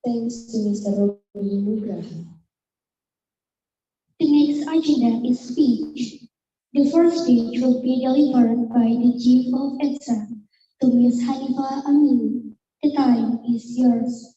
Thanks to Mr. Robi Nugraha. The next agenda is speech. The first speech will be delivered by the Chief of ETSA to Ms. Hanifa Amini. The time is yours.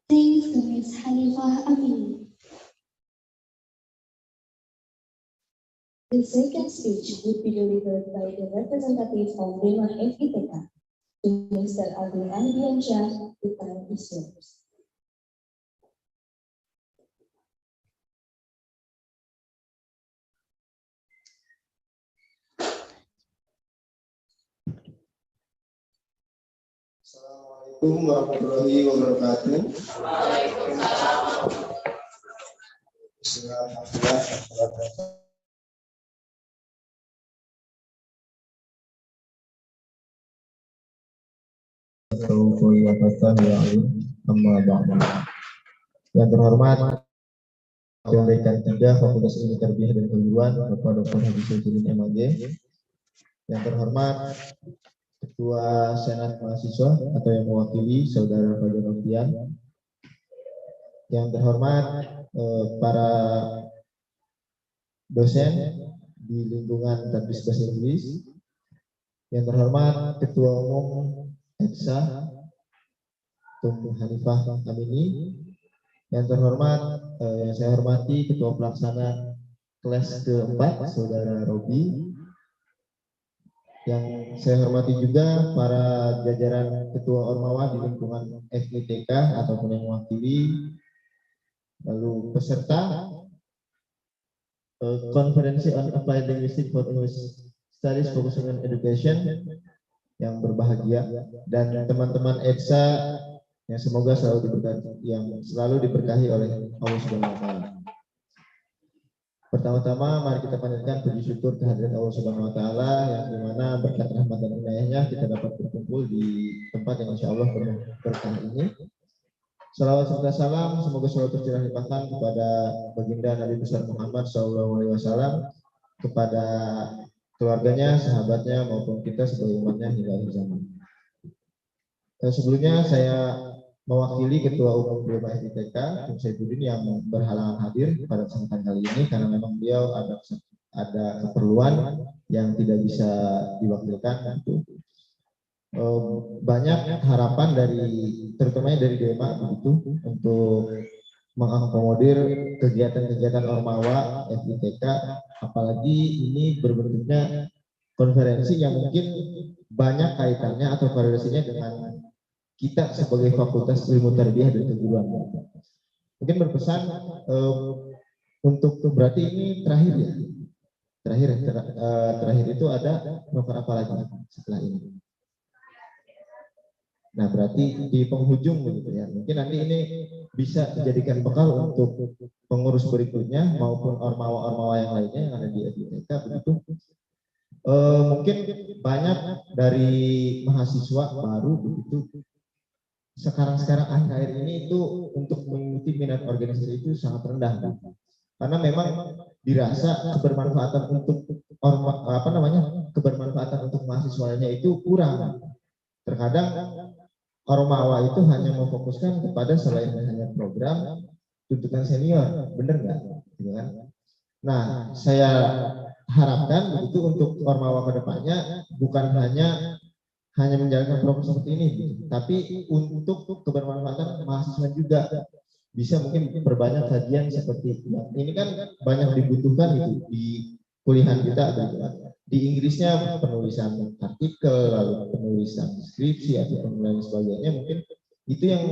Thanks to Ms. Hanifa Amini. The second speech would be delivered by the representative of Dewan FITK to Mr. Agung Andiansyah. The time is yours. Assalamualaikum warahmatullahi wabarakatuh. Yang terhormat Dekan 3 Fakultas Ilmu Tarbiyah dan Keguruan Bapak Dr. Habibudin MAG. Yang terhormat Ketua Senat Mahasiswa atau yang mewakili Saudara Fajar Novian. Yang terhormat para dosen di lingkungan Tadbis Bahasa Inggris. Yang terhormat Ketua Umum ETSA Tung Hanifah Amini. Yang terhormat yang saya hormati Ketua Pelaksana kelas keempat Saudara Robi. Yang saya hormati juga para jajaran Ketua Ormawa di lingkungan FITK ataupun yang mewakili, lalu peserta Konferensi on Applied Linguistics for English Studies Focusing on Education yang berbahagia, dan teman-teman EDSA yang semoga selalu diberkahi oleh Allah Subhanahu wa Ta'ala. Pertama-tama mari kita panjatkan puji syukur kehadirat Allah Subhanahu wa Ta'ala, yang dimana berkat rahmat dan inayahnya kita dapat berkumpul di tempat yang insya Allah penuh berkah ini. Salawat serta salam semoga selalu tercurah limpahkan kepada baginda Nabi besar Muhammad SAW, kepada keluarganya, sahabatnya maupun kita sebagai umatnya hingga akhir zaman. Sebelumnya saya mewakili Ketua Umum BEMA FITK, Bung Saifuddin, yang berhalangan hadir pada kesempatan kali ini karena memang beliau ada keperluan yang tidak bisa diwakilkan. Banyak harapan terutama dari BEMA begitu untuk mengakomodir kegiatan-kegiatan Ormawa FITK, apalagi ini berbentuknya konferensi yang mungkin banyak kaitannya atau korelasinya dengan kita sebagai Fakultas Ilmu Tarbiyah dan Keguruan. Mungkin berpesan untuk berarti ini terakhir ya. Terakhir itu ada novel apa lagi setelah ini. Nah, berarti di penghujung begitu ya. Mungkin nanti ini bisa dijadikan bekal untuk pengurus berikutnya maupun ormawa-ormawa yang lainnya yang ada di FITK begitu. Mungkin banyak dari mahasiswa baru begitu sekarang akhir-akhir ini itu untuk mengikuti minat organisasi itu sangat rendah, karena memang dirasa kebermanfaatan untuk kebermanfaatan untuk mahasiswanya itu kurang. Terkadang ormawa itu hanya memfokuskan kepada selain hanya program tuntutan senior, benar nggak? Gitu kan? Nah, saya harapkan begitu untuk ormawa kedepannya bukan hanya menjalankan program seperti ini, tapi untuk kebermanfaatan mahasiswa juga bisa mungkin perbanyak kajian seperti ini kan banyak dibutuhkan gitu di kuliahan kita gitu. Di Inggrisnya penulisan artikel, lalu penulisan skripsi atau lain sebagainya, mungkin itu yang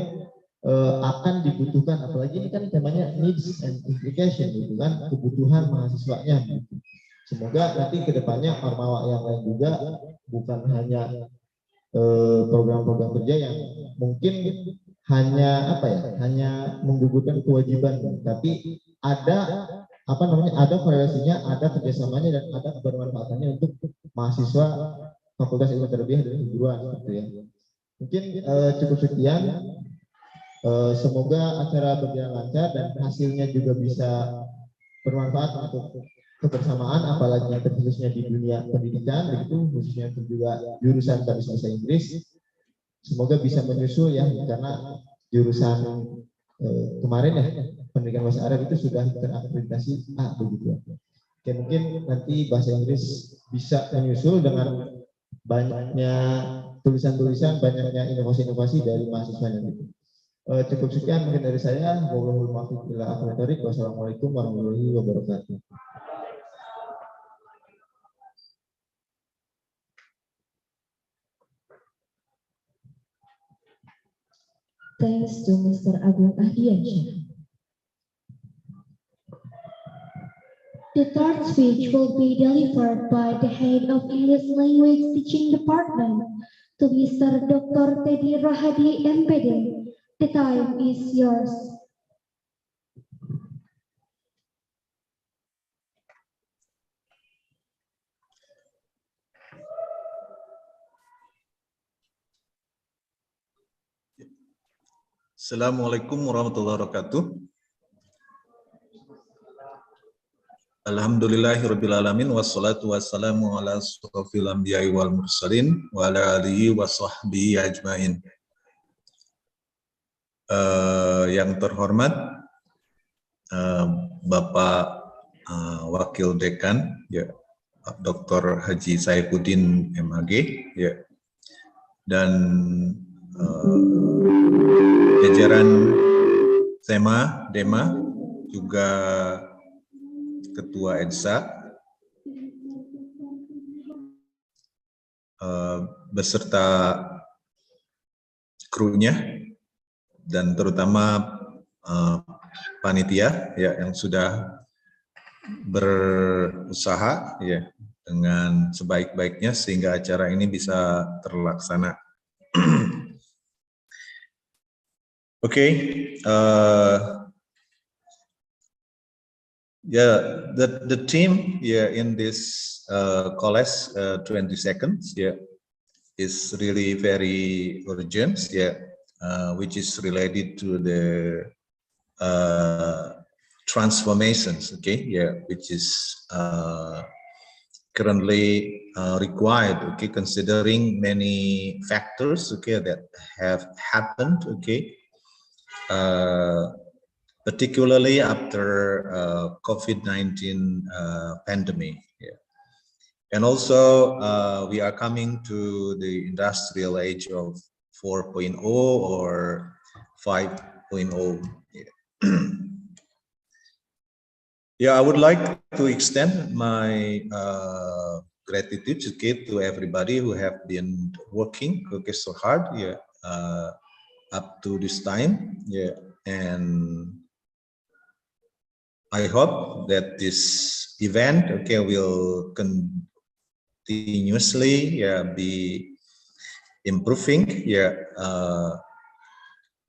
akan dibutuhkan, apalagi ini kan temanya needs and implication gitu kan, kebutuhan mahasiswanya. Semoga nanti kedepannya ormawa yang lain juga bukan hanya program-program kerja yang mungkin hanya hanya menggugurkan kewajiban, tapi ada ada korelasinya, ada kerjasamanya, dan ada kebermanfaatannya untuk mahasiswa Fakultas Ilmu Tarbiyah dan Keguruan gitu ya. Mungkin cukup sekian. Semoga acara berjalan lancar dan hasilnya juga bisa bermanfaat untuk kebersamaan, apalagi khususnya di dunia pendidikan begitu, khususnya untuk juga jurusan bahasa Inggris. Semoga bisa menyusul ya, karena jurusan kemarin ya pendidikan bahasa Arab itu sudah terakreditasi A begitu ya. Oke, mungkin nanti bahasa Inggris bisa menyusul dengan banyaknya tulisan-tulisan, banyaknya inovasi-inovasi dari mahasiswanya gitu. Cukup sekian mungkin dari saya. Wassalamualaikum warahmatullahi wabarakatuh. Thanks to Mr. Agung Ahdiansyah. The third speech will be delivered by the head of English Language Teaching Department to Mr. Dr. Teddy Rahadi MPD. The time is yours. Assalamualaikum warahmatullahi wabarakatuh. Alhamdulillahirabbil alamin, wassalatu wassalamu ala asyrofil anbiya'i wal mursalin wa ala alihi wa sahbihi ajmain. Yang terhormat Bapak Wakil Dekan ya, Dr. Haji Saifuddin MAG ya, dan jajaran SEMA, DEMA, juga Ketua EDSA, beserta krunya, dan terutama panitia ya yang sudah berusaha ya dengan sebaik-baiknya sehingga acara ini bisa terlaksana. Okay, yeah, the team in this COALESCE 20 seconds is really very urgent, which is related to the transformations, which is currently required, considering many factors, that have happened, particularly after COVID-19 pandemic. And also, we are coming to the industrial age of 4.0 or 5.0. Yeah, I would like to extend my gratitude to everybody who have been working so hard up to this time. And I hope that this event will continuously be improving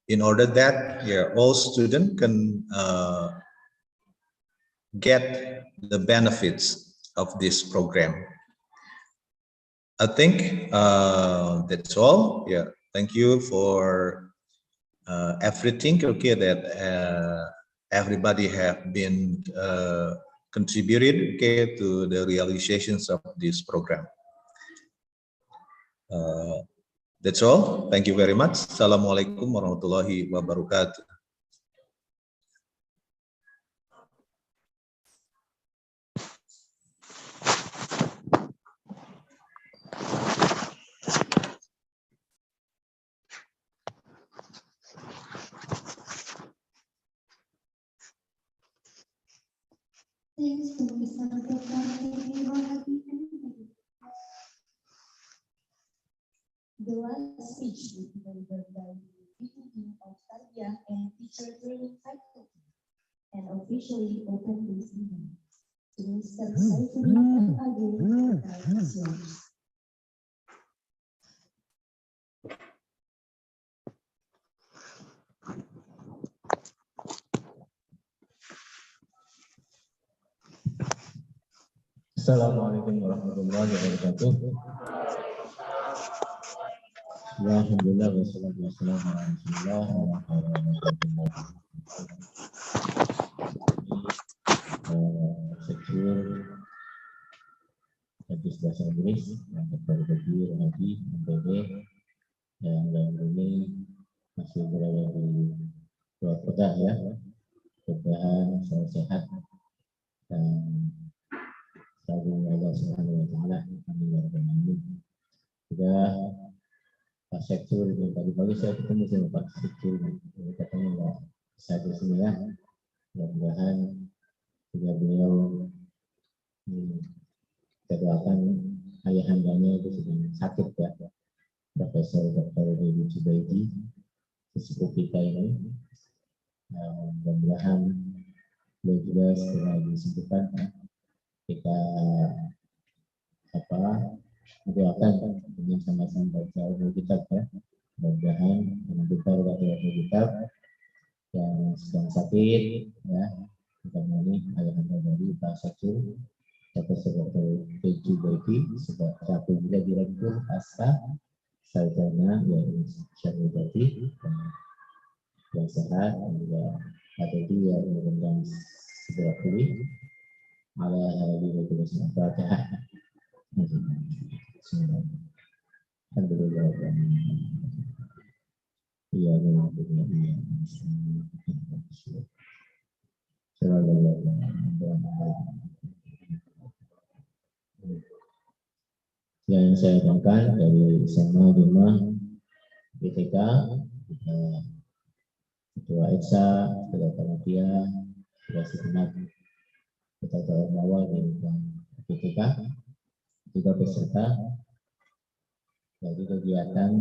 in order that all students can get the benefits of this program. I think that's all. Thank you for everything that everybody have been contributed to the realizations of this program. That's all. Thank you very much. Assalamualaikum warahmatullahi wabarakatuh. Thanks to Mr. Dr. The last speech will be delivered by the Dean of Tarbiyah and Teacher Training Faculty and officially open this event. To Mr. Saifullah Agung, the time is yours. Assalamualaikum warahmatullahi wabarakatuh. Alhamdulillah wassalatu wassalamu ala Rasulillah wa ala Sektor Hadis Bahasa Inggris yang terbagi Rohadi, MPD yang dalam ini masih berada di luar kota mudah-mudahan selalu sehat dan selalu Allah Subhanahu wa taala. Amin. Sudah Pak Sektur ini pagi-pagi saya ketemu sama Pak Sektur, katanya nggak bisa di sini mudah-mudahan juga beliau kita doakan ayahandanya itu sedang sakit Profesor Dr. Dewi Jubaidi sesepuh kita ini, mudah-mudahan beliau juga segera disembuhkan. Kita mendoakan dengan sama-sama baca Alkitab mudah-mudahan dengan kita baca Alkitab yang sedang sakit kita ini ayahanda dari Pak Sektur Profesor Dr. Dewi Jubaidi sebab satu juga Direktur ASTA Sarjana Syarul Badi yang sehat dan juga ada dia yang segera pulih. Alhamdulillah. Yang saya banggakan dari SMA 5 BTK, Ketua EXA, Ketua Panitia, sudah segenap kita awal dari BTK, juga peserta dari kegiatan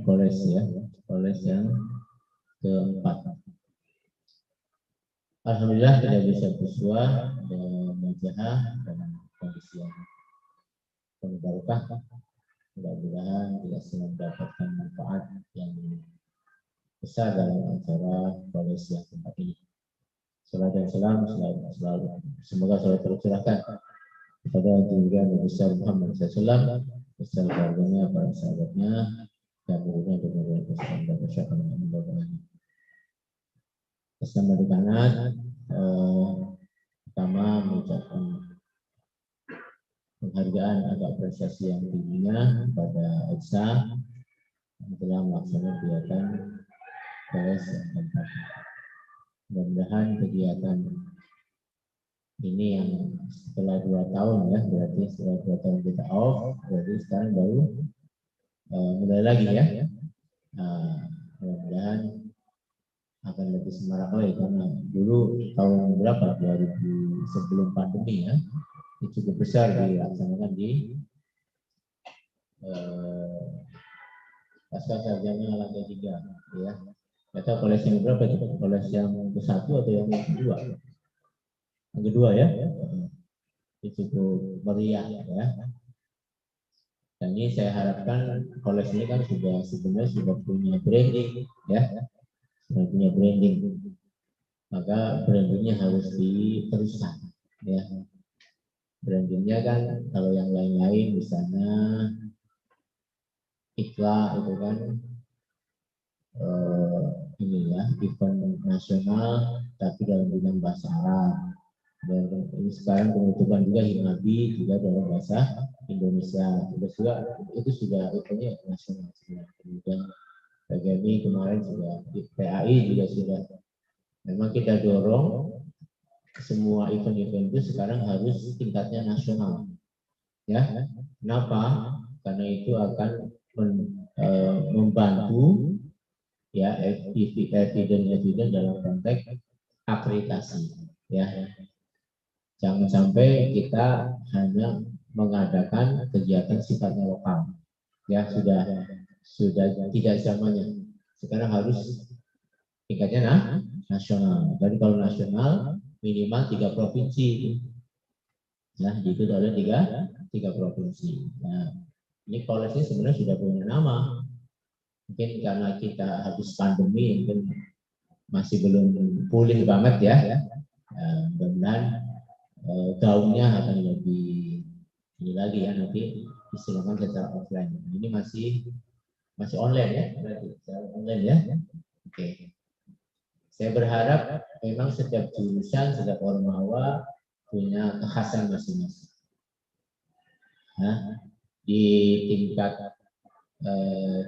COALESCE yang keempat. Alhamdulillah tidak bisa bersua dan menjahah dan kondisi yang penuh barokah. Mudah-mudahan kita semua mendapatkan manfaat yang besar dalam acara COALESCE yang tempat ini. Salam dan salam selalu semoga selalu tercurahkan kepada junjungan Nabi besar Muhammad SAW, beserta keluarganya, para sahabatnya, dan muridnya dan Islam dan masyarakat. Pesan dari kanan, pertama mengucapkan penghargaan atas prestasi yang tingginya pada EXA yang telah melaksanakan kegiatan COALESCE yang keempat. Mudah-mudahan kegiatan ini yang setelah 2 tahun ya, berarti setelah 2 tahun kita off, berarti sekarang baru mulai lagi ya. Mudah-mudahan akan lebih semarak lagi karena dulu tahun berapa 2000 sebelum pandemi ya, itu cukup besar dilaksanakan di pasca sarjana lantai 3 ya. Atau COALESCE yang berapa itu? COALESCE yang ke-1 atau yang kedua? Yang kedua ya. Itu cukup meriah ya. Dan ini saya harapkan COALESCE ini kan sebenarnya sudah punya branding ya. Sudah punya branding. Maka brandingnya harus diteruskan ya. Brandingnya kan kalau yang lain-lain misalnya IKLA itu kan ini ya, event nasional tapi dalam bidang bahasa Arab. Dan ini sekarang penutupan juga Himabi juga dalam bahasa Indonesia. Itu sudah eventnya nasional. Kemudian PGMI kemarin sudah, PAI juga sudah. Memang kita dorong semua event-event itu sekarang harus tingkatnya nasional. Ya, kenapa? Karena itu akan membantu ya eviden dalam konteks akreditasi. Ya, jangan sampai kita hanya mengadakan kegiatan sifatnya lokal. Ya, sudah tidak zamannya. Sekarang harus tingkatnya nasional. Jadi kalau nasional minimal 3 provinsi. Nah, itu ada 3 provinsi. Nah, ini COALESCE sebenarnya sudah punya nama. Mungkin karena kita habis pandemi, mungkin masih belum pulih banget ya. Mudah-mudahan gaungnya akan lebih ini lagi ya, nanti diselenggarakan secara offline. Ini masih online ya, berarti secara online ya. Oke. Saya berharap memang setiap jurusan, setiap ormawa punya kekhasan masing-masing. Nah, di tingkat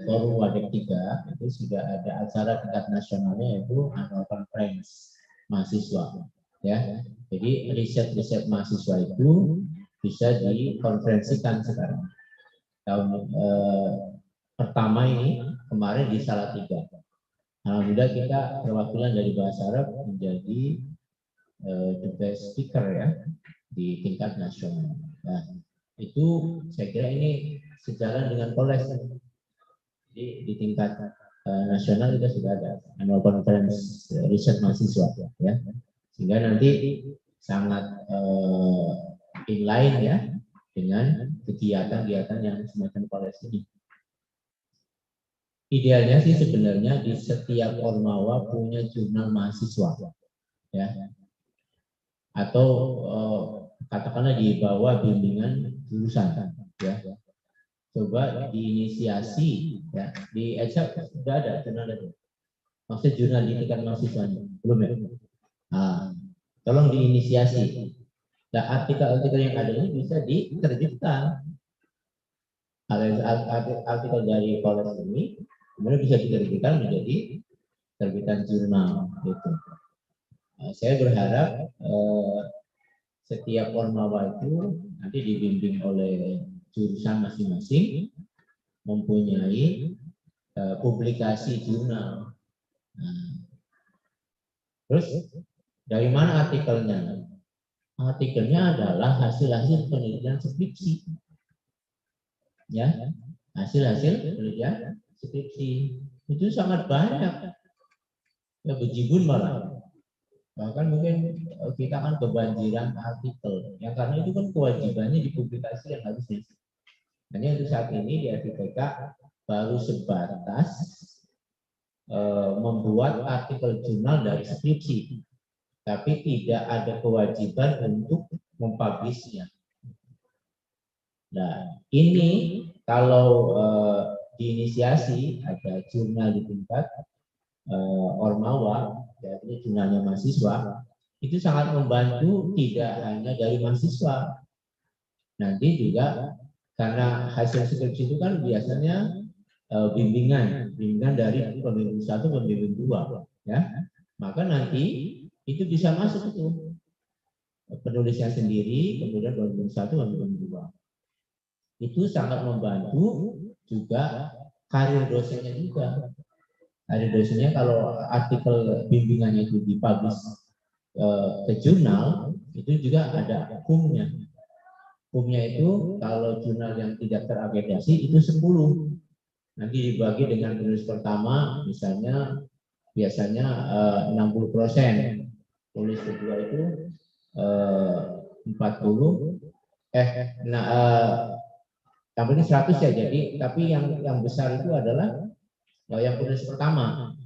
forum Wadek 3 itu sudah ada acara tingkat nasionalnya yaitu annual conference mahasiswa. Ya, jadi riset-riset mahasiswa itu bisa dikonferensikan sekarang. Tahun pertama ini kemarin di Salatiga. Alhamdulillah kita perwakilan dari bahasa Arab menjadi the best speaker ya di tingkat nasional. Nah, itu saya kira ini sejalan dengan COALESCE. Di tingkat nasional kita sudah ada annual conference riset mahasiswa ya. Sehingga nanti sangat inline ya dengan kegiatan-kegiatan yang semacam COALESCE ini. Idealnya sih sebenarnya di setiap ormawa punya jurnal mahasiswa, ya, atau katakanlah di bawah bimbingan jurusan, ya. Coba diinisiasi, ya, di EXA sudah ada jurnal itu. Maksud jurnal di tingkat mahasiswanya belum ya? Nah, tolong diinisiasi. Nah, artikel-artikel yang ada ini bisa diterbitkan. Artikel dari COALESCE ini kemudian bisa diterbitkan menjadi terbitan jurnal gitu. Saya berharap setiap ormawa itu nanti dibimbing oleh jurusan masing-masing mempunyai publikasi jurnal. Terus dari mana artikelnya? Artikelnya adalah hasil-hasil penelitian skripsi. Ya, hasil-hasil penelitian skripsi itu sangat banyak, ya bejibun malah. Bahkan mungkin kita kan kebanjiran artikel, yang karena itu kan kewajibannya dipublikasikan harusnya. Hanya untuk saat ini di RTPK baru sebatas membuat artikel jurnal dari skripsi, tapi tidak ada kewajiban untuk mempublishnya. Nah, ini kalau diinisiasi ada jurnal di tingkat Ormawa, jadi jurnalnya mahasiswa, itu sangat membantu tidak hanya dari mahasiswa, nanti juga karena hasil skripsi itu kan biasanya bimbingan dari pembimbing 1, pembimbing 2, ya, maka nanti itu bisa masuk itu penulisnya sendiri, kemudian pembimbing 1, pembimbing 2, itu sangat membantu juga karir dosennya juga. Karir dosennya kalau artikel bimbingannya itu dipublish ke jurnal, itu juga ada hukumnya. Hukumnya itu kalau jurnal yang tidak terakreditasi itu 10. Nanti dibagi dengan penulis pertama, misalnya biasanya 60%, penulis kedua itu 40, yang penting 100 ya. Jadi tapi yang besar itu adalah yang penulis pertama.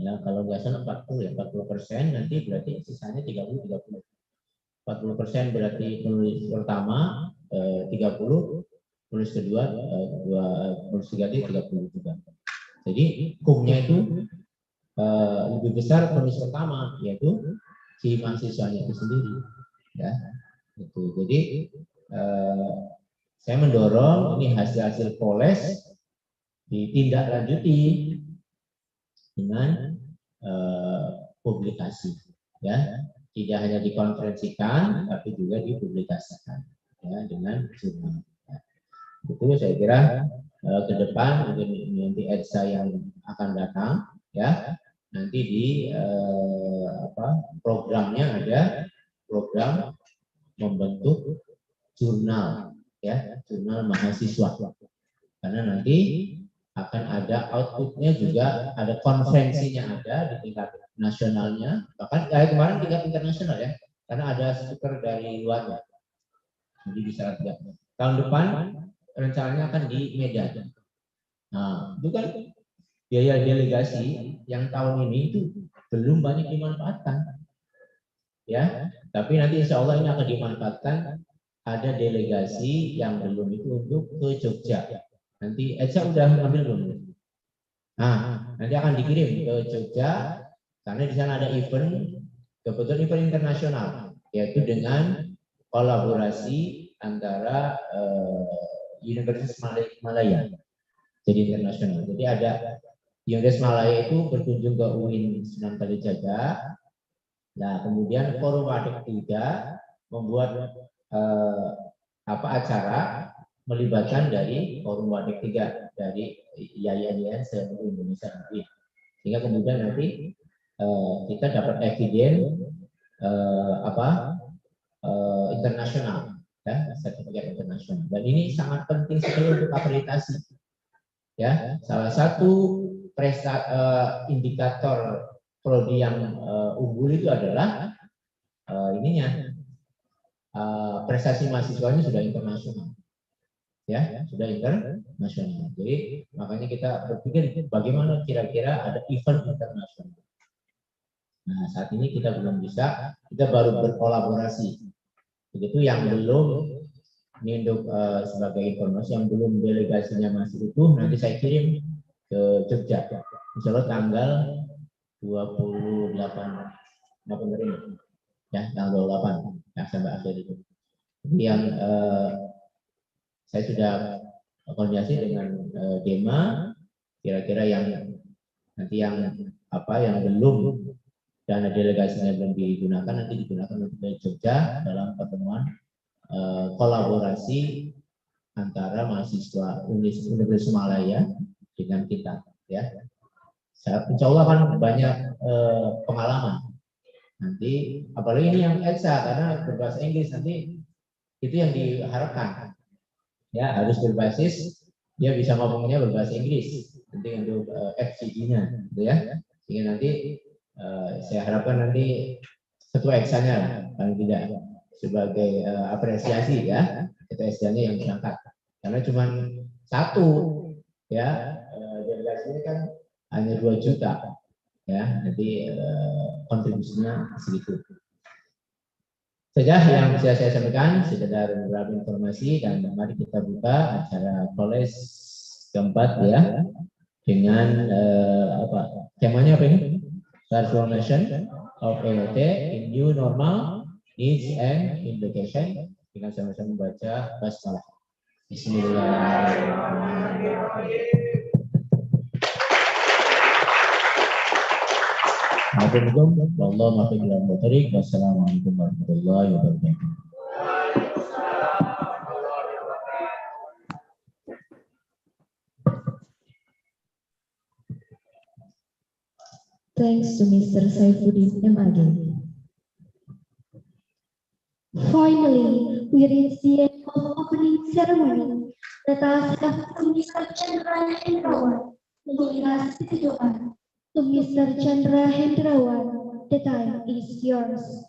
Ya, kalau nggak salah 40 ya, 40%, nanti berarti sisanya 30. 40% berarti penulis pertama, 30, penulis kedua, penulis ketiga 30 juga. Jadi hukumnya itu lebih besar penulis pertama, yaitu si mahasiswanya itu sendiri. Ya, itu. Jadi saya mendorong ini hasil-hasil COALESCE ditindaklanjuti dengan publikasi, ya, tidak hanya dikonferensikan tapi juga dipublikasikan, ya, dengan jurnal. Ya. Itu saya kira ke depan mungkin nanti EDSA yang akan datang, ya, nanti di programnya ada program membentuk jurnal, ya, jurnal mahasiswa, karena nanti akan ada outputnya juga, ada konferensinya ada di tingkat nasionalnya, bahkan kemarin tingkat internasional, ya, karena ada speaker dari luar, ya. Jadi bisa lihat tahun depan rencananya akan di Medan. Nah, itu kan biaya delegasi yang tahun ini itu belum banyak dimanfaatkan, ya, tapi nanti insya Allah ini akan dimanfaatkan. Ada delegasi yang belum itu untuk ke Jogja. Nanti EDSA udah ambil belum? Nah, nanti akan dikirim ke Jogja karena di sana ada event, kebetulan event internasional, yaitu dengan kolaborasi antara Universitas Malaya, jadi internasional. Jadi ada Universitas Malaya itu berkunjung ke UIN Sunan Kalijaga. Nah, kemudian Forum Waduk 3 membuat acara melibatkan dari Forum Waduk 3 dari yayasan seluruh Indonesia nanti, sehingga kemudian nanti kita dapat eviden internasional, ya, sertifikat internasional, dan ini sangat penting sekali untuk akreditasi, ya. Salah satu indikator prodi yang unggul itu adalah prestasi mahasiswanya sudah internasional, ya, sudah internasional. Jadi makanya kita berpikir bagaimana kira-kira ada event internasional. Nah, saat ini kita belum bisa, kita baru berkolaborasi. Begitu yang belum, ini untuk sebagai informasi, yang belum delegasinya masih utuh, nanti saya kirim ke Jogja. Insya Allah tanggal 28 November ini, ya, tanggal 28, ya, sampai akhir itu. Yang saya sudah koordinasi dengan Dema, kira-kira yang nanti yang belum dana delegasinya belum digunakan, nanti digunakan untuk Jogja dalam pertemuan kolaborasi antara mahasiswa Universitas Malaya dengan kita, ya. Insya Allah kan banyak pengalaman nanti, apalagi ini yang EDSA karena berbahasa Inggris, nanti itu yang diharapkan, ya, harus berbasis, dia bisa ngomongnya berbahasa Inggris nanti untuk FGD-nya, gitu ya, sehingga nanti saya harapkan nanti ketua eksanya lah, paling tidak sebagai apresiasi ya, ketua eksanya yang berangkat. Karena cuma satu ya, delegasi ini kan hanya 2 juta ya, jadi kontribusinya segitu. Saja yang bisa saya sampaikan, sekedar beberapa informasi, dan mari kita buka acara COALESCE keempat ya, dengan temanya apa ini? Transformation of ELT in New Normal Needs and Implication. Dengan sama-sama membaca basmalah. Bismillahirrahmanirrahim. Wassalamualaikum warahmatullahi wabarakatuh. Thanks to Mr. Saifuddin MAG. Finally, we reach the end of opening ceremony. Let us have to Mr. Chandra Hendrawan to lead us in doa. To Mr. Chandra Hendrawan, the time is yours.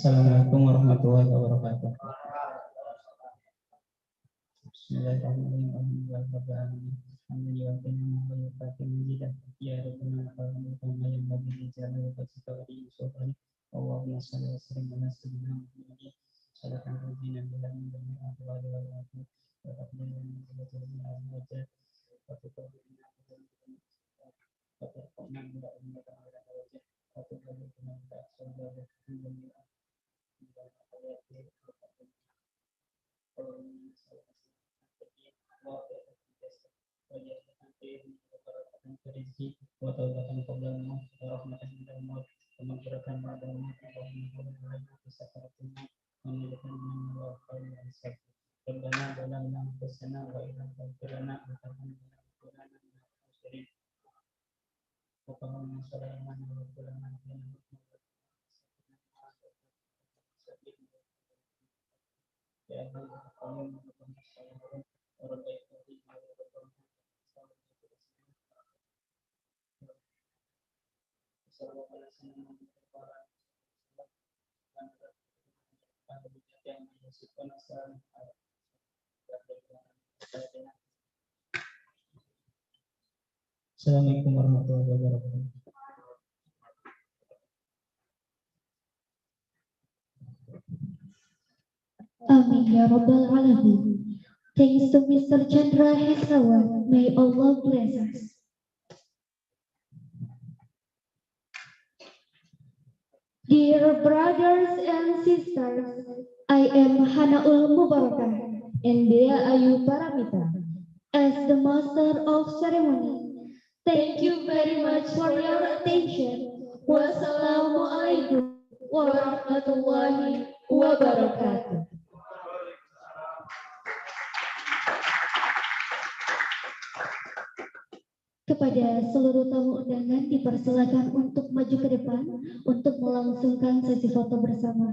Assalamualaikum warahmatullahi wabarakatuh. Bismillahirrahmanirrahim. Assalamualaikum warahmatullahi wabarakatuh. Amin ya Rabbal Alamin. Thanks to Mr. Chandra Hendrawan. May Allah bless us. Dear brothers and sisters, I am Hanaul Mubarakah and Dea Ayu Paramita. As the master of ceremony, thank you very much for your attention. Wassalamualaikum warahmatullahi wabarakatuh. Kepada seluruh tamu undangan dipersilakan untuk maju ke depan untuk melangsungkan sesi foto bersama.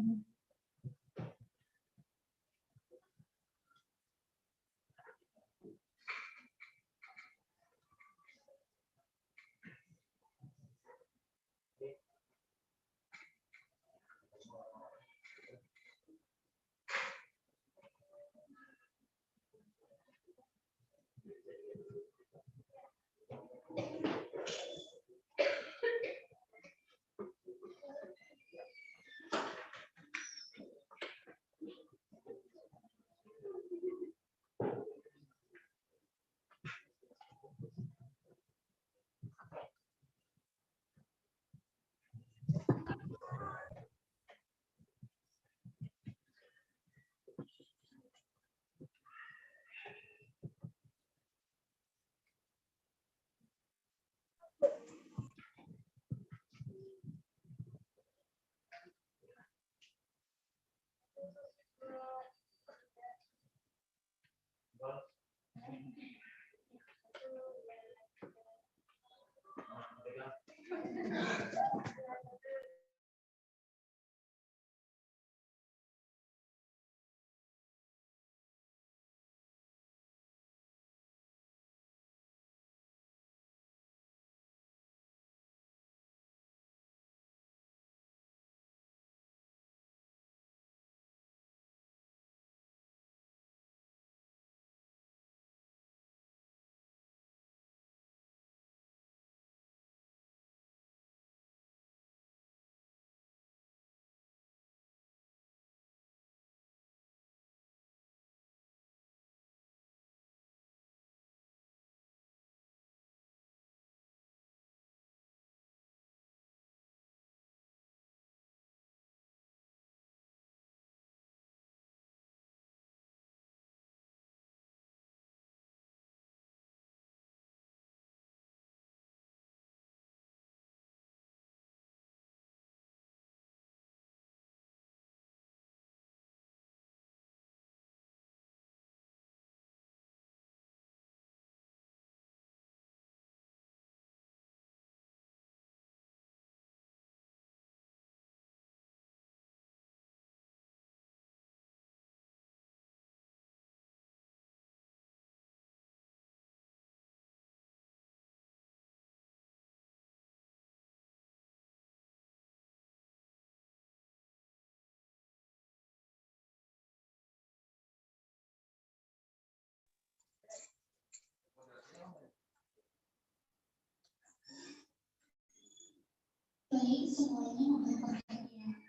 baik, semuanya mohon perhatian.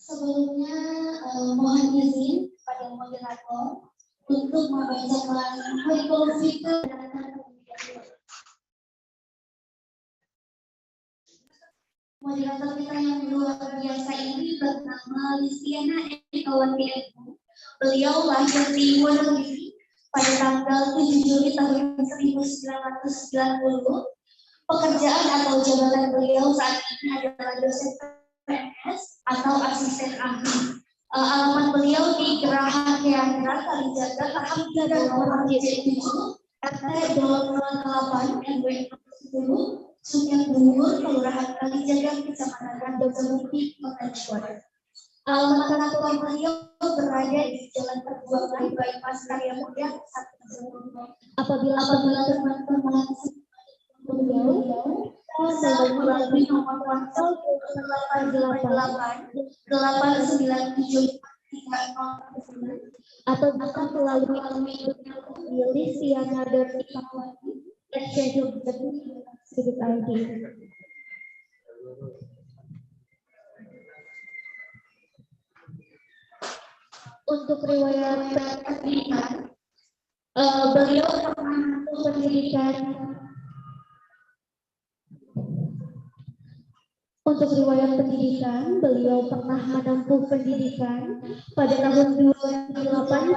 Sebelumnya mohon izin pada moderator untuk membacakan kurikulum fikih. Moderator kita yang luar biasa ini bernama Listiana Ekawantiaku. Beliau lahir di Wonogiri pada tanggal 7 Juli tahun 1990. Pekerjaan atau jabatan beliau saat ini adalah dosen PNS atau asisten ahli. Alamat beliau di Geraha Keandra, Kalijaga, Tahap 3 J7, RT 008 RW 10, Sungai Bungur, Kelurahan Kalijaga, Kecamatan Dogsamukti, Kota Cirebon. Alamat kantor beliau berada di Jalan Perjuangan Bypass Karya Muda 1. Apabila teman-teman beliau bisa melalui nomor ponsel 888-897 atau bisa melalui Listiana.id. Untuk riwayat pendidikan, beliau pernah menempuh pendidikan. Untuk riwayat pendidikan, beliau pernah menempuh pendidikan pada tahun 2008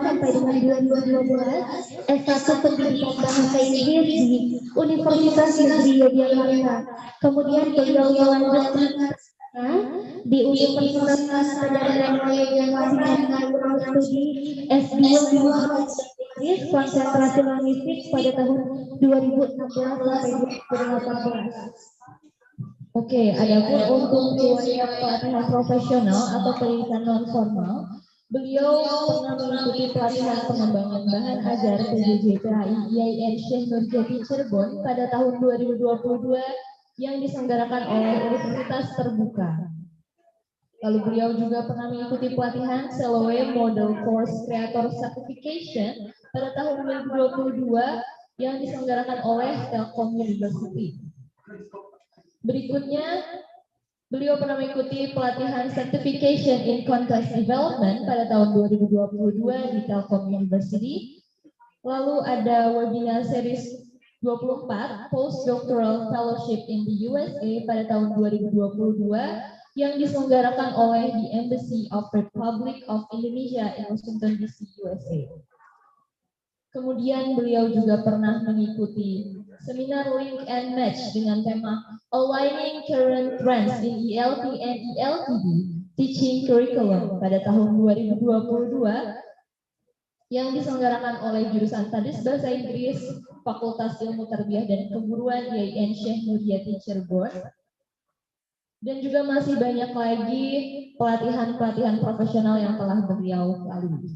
sampai dengan 2012, S1 Pendidikan Bahasa Inggris di Universitas Negeri Yogyakarta. Kemudian beliau melanjutkan di Universitas Negeri Yogyakarta dengan program studi S2 Bahasa Inggris konsentrasi linguistik pada tahun 2016 sampai 2018. Oke, adapun untuk riwayat pelatihan profesional atau pendidikan non formal, beliau pernah mengikuti pelatihan pengembangan bahan ajar PJJ-PHI IAIN Syekh Nurjati Cirebon pada tahun 2022 yang diselenggarakan oleh Universitas Terbuka. Lalu beliau juga pernah mengikuti pelatihan COALESCE Model Course Creator Certification pada tahun 2022 yang diselenggarakan oleh Telkom University. Berikutnya, beliau pernah mengikuti pelatihan Certification in Content Development pada tahun 2022 di Telkom University. Lalu ada webinar series 24 Postdoctoral Fellowship in the USA pada tahun 2022 yang diselenggarakan oleh the Embassy of Republic of Indonesia in Washington DC, USA. Kemudian beliau juga pernah mengikuti seminar Link and Match dengan tema Aligning Current Trends in ELT and ELTD Teaching Curriculum pada tahun 2022 yang diselenggarakan oleh jurusan Tadis Bahasa Inggris, Fakultas Ilmu Tarbiyah dan Keguruan IAIN Syekh Nurjati Cirebon. Dan juga masih banyak lagi pelatihan-pelatihan profesional yang telah beliau lalui.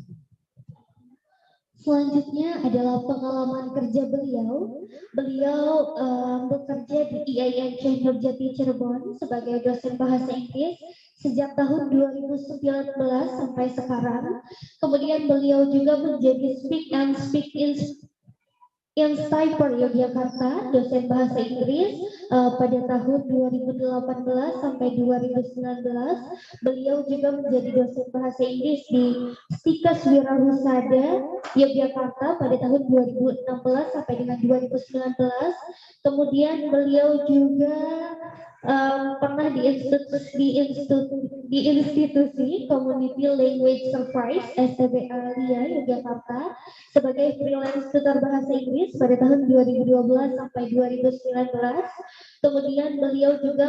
Selanjutnya adalah pengalaman kerja beliau. Beliau bekerja di IAIN Syekh Nurjati Cirebon sebagai dosen bahasa Inggris sejak tahun 2019 sampai sekarang. Kemudian beliau juga menjadi Speak Inspire Yogyakarta, dosen bahasa Inggris pada tahun 2018 sampai 2019. Beliau juga menjadi dosen bahasa Inggris di Stikes Wirahusada Yogyakarta pada tahun 2016 sampai dengan 2019. Kemudian beliau juga pernah di institusi Community Language Service STBA Yogyakarta sebagai freelance tutor bahasa Inggris pada tahun 2012 sampai 2019. Kemudian beliau juga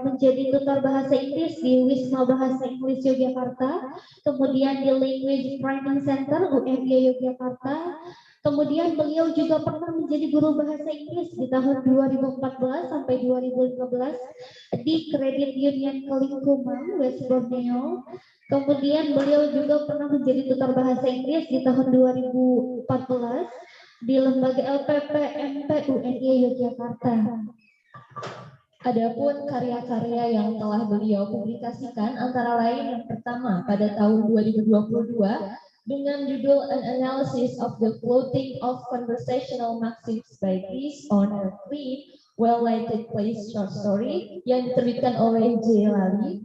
menjadi tutor bahasa Inggris di Wisma Bahasa Inggris Yogyakarta, kemudian di Language Training Center UNY Yogyakarta. Kemudian beliau juga pernah menjadi guru bahasa Inggris di tahun 2014 sampai 2015 di Credit Union Kelingkumang, West Borneo. Kemudian beliau juga pernah menjadi tutor bahasa Inggris di tahun 2014 di lembaga LPP MP UNY Yogyakarta. Adapun karya-karya yang telah beliau publikasikan antara lain yang pertama pada tahun 2022 dengan judul An Analysis of the Floating of Conversational Maxims by Peace on a Clean, Well-Lighted Place Short Story yang diterbitkan oleh J. Lali.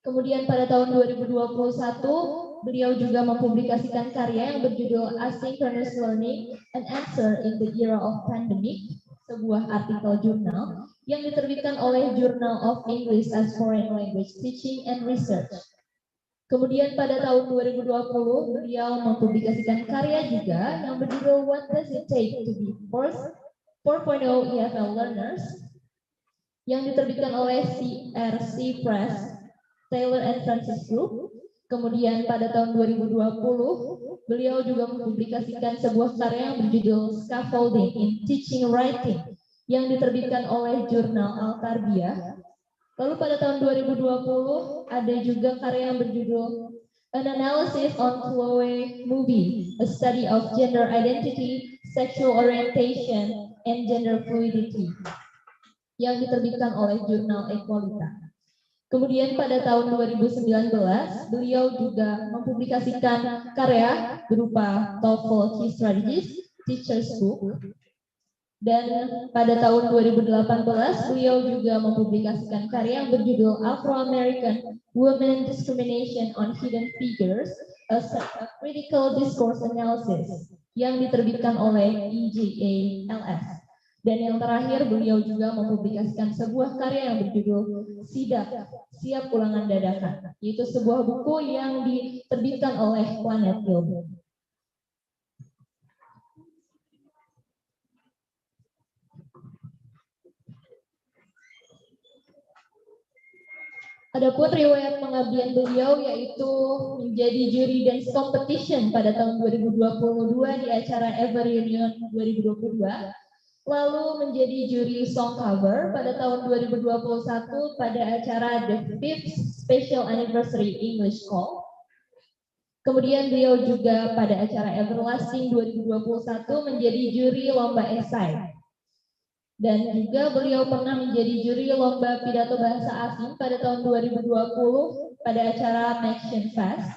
Kemudian pada tahun 2021, beliau juga mempublikasikan karya yang berjudul Asynchronous Learning, An Answer in the Era of Pandemic, sebuah artikel jurnal yang diterbitkan oleh Journal of English as Foreign Language Teaching and Research. Kemudian pada tahun 2020, beliau mempublikasikan karya juga yang berjudul What Does It Take to Be 4.0 EFL Learners yang diterbitkan oleh CRC Press, Taylor and Francis Group. Kemudian pada tahun 2020, beliau juga mempublikasikan sebuah karya yang berjudul Scaffolding in Teaching Writing yang diterbitkan oleh jurnal Al-Tarbiyah. Lalu pada tahun 2020 ada juga karya yang berjudul An Analysis on Chloe Movie, A Study of Gender Identity, Sexual Orientation, and Gender Fluidity yang diterbitkan oleh jurnal Equalita. Kemudian pada tahun 2019 beliau juga mempublikasikan karya berupa TOEFL Key Strategies, Teacher's Book. Dan pada tahun 2018 beliau juga mempublikasikan karya yang berjudul Afro-American Women Discrimination on Hidden Figures, a Critical Discourse Analysis yang diterbitkan oleh EJALS. Dan yang terakhir beliau juga mempublikasikan sebuah karya yang berjudul Sidak, Siap Ulangan Dadakan, yaitu sebuah buku yang diterbitkan oleh Planet Ilmu. Adapun riwayat pengabdian beliau yaitu menjadi juri dance competition pada tahun 2022 di acara Ever Reunion 2022, lalu menjadi juri song cover pada tahun 2021 pada acara The 5th Special Anniversary English Call. Kemudian beliau juga pada acara Everlasting 2021 menjadi juri lomba esai. Dan juga beliau pernah menjadi juri lomba pidato bahasa asing pada tahun 2020 pada acara Action Fest.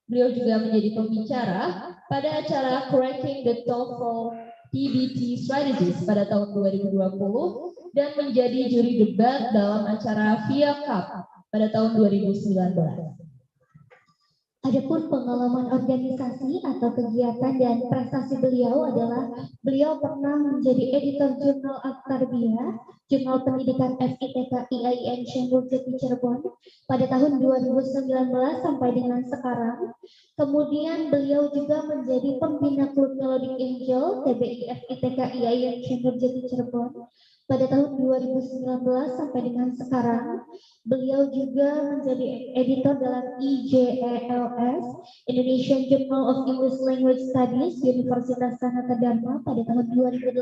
Beliau juga menjadi pembicara pada acara Correcting the TOEFL PBT Strategies pada tahun 2020 dan menjadi juri debat dalam acara VIA Cup pada tahun 2019. Adapun pengalaman organisasi atau kegiatan dan prestasi beliau adalah beliau pernah menjadi editor jurnal Al-Tarbiyah, jurnal pendidikan FITK IAIN Syenur Jati Cirebon pada tahun 2019 sampai dengan sekarang. Kemudian beliau juga menjadi pembina klub Melodic Angel TBI FITK IAIN Syenur Jati Cirebon pada tahun 2019 sampai dengan sekarang. Beliau juga menjadi editor dalam IJELS, Indonesian Journal of English Language Studies, Universitas Sanata Dharma pada tahun 2018.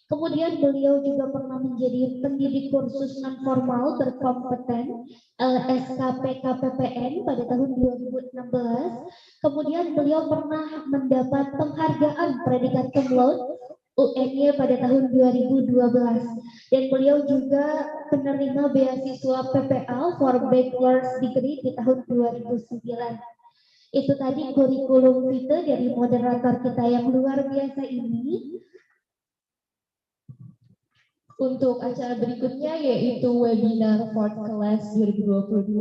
Kemudian beliau juga pernah menjadi pendidik kursus non-formal berkompeten LSKPKPPN pada tahun 2016. Kemudian beliau pernah mendapat penghargaan predikat cum laude UNY pada tahun 2012 dan beliau juga penerima beasiswa PPL for Bachelor's Degree di tahun 2009. Itu tadi kurikulum vitae dari moderator kita yang luar biasa ini. Untuk acara berikutnya yaitu webinar Fourth Class 2022,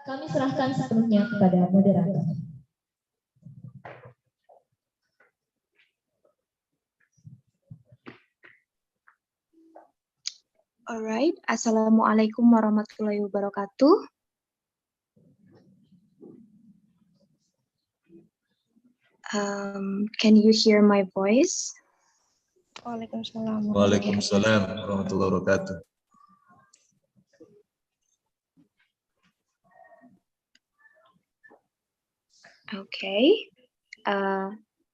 kami serahkan sepenuhnya kepada moderator. Alright, Assalamualaikum warahmatullahi wabarakatuh. Can you hear my voice? Waalaikumsalam. Waalaikumsalam warahmatullahi wabarakatuh. Okay.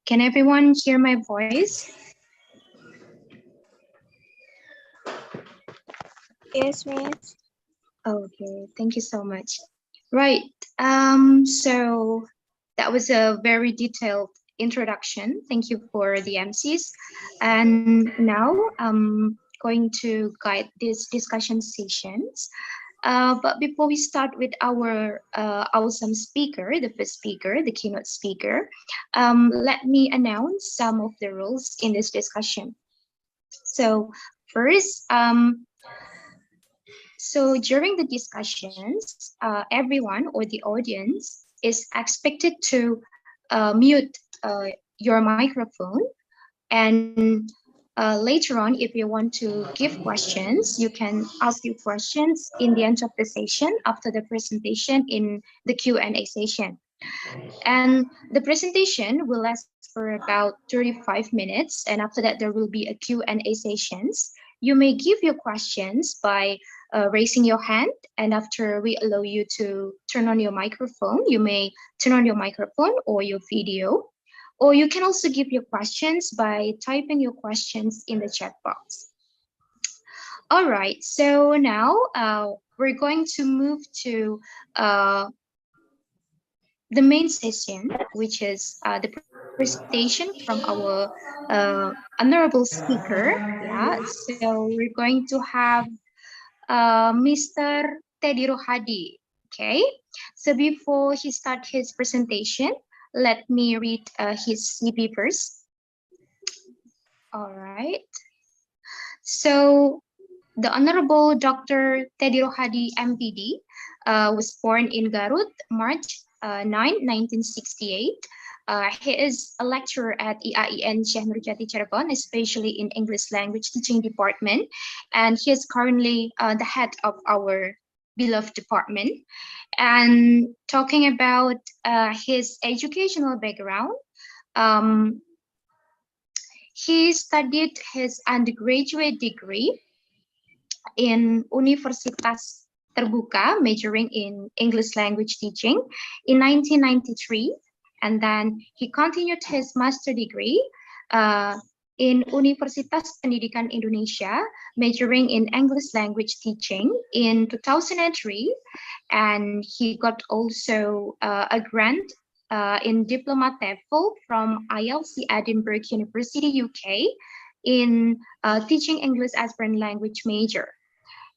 Can everyone hear my voice? Yes, Miss. Okay, thank you so much. Right, so that was a very detailed introduction. Thank you for the MCs. And now I'm going to guide these discussion sessions. But before we start with our awesome speaker, the first speaker, the keynote speaker, let me announce some of the rules in this discussion. So first, so during the discussions, everyone or the audience is expected to mute your microphone. And later on, if you want to give questions, you can ask your questions in the end of the session after the presentation in the Q&A session. And the presentation will last for about 35 minutes. And after that, there will be a Q&A sessions. You may give your questions by raising your hand. And after we allow you to turn on your microphone, you may turn on your microphone or your video. Or you can also give your questions by typing your questions in the chat box. All right, so now we're going to move to the main session, which is the presentation from our honorable speaker. Yeah, so we're going to have Mr. Teddy Rohadi. Okay, so before he starts his presentation, let me read his CV first. All right. So the Honorable Dr. Teddy Rohadi, MPD, was born in Garut, March 9, 1968. He is a lecturer at IAIN Syekh Nurjati Cirebon, especially in English language teaching department. And he is currently the head of our beloved department. And talking about his educational background, he studied his undergraduate degree in Universitas Terbuka, majoring in English language teaching in 1993. And then he continued his master degree in Universitas Pendidikan Indonesia, majoring in English language teaching in 2003. And he got also a grant in Diploma TEFL from ILC Edinburgh University, UK, in teaching English as foreign language major.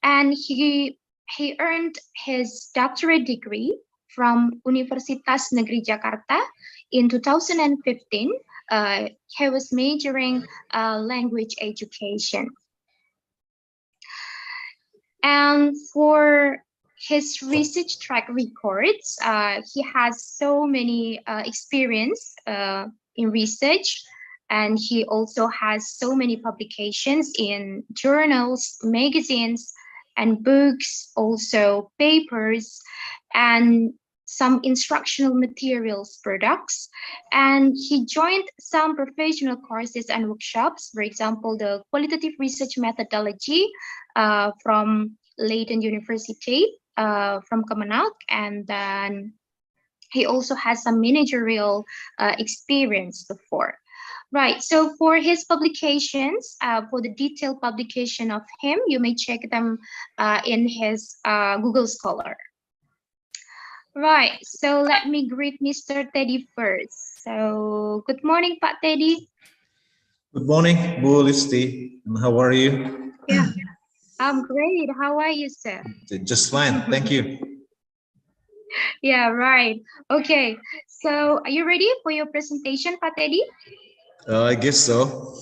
And he earned his doctorate degree from Universitas Negeri Jakarta in 2015. He was majoring language education. And for his research track records, he has so many experience in research, and he also has so many publications in journals, magazines, and books, also papers, and some instructional materials products. And he joined some professional courses and workshops, for example, the qualitative research methodology from Leiden University, from Kemenak, and then he also has some managerial experience before. Right, so for his publications, for the detailed publication of him, you may check them in his Google Scholar. Right, so let me greet Mr. Teddy first. So good morning, Pak Teddy. Good morning, Bu Listi. How are you? Yeah, I'm great. How are you, sir? Just fine, thank you. Yeah, right. Okay, so are you ready for your presentation, Pak Teddy? I guess so.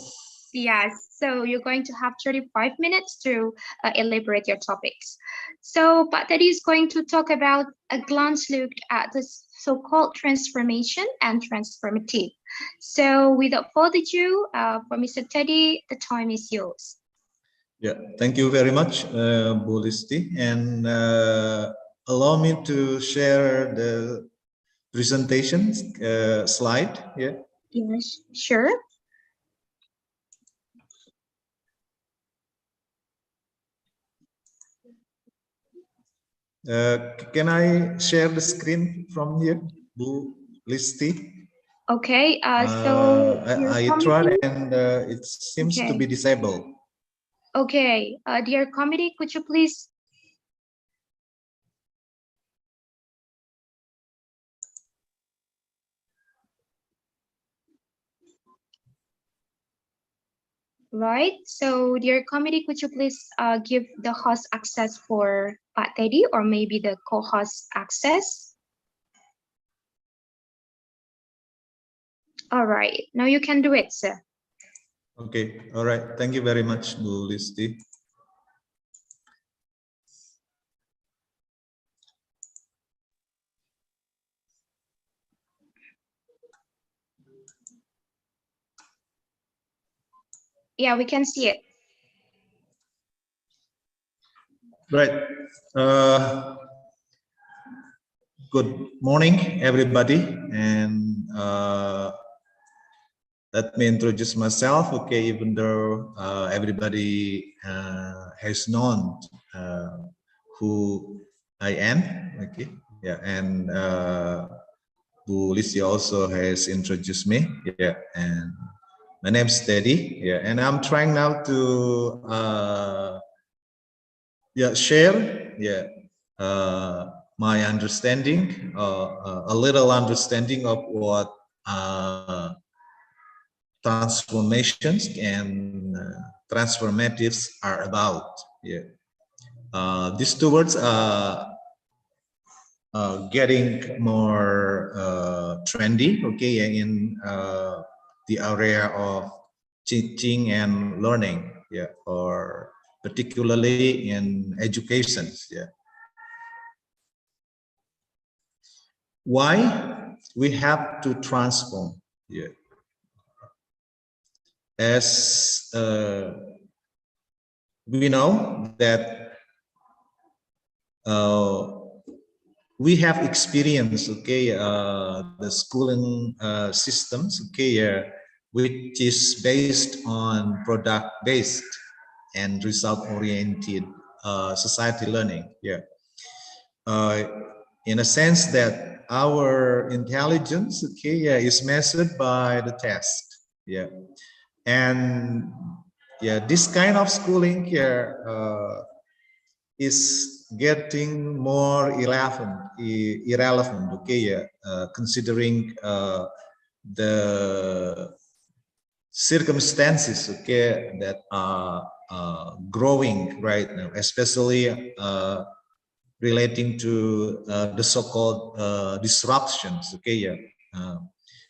Yes, so you're going to have 35 minutes to elaborate your topics. So Pak Teddy is going to talk about a glance look at the so-called transformation and transformative. So without further ado, for Mr. Teddy, the time is yours. Yeah, thank you very much, Bu Listi. And allow me to share the presentation slide. Yeah. Yes, sure. Can I share the screen from here, Bu Listi? Okay, so I tried and it seems to be disabled. Okay, dear committee, could you please? right? So dear committee, could you please give the host access for Pak Teddy, or maybe the co-host access? All right, now you can do it, sir. Okay, all right. Thank you very much, Bu Listi. Yeah, we can see it. Right. Good morning, everybody, and let me introduce myself. Okay, even though everybody has known who I am. Okay, yeah, and Bu Lisi also has introduced me. Yeah, and my name is Teddy. Yeah, and I'm trying now to share my understanding, a little understanding of what transformations and transformatives are about. Yeah, these two words are getting more trendy. Okay, in the area of teaching and learning. Yeah, or particularly in education. Yeah. Why we have to transform? Yeah. As we know that we have experience, okay, the schooling systems, okay, which is based on product-based and result-oriented society learning. Yeah. In a sense that our intelligence, okay, is measured by the test. Yeah. And yeah, this kind of schooling here is getting more irrelevant, okay, yeah, considering the circumstances, okay, that are growing right now, especially relating to the so-called disruptions, okay, yeah.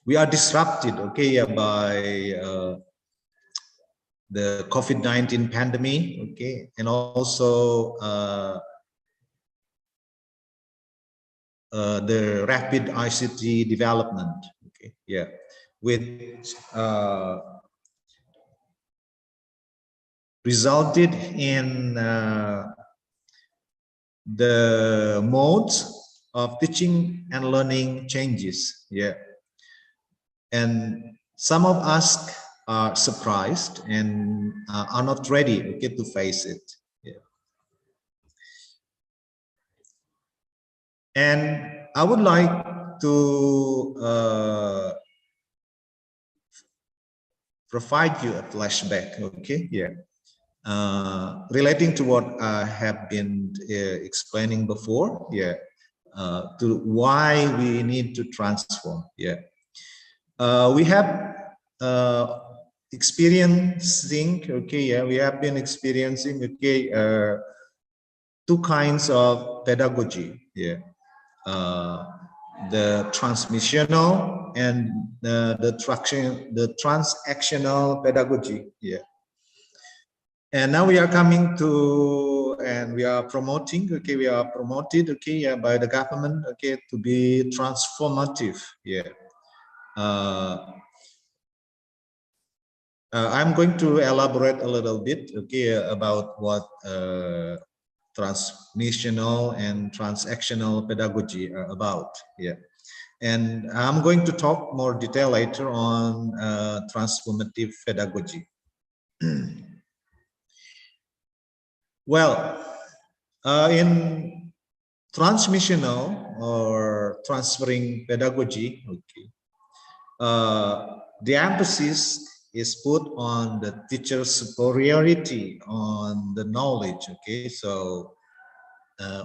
We are disrupted, okay, yeah, by the COVID-19 pandemic, okay, and also the rapid ICT development, okay, yeah, with resulted in the modes of teaching and learning changes, yeah, and some of us are surprised and are not ready, okay, to face it. Yeah. And I would like to provide you a flashback, okay? Yeah. Relating to what I have been explaining before, yeah, to why we need to transform, yeah. We have experiencing, okay, yeah, we have been experiencing, okay, two kinds of pedagogy, yeah. The transmissional and the transactional pedagogy, yeah. And now we are coming to, and we are promoting, okay, we are promoted, okay, yeah, by the government, okay, to be transformative, yeah. I'm going to elaborate a little bit, okay, about what transmissional and transactional pedagogy are about, yeah. And I'm going to talk more detail later on transformative pedagogy. Well, in transmissional or transferring pedagogy, okay, the emphasis is put on the teacher's superiority on the knowledge, okay? So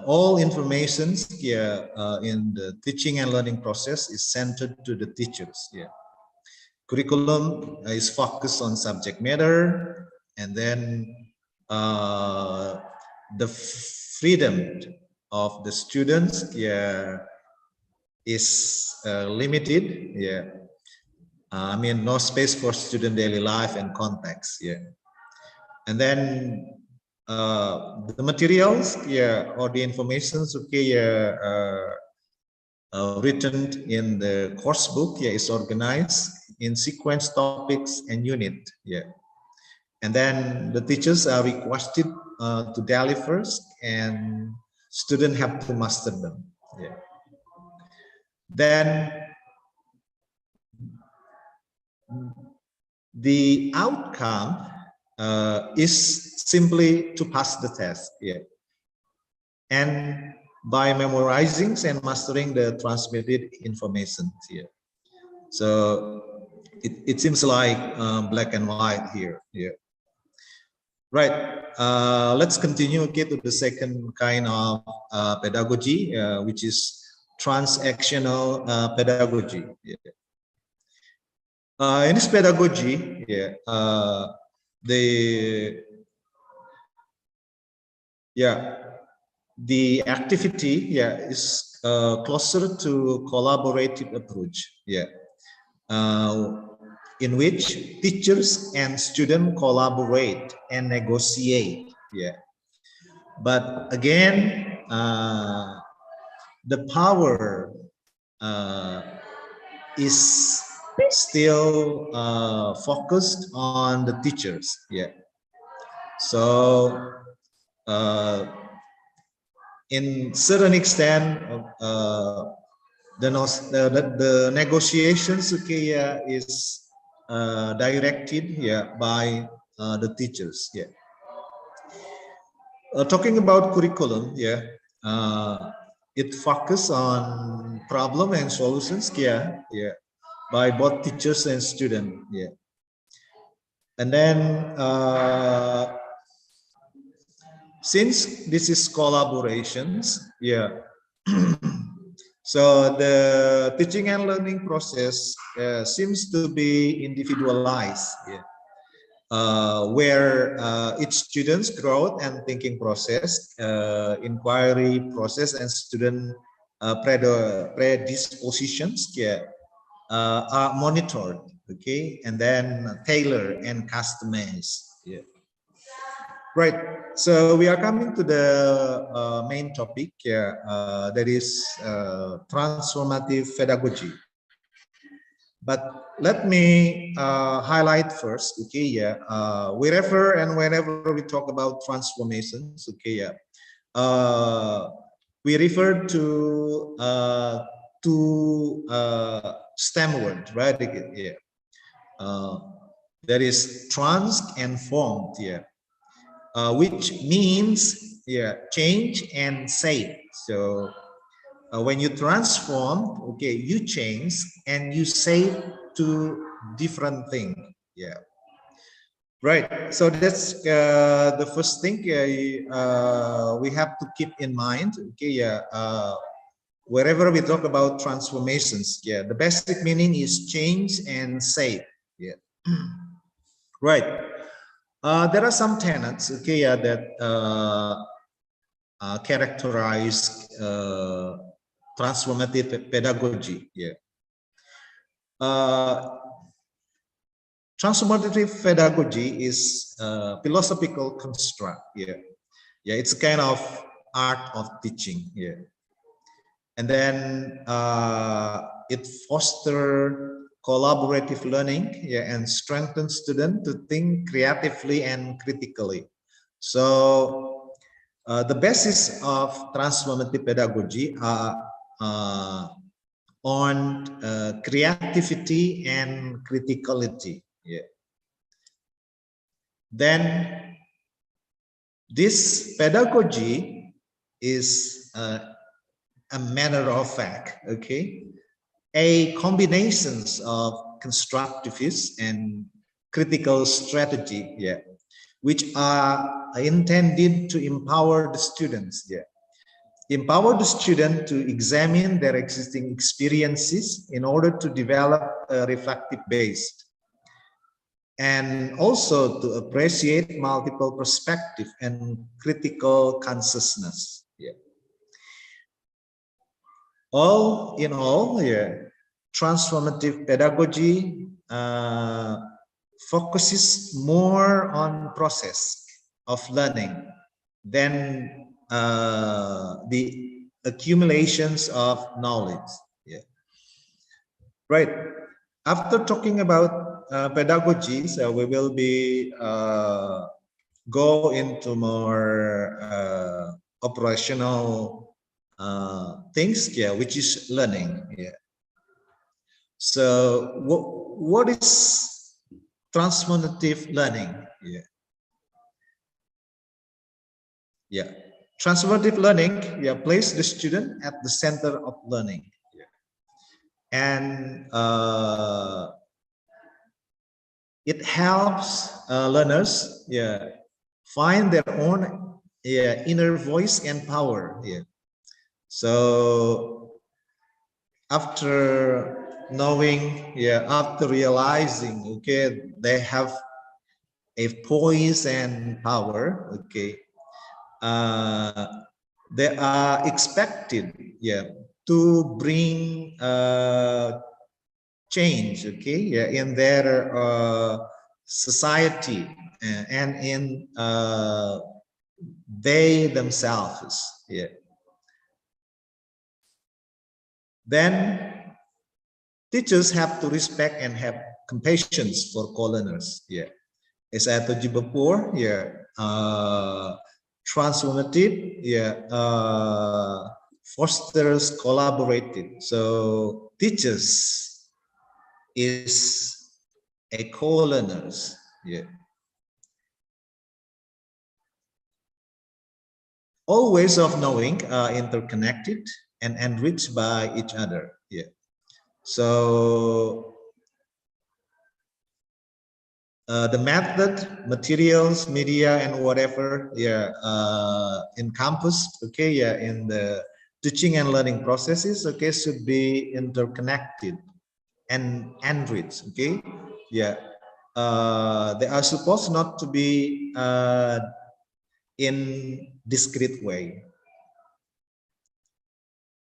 all information here in the teaching and learning process is centered to the teachers. Yeah, curriculum is focused on subject matter, and then the freedom of the students, yeah, is limited. Yeah, I mean, no space for student daily life and context. Yeah, and then the materials, yeah, or the informations, okay, yeah, written in the course book, yeah, is organized in sequence, topics, and unit. Yeah, and then the teachers are requested to deliver, and students have to master them. Yeah. Then the outcome is simply to pass the test. Yeah, and by memorizing and mastering the transmitted information here. So it seems like black and white here. Yeah. Right. Let's continue, okay, to the second kind of pedagogy, which is transactional pedagogy. Yeah. In this pedagogy, yeah, the activity, yeah, is closer to collaborative approach. Yeah. In which teachers and students collaborate and negotiate. Yeah, but again, the power is still focused on the teachers. Yeah, so in certain extent, the negotiations, okay, is directed, yeah, by the teachers. Yeah. Talking about curriculum, yeah, it focuses on problem and solutions, yeah, yeah, by both teachers and students. Yeah, and then since this is collaborations, yeah. So the teaching and learning process seems to be individualized, yeah, where each student's growth and thinking process, inquiry process, and student predispositions, yeah, are monitored, okay, and then tailored and customized. Yeah. Right. So we are coming to the main topic, yeah, that is transformative pedagogy. But let me highlight first, okay, yeah, wherever and whenever we talk about transformations, okay, yeah, we refer to STEM words, right? Yeah, that is trans and formed, yeah. Which means, yeah, change and save. So when you transform, okay, you change and you save to different thing. Yeah, right. So that's the first thing we have to keep in mind. Okay, yeah. Wherever we talk about transformations, yeah, the basic meaning is change and save. Yeah, right. There are some tenets, okay, yeah, that characterize transformative pedagogy. Yeah. Transformative pedagogy is a philosophical construct. Yeah. Yeah, it's a kind of art of teaching. Yeah. And then it fosters collaborative learning, yeah, and strengthens students to think creatively and critically. So the basis of transformative pedagogy are on creativity and criticality. Yeah. Then this pedagogy is a matter of fact, okay, a combinations of constructivist and critical strategy, yeah, which are intended to empower the students, yeah, empower the student to examine their existing experiences in order to develop a reflective base, and also to appreciate multiple perspective and critical consciousness. Yeah. All in all, yeah, transformative pedagogy focuses more on process of learning than the accumulations of knowledge. Yeah. Right. After talking about pedagogies, we will be go into more operational things, yeah, which is learning. Yeah. So what is transformative learning? Yeah. Yeah. Transformative learning, yeah, place the student at the center of learning. Yeah. And it helps learners, yeah, find their own, yeah, inner voice and power. Yeah. So after knowing, yeah, after realizing, okay, they have a voice and power, okay, they are expected, yeah, to bring change, okay, yeah, in their society and in they themselves. Yeah. Then teachers have to respect and have compassion for co-learners. Yeah. As I told you before, yeah, transformative, yeah, fosters collaborative. So teachers is a co-learners. Yeah. All ways of knowing are interconnected and enriched by each other. Yeah. So the method, materials, media, and whatever, yeah, encompassed, okay, yeah, in the teaching and learning processes, okay, should be interconnected and enriched, okay, yeah. They are supposed not to be in discrete way.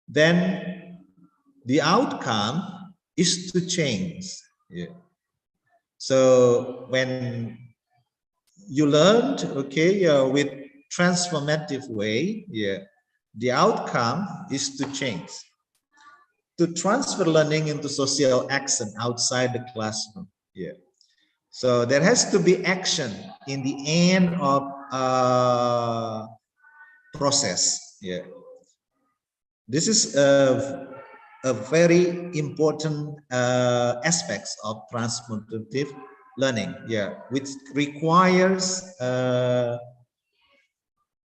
Then the outcome is to change. Yeah. So when you learned, okay, with transformative way, yeah, the outcome is to change, to transfer learning into social action outside the classroom. Yeah. So there has to be action in the end of process. Yeah. This is a very important aspects of transformative learning, yeah, which requires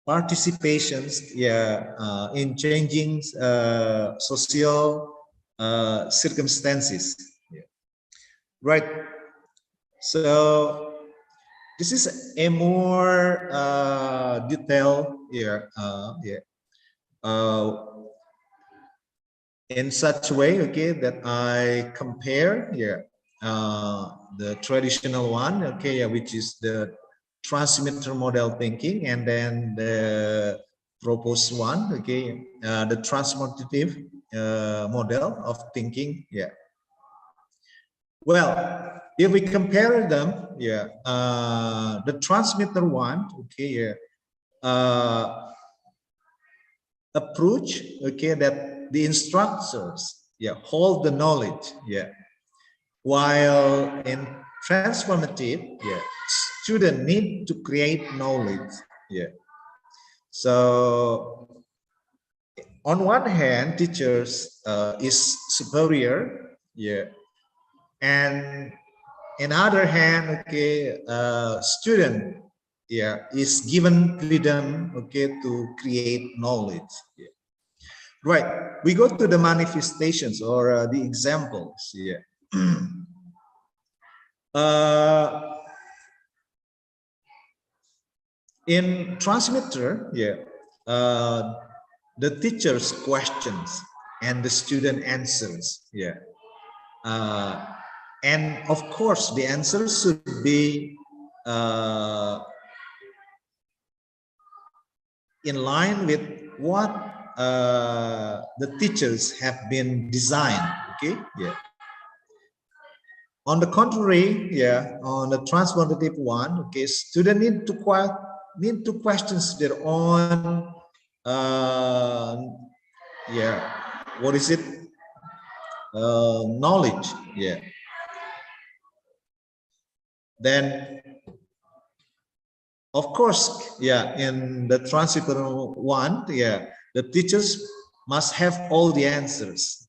participations, yeah, in changing social circumstances. Yeah. Right. So this is a more detailed here. Yeah. In such a way, okay, that I compare, yeah, the traditional one, okay, yeah, which is the transmitter model thinking, and then the proposed one, okay, the transformative model of thinking. Yeah. Well, if we compare them, yeah, the transmitter one, okay, yeah, approach, okay, that the instructors, yeah, hold the knowledge, yeah, while in transformative, yeah, student need to create knowledge. Yeah. So on one hand, teachers is superior, yeah, and in other hand, okay, student, yeah, is given freedom, okay, to create knowledge. Yeah. Right, we go to the manifestations or the examples. Yeah. In transmitter, yeah, the teacher's questions and the student answers, yeah, And of course, the answers should be in line with what the teachers have been designed. Okay, yeah. On the contrary, yeah, on the transformative one, okay, student need to question their own, yeah, what is it? Knowledge, yeah. Then, of course, yeah, in the transformative one, yeah, the teachers must have all the answers.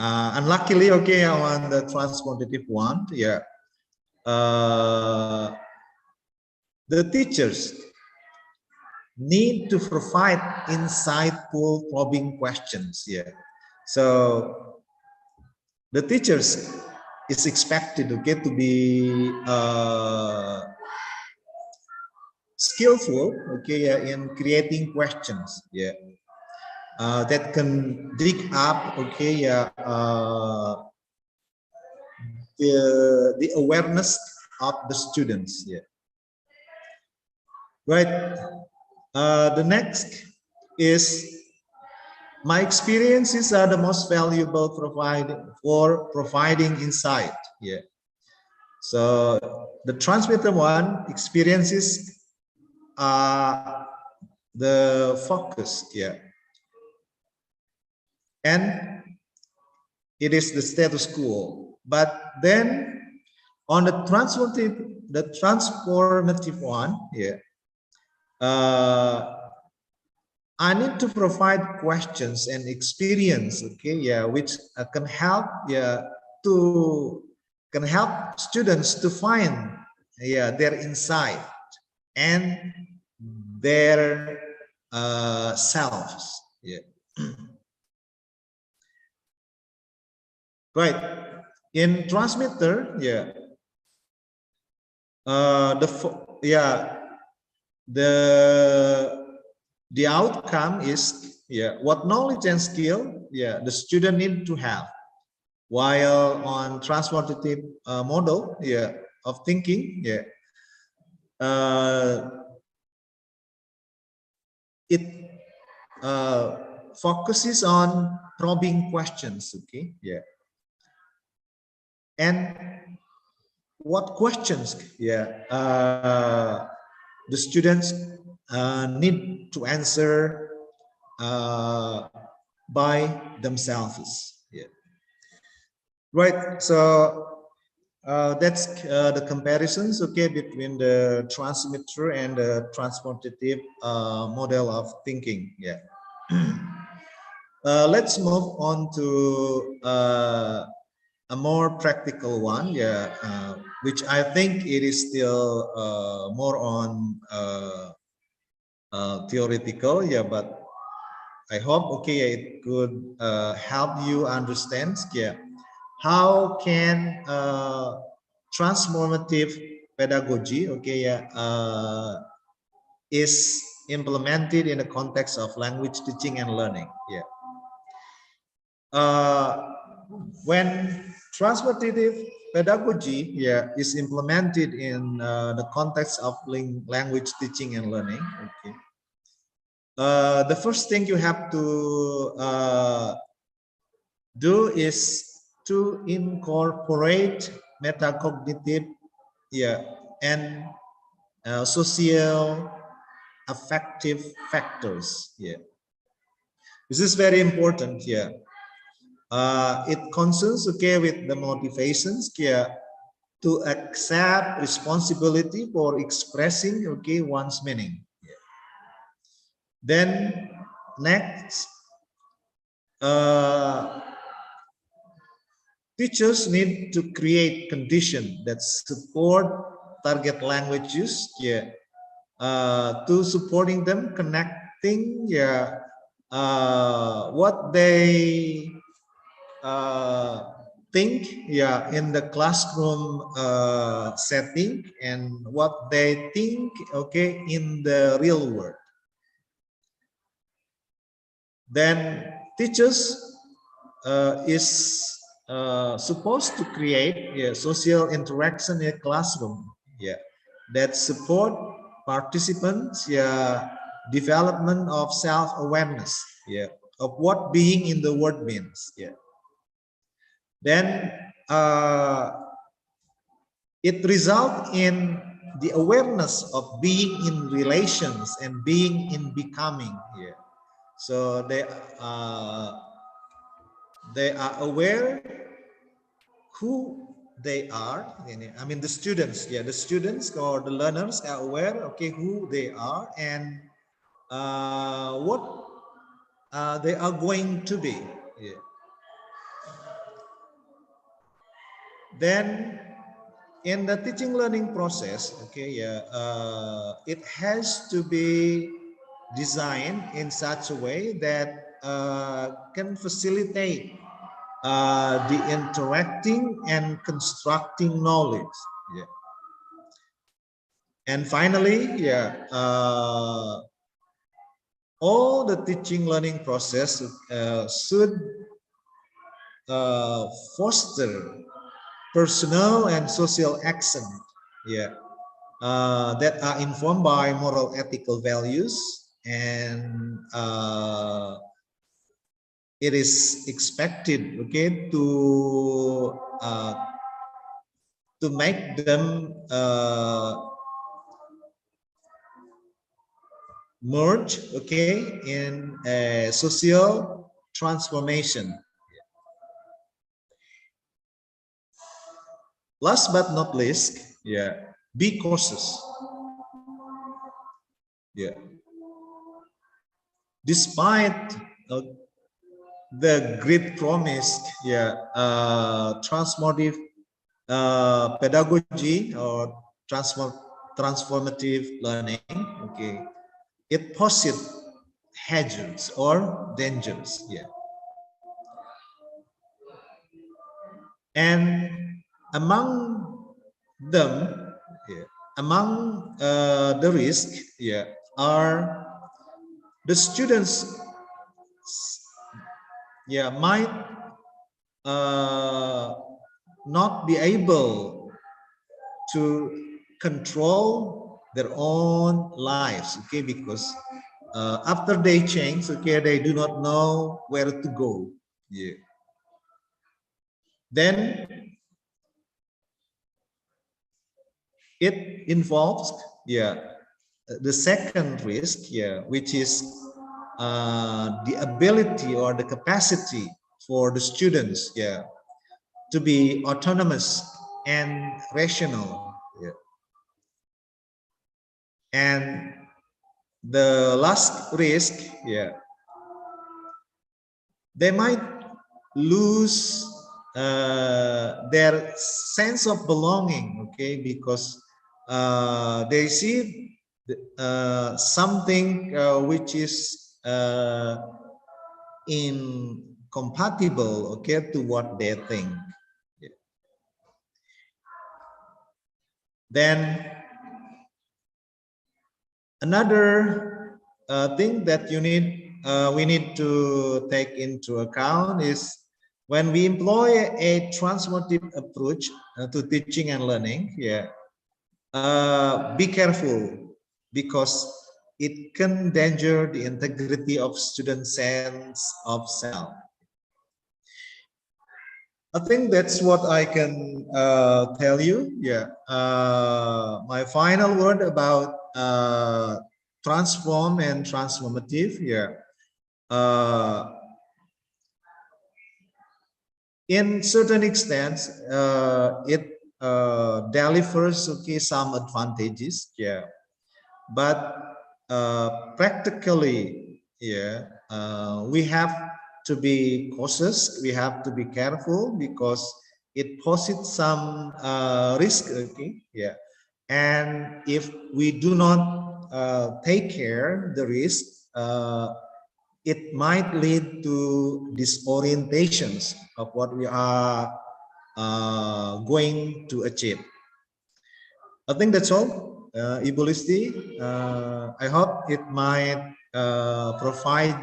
Unluckily, okay, on the transformative one, yeah, the teachers need to provide insightful, probing questions. Yeah, so the teachers is expected, okay, to be skillful, okay, yeah, in creating questions. Yeah, that can dig up, okay, yeah, the awareness of the students. Yeah, right. The next is my experiences are the most valuable for providing insight. Yeah. So the transmitter one experiences are the focus. Yeah. And it is the status quo. But then on the transformative one, yeah, I need to provide questions and experience, okay, yeah, which can help, yeah, can help students to find, yeah, their insight and their selves, yeah. Right. In transmitter, yeah, the outcome is, yeah, what knowledge and skill, yeah, the student need to have. While on transformative model, yeah, of thinking, yeah, it focuses on probing questions. Okay, yeah, and what questions, yeah, the students need to answer by themselves. Yeah. Right. So that's the comparisons, okay, between the transmitter and the transformative model of thinking. Yeah. Let's move on to a more practical one. Yeah, which I think it is still more on theoretical. Yeah, but I hope, okay, it could help you understand, yeah, how can transformative pedagogy, okay, yeah, is implemented in the context of language teaching and learning. Yeah, when transformative pedagogy, yeah, is implemented in the context of language teaching and learning. Okay, the first thing you have to do is to incorporate metacognitive, yeah, and social affective factors. Yeah, this is very important. Yeah, it concerns, okay, with the motivations, yeah, to accept responsibility for expressing, okay, one's meaning. Yeah. Then next, teachers need to create conditions that support target language use, yeah, to supporting them connecting, yeah, what they think, yeah, in the classroom setting and what they think, okay, in the real world. Then teachers is supposed to create social interaction in a classroom, that support participants, development of self-awareness, of what being in the world means, then it results in the awareness of being in relations and being in becoming. So they are aware who they are. I mean the students, the students or the learners are aware, okay, who they are and what they are going to be. Then in the teaching learning process, it has to be designed in such a way that can facilitate the interacting and constructing knowledge. And finally, all the teaching learning process should foster personal and social action, that are informed by moral ethical values, and it is expected, okay, to make them merge, okay, in a social transformation. Last but not least, be cautious. Despite the great promise, transformative pedagogy or transformative learning, okay, it poses hazards or dangers, and among them, among the risk, are the students, might not be able to control their own lives, okay, because after they change, okay, they do not know where to go. Then it involves, the second risk, which is the ability or the capacity for the students, to be autonomous and rational. And the last risk, they might lose their sense of belonging, okay, because they see something which is incompatible, okay, to what they think. Then another thing that we need to take into account is when we employ a transformative approach to teaching and learning, be careful, because it can endanger the integrity of student sense of self. I think that's what I can tell you. My final word about transform and transformative. In certain extents, it delivers, okay, some advantages. But practically, we have to be cautious, we have to be careful, because it poses some risk, okay, and if we do not take care the risk, it might lead to disorientations of what we are going to achieve. I think that's all, Ibu Listi. I hope it might provide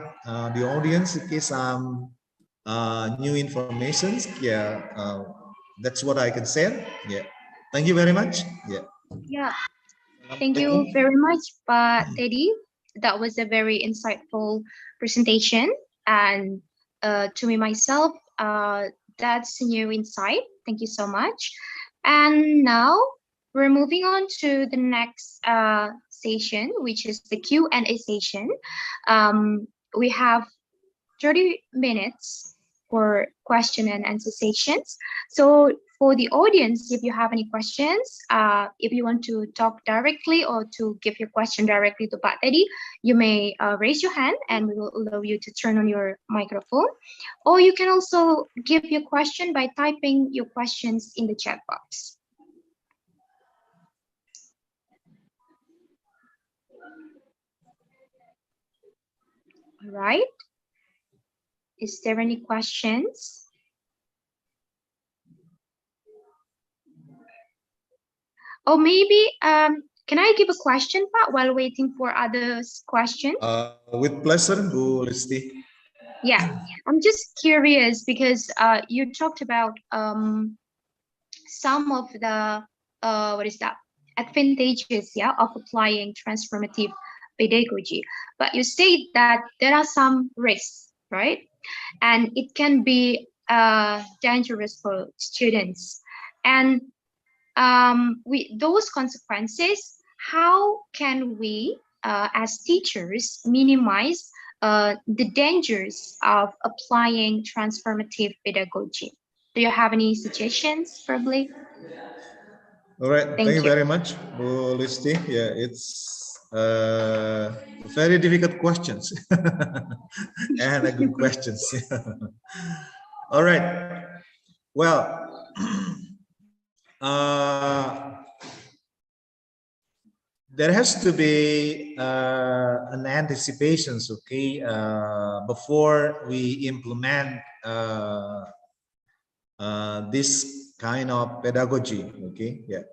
the audience, okay, some new information. Yeah, that's what I can say. Yeah, thank you very much. Yeah. Yeah, thank you very much, Teddy. That was a very insightful presentation. And to me myself, that's a new insight. Thank you so much. And now we're moving on to the next session, which is the Q&A session. We have 30 minutes for question and answer sessions. So for the audience, if you have any questions, if you want to talk directly or to give your question directly to Pak Teddy, you may raise your hand and we will allow you to turn on your microphone. Or you can also give your question by typing your questions in the chat box. All right. Is there any questions? Or maybe, can I give a question, Pak, while waiting for others' questions? With pleasure, Bu Listi. Yeah, I'm just curious because you talked about some of the advantages, yeah, of applying transformative pedagogy, but you state that there are some risks, right? And it can be dangerous for students. And with those consequences, how can we, as teachers, minimize the dangers of applying transformative pedagogy? Do you have any suggestions, probably? All right, thank you you. very much, Bu Listi. Yeah, it's very difficult questions and a good questions. All right. Well, there has to be an anticipations, okay, before we implement this kind of pedagogy, okay, yeah,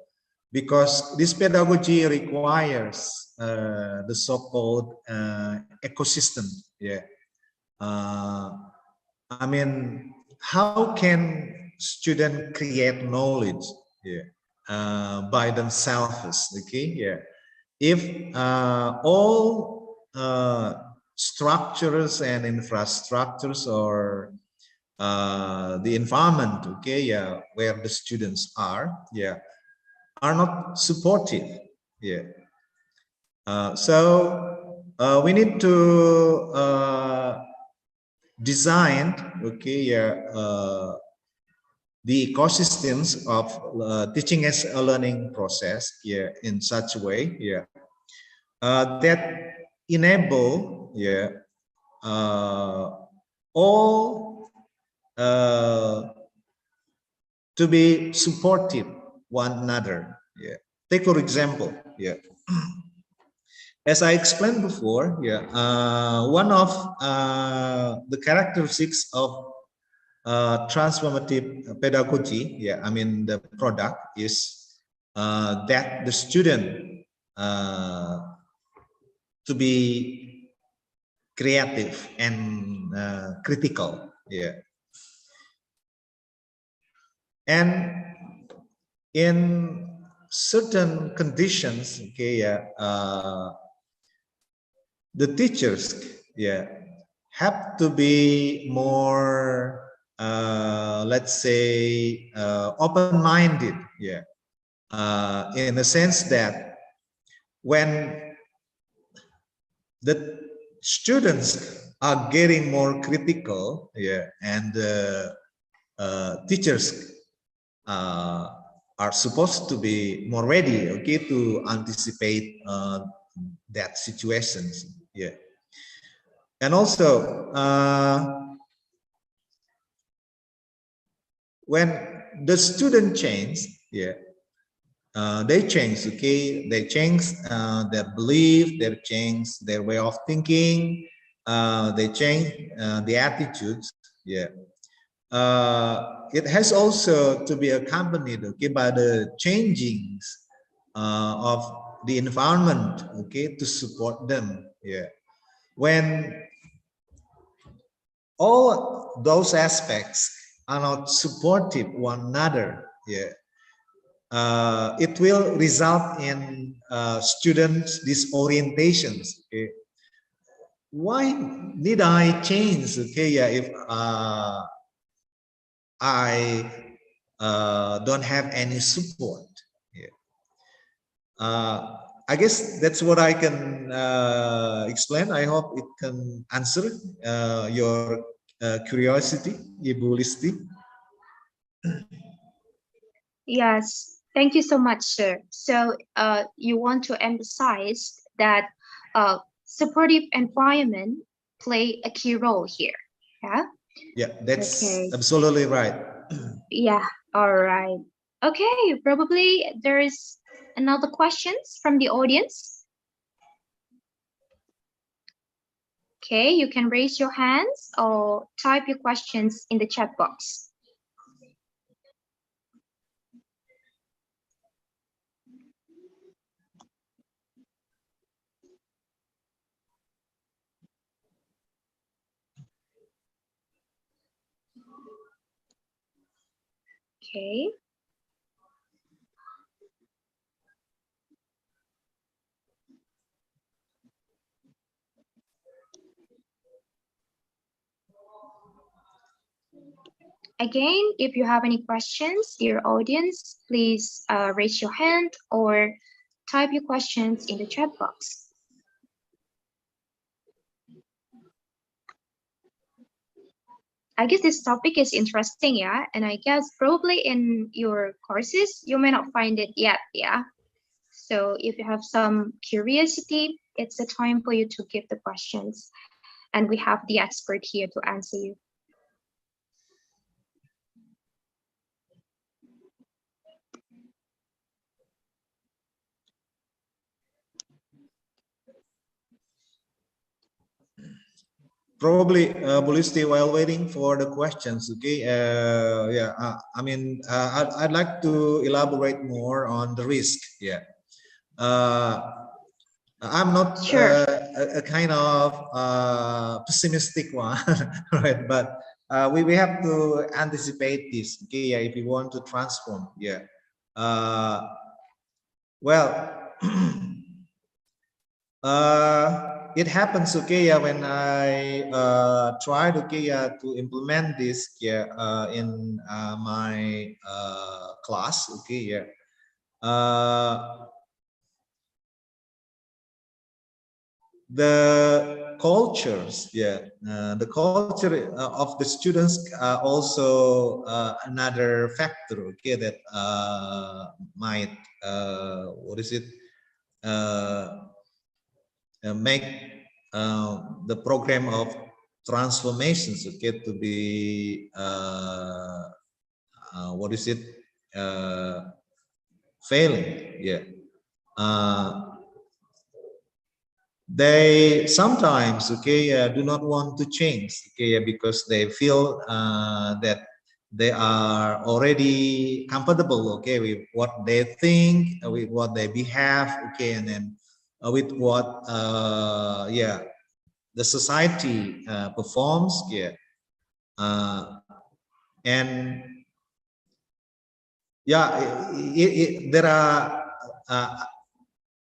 because this pedagogy requires the so-called ecosystem, yeah. I mean, how can students create knowledge, yeah, by themselves, okay, yeah, if all structures and infrastructures or the environment, okay, yeah, where the students are, yeah, are not supportive, yeah. So we need to design, okay, yeah, the ecosystems of teaching as a learning process, yeah, in such a way, yeah, that enable, yeah, all to be supportive one another. Yeah. Take for example, yeah. As I explained before, yeah, one of the characteristics of transformative pedagogy, yeah, I mean the product is that the student to be creative and critical, yeah, and in certain conditions, okay, yeah, the teachers, yeah, have to be more, let's say, open-minded, yeah, in the sense that when the students are getting more critical, yeah, and teachers are supposed to be more ready, okay, to anticipate that situations, yeah. And also when the student change, yeah, they change, okay, they change their belief, they change their way of thinking, they change the attitudes, yeah. It has also to be accompanied, okay, by the changings of the environment, okay, to support them, yeah. When all those aspects are not supportive one another, yeah, it will result in students disorientations. Okay? Why need I change? Okay, yeah, if I don't have any support. Yeah. I guess that's what I can explain. I hope it can answer your curiosity, Ibu Listi. Yes, thank you so much, sir. So you want to emphasize that supportive environment play a key role here. Yeah. Yeah, that's Okay. absolutely right. Yeah. All right. Okay. Probably there is another questions from the audience. Okay, you can raise your hands or type your questions in the chat box. Okay. Again, if you have any questions, dear audience, please raise your hand or type your questions in the chat box. I guess this topic is interesting, yeah, and I guess probably in your courses you may not find it yet, yeah. So if you have some curiosity, it's a time for you to give the questions, and we have the expert here to answer you. Probably, Bulisti, while waiting for the questions, okay, yeah, I mean, I'd like to elaborate more on the risk, yeah. I'm not Sure. a kind of pessimistic one, right? But we have to anticipate this, okay, yeah, if we want to transform, yeah. Well, it happens, okay, yeah, when I tried, okay, yeah, to implement this, yeah, in my class, okay, yeah. The cultures, yeah, the culture of the students are also another factor, okay, that might, what is it, make the program of transformations, okay, to be what is it, failing, yeah. They sometimes, okay, do not want to change, okay, because they feel that they are already comfortable, okay, with what they think, with what they behave, okay, and then with what yeah, the society performs, yeah, and yeah, there are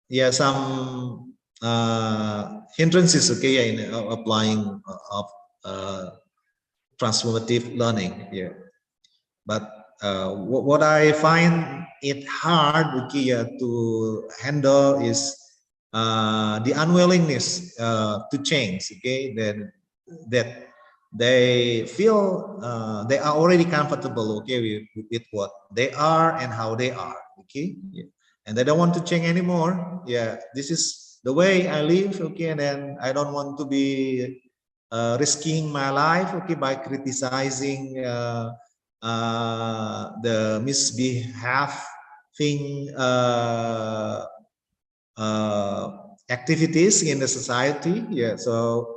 yeah, some hindrances, okay, yeah, in applying of transformative learning, yeah. But what I find it hard, okay, yeah, to handle is the unwillingness to change, okay, that they feel they are already comfortable, okay, with what they are and how they are, okay, yeah. And they don't want to change anymore, yeah. This is the way I live, okay, and then I don't want to be risking my life, okay, by criticizing the misbehaving activities in the society, yeah. So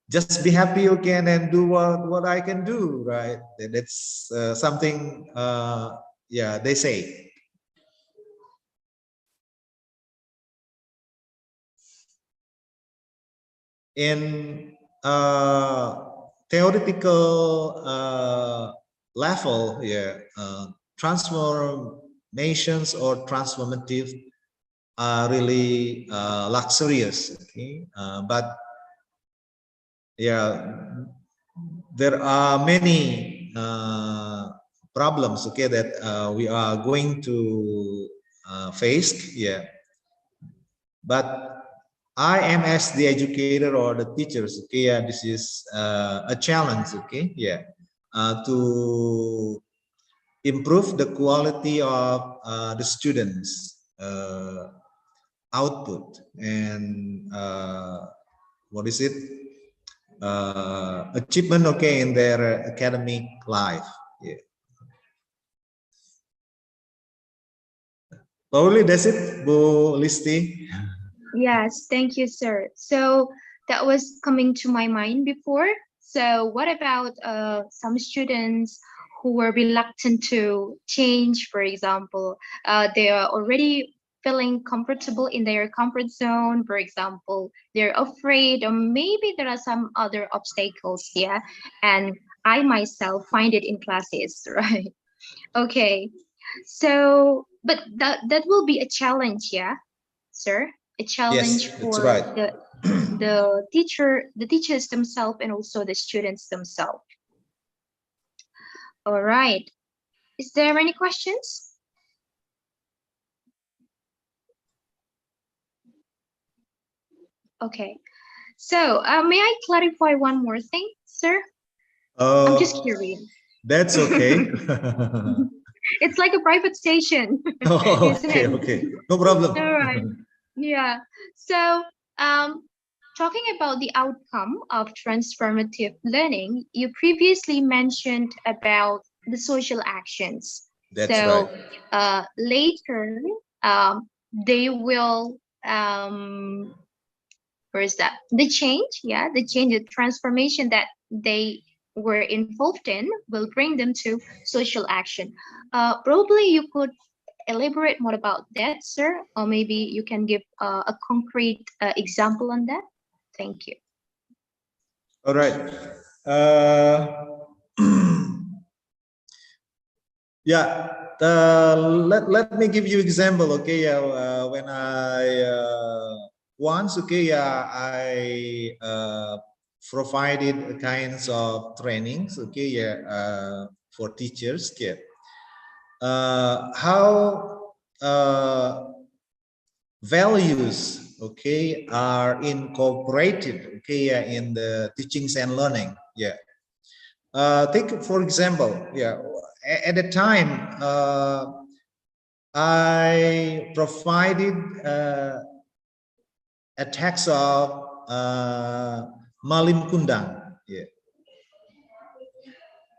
just be happy, okay, and then do what I can do, right? That's something, yeah, they say. In theoretical level, yeah, transformations or transformative are really luxurious, okay, but yeah, there are many problems, okay, that we are going to face, yeah, but I am as the educator or the teachers, okay, yeah, this is a challenge, okay, yeah, to improve the quality of the students' output and what is it? Achievement, okay, in their academic life. Yeah. Probably that's it, Bu Listi. Yes, thank you, sir. So that was coming to my mind before. So what about some students who were reluctant to change, for example, they are already feeling comfortable in their comfort zone, for example, they're afraid, or maybe there are some other obstacles, yeah, and I myself find it in classes, right? Okay, so, but that will be a challenge, yeah, sir, a challenge Yes, that's for right. the teachers themselves and also the students themselves. All right. Is there any questions? Okay. So, may I clarify one more thing, sir? I'm just Oh, curious. that's okay. It's like a private station, Oh, isn't okay, it? okay, no problem. All right. Yeah. So, talking about the outcome of transformative learning, you previously mentioned about the social actions. That's right. So, later, they will, where is that? The change, yeah, the change, the transformation that they were involved in will bring them to social action. Probably you could elaborate more about that, sir? Or maybe you can give a concrete example on that? Thank you. All right. Uh, yeah. Let me give you example. Okay. Yeah. When I once, okay, yeah, I provided kinds of trainings. Okay. Yeah. For teachers. Yeah. How values, okay, are incorporated, okay, yeah, in the teachings and learning. Yeah. Take for example, yeah, at the time I provided a text of Malim Kundang, yeah,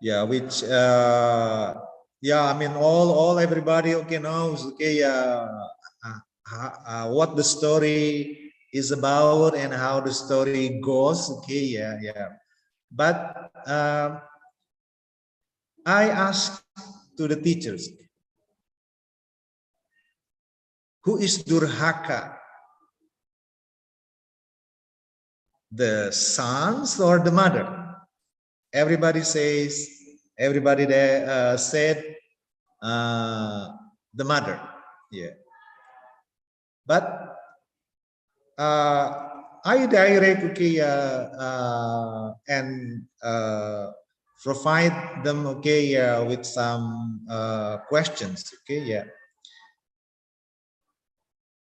yeah, which yeah, I mean all everybody, okay, knows, okay, what the story is about and how the story goes, okay, yeah, yeah, but I asked to the teachers, who is Durhaka, the sons or the mother? Everybody there said the mother. Yeah. But I direct, okay, and provide them, okay, with some questions, okay, yeah.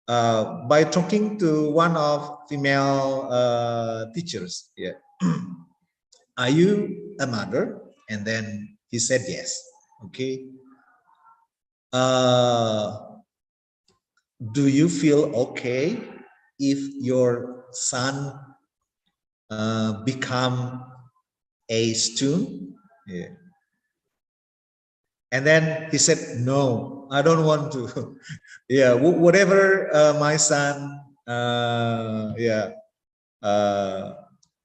By talking to one of female teachers, yeah. Are you a mother? And then he said yes. Okay. Do you feel okay if your son become a student? Yeah. And then he said, no, I don't want to. Yeah, whatever my son yeah,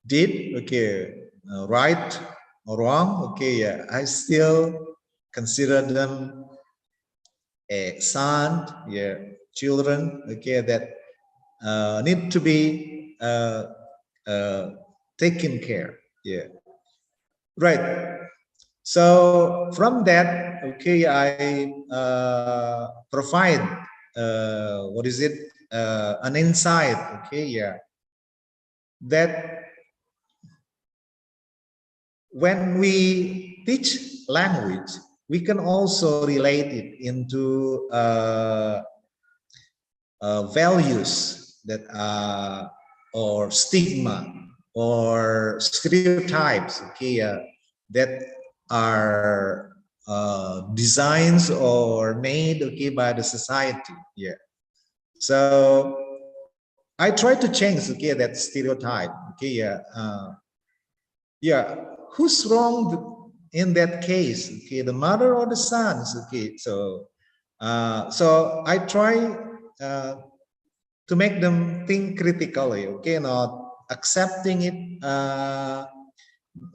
did, okay, right or wrong, okay, yeah, I still consider them a son, yeah, children, okay, that need to be taken care. Yeah, right. So from that, okay, I provide what is it? An insight. Okay, yeah, that when we teach language, we can also relate it into values that are or stigma or stereotypes, okay, that are designs or made, okay, by the society. Yeah, so I try to change, okay, that stereotype. Okay, yeah, yeah, who's wrong in that case? Okay, the mother or the sons? Okay, so so I try to make them think critically. Okay, not accepting it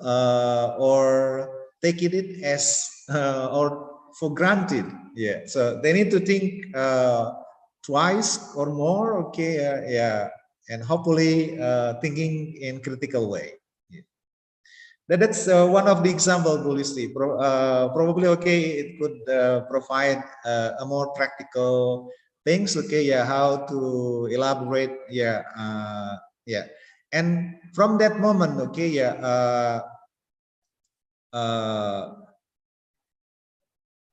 or taking it as or for granted. Yeah, so they need to think twice or more. Okay, yeah, and hopefully thinking in critical way. That's one of the example, Policy. Probably, okay, it could provide a more practical things. Okay, yeah, how to elaborate. Yeah, yeah, and from that moment, okay, yeah,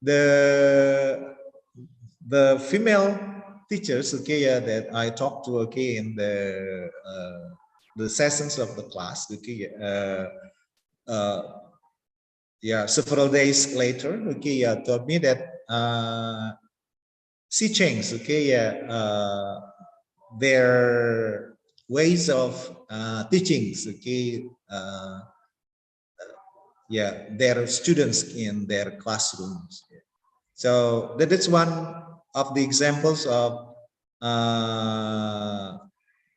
the female teachers, okay, yeah, that I talked to, okay, in the sessions of the class, okay, yeah, several days later, okay, yeah, told me that she changed, okay, yeah, their ways of teachings, okay, yeah, their students in their classrooms. So that is one of the examples of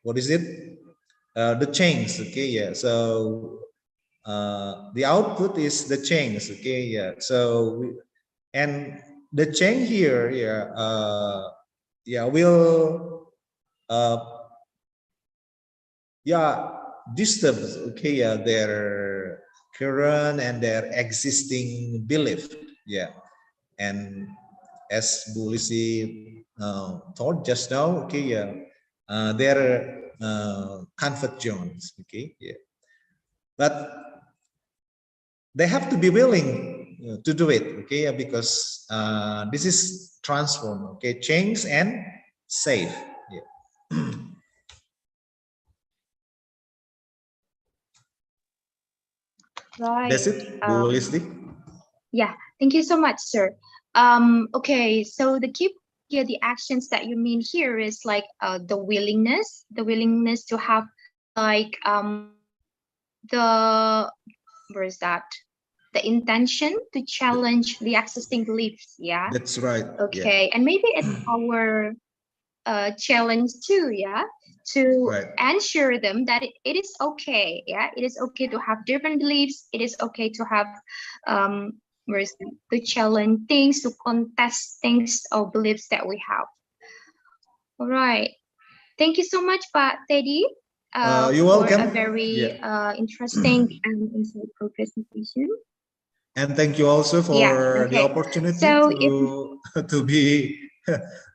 what is it? The change, okay, yeah. So the output is the change, okay, yeah. So and the change here, yeah, yeah, will yeah, disturb, okay, yeah, their current and their existing belief. Yeah, and as Bulisi told just now, okay, yeah, their comfort zones, okay, yeah, but they have to be willing to do it, okay, because this is transform, okay, change and safe. Yeah. Right. That's it, Bu Listi. Yeah, thank you so much, sir. Okay, so the key here, the actions that you mean here is like the willingness to have like the where is that? The intention to challenge the existing beliefs. Yeah. That's right. Yeah. Okay, and maybe it's our challenge too, yeah, to Right. ensure them that it is okay, yeah, it is okay to have different beliefs, it is okay to have where's to challenge things, to contest things or beliefs that we have. All right, thank you so much, Pak Teddy, You're for a welcome. very Yeah. Interesting and insightful presentation. And thank you also Yeah, for the okay, opportunity so if to be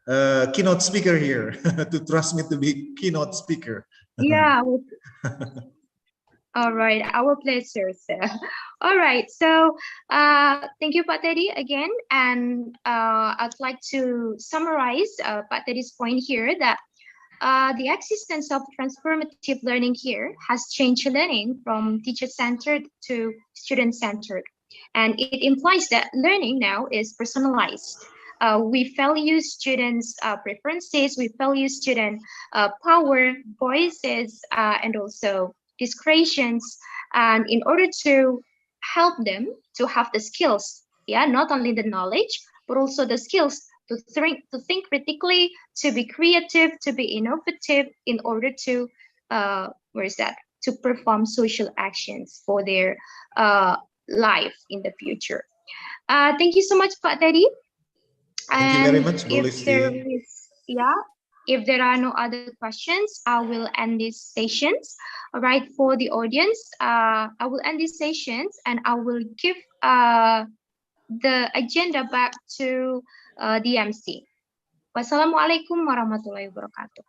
a keynote speaker here, to trust me to be keynote speaker. yeah. All right, our pleasure, sir. All right, so thank you, Pak Teddy, again. And I'd like to summarize Pak Teddy's point here that the existence of transformative learning here has changed learning from teacher-centered to student-centered. And it implies that learning now is personalized. We value students' preferences, we value student power, voices, and also discretions. And in order to help them to have the skills, yeah, not only the knowledge, but also the skills to think critically, to be creative, to be innovative in order to where is that? To perform social actions for their life in the future. Thank you so much, Pak Teddy. Thank you very And much, if there Bolisti. is, yeah, If there are no other questions, I will end these sessions. All right, for the audience, I will end these sessions and I will give the agenda back to the MC. Wassalamualaikum warahmatullahi wabarakatuh.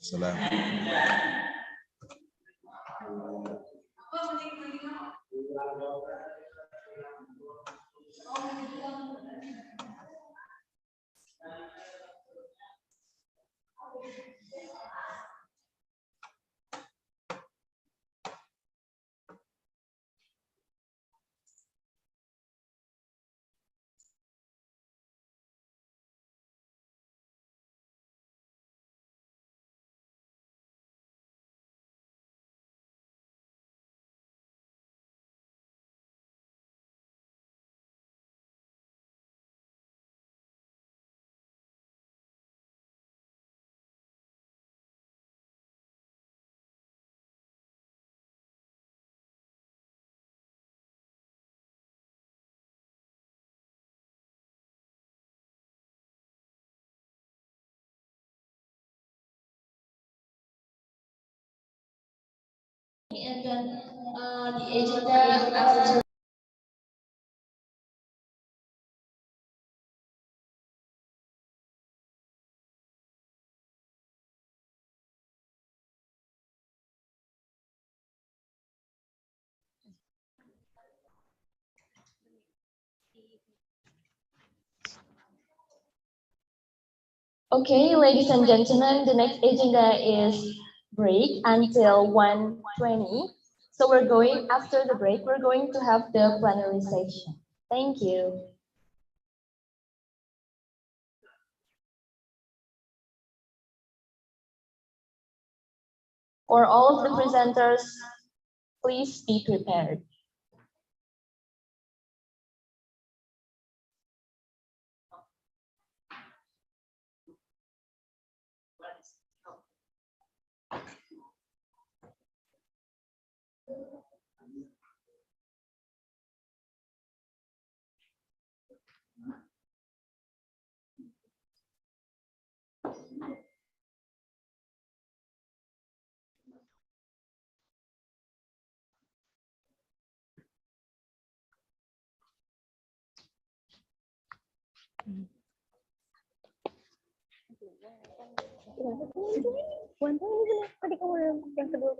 Salam. And then the agenda after. Okay, ladies and gentlemen, the next agenda is break until 1:20. So we're going, after the break, we're going to have the plenary session. Thank you. For all of the presenters, please be prepared. Tadi kamu yang kedua.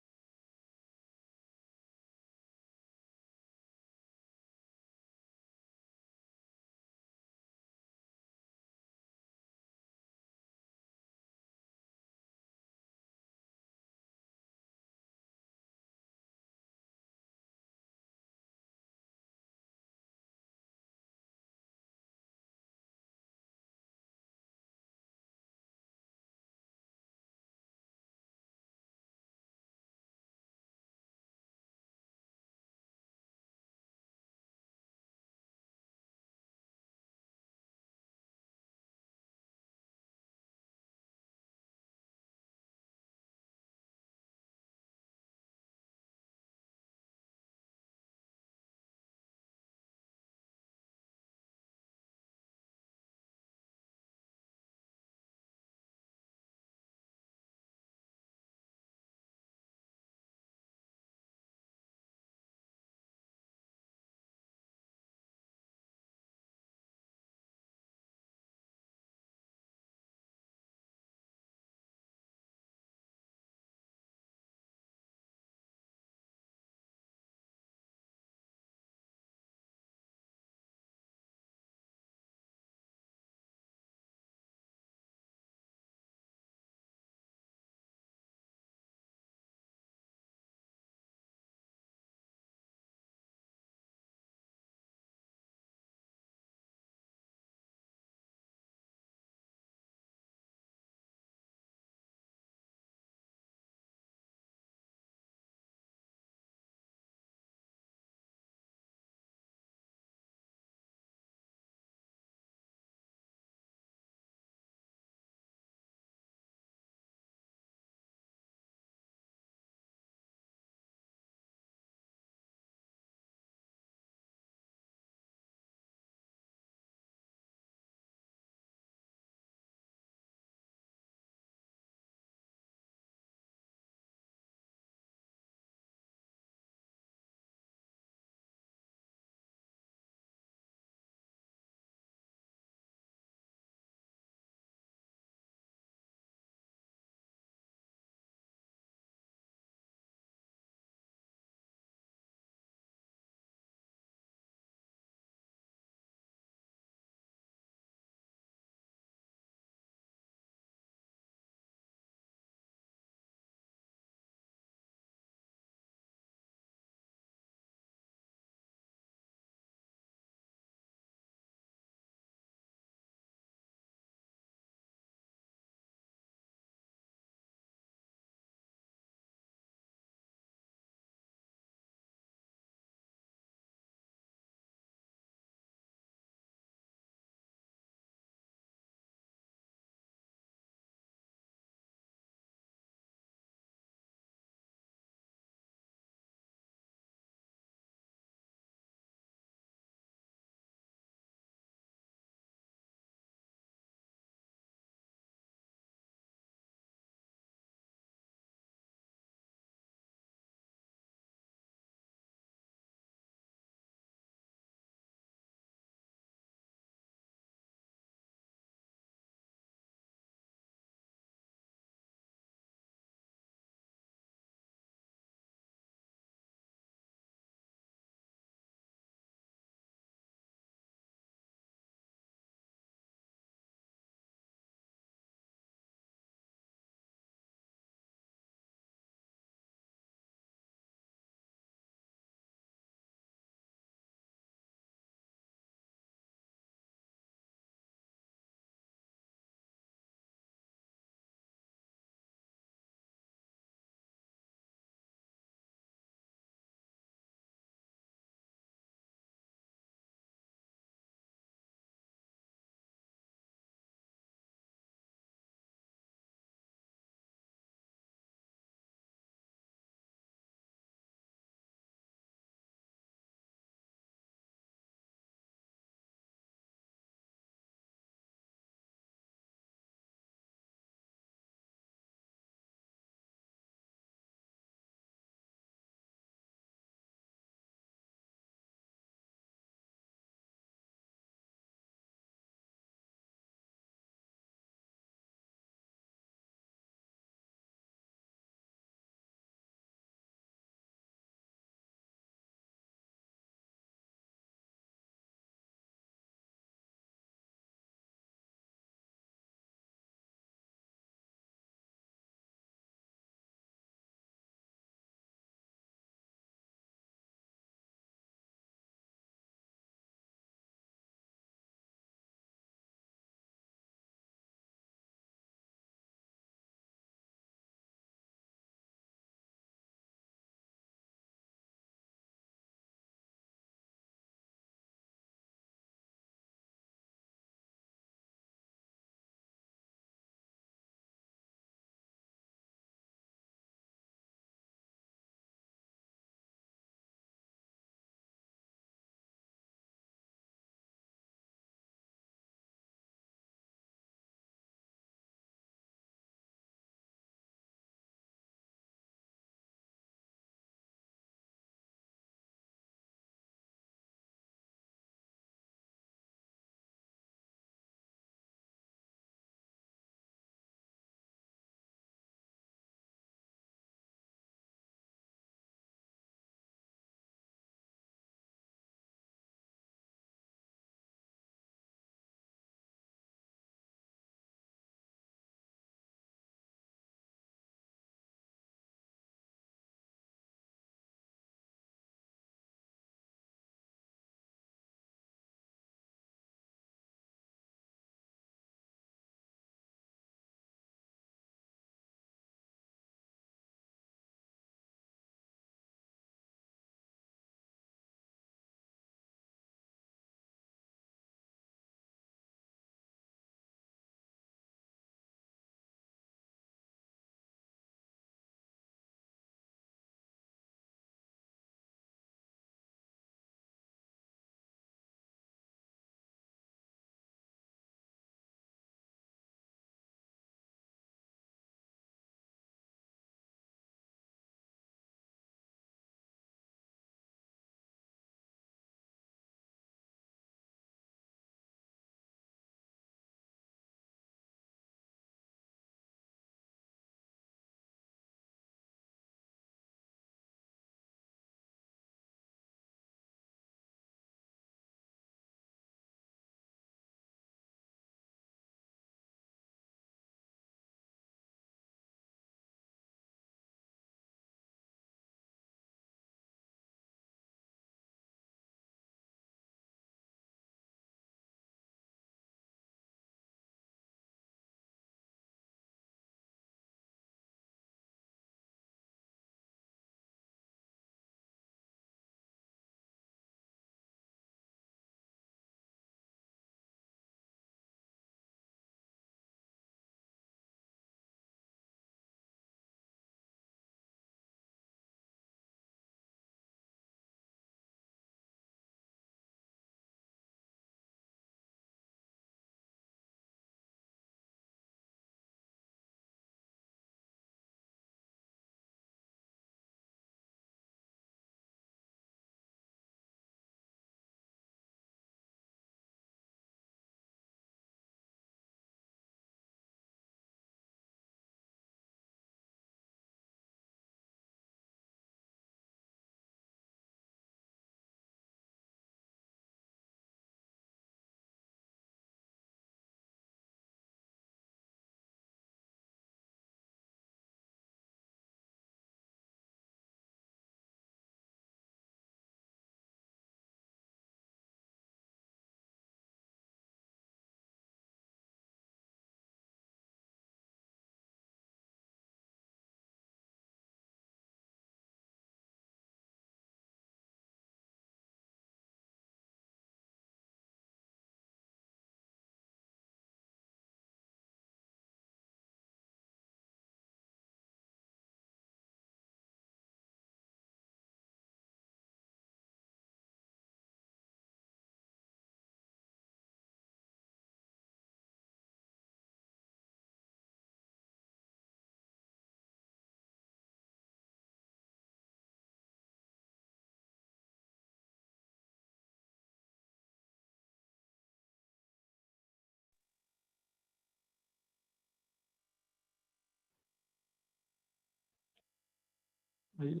Ayo.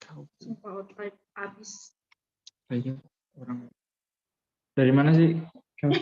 Kau Sumpah outline abis. ayo orang. Dari mana sih? Kau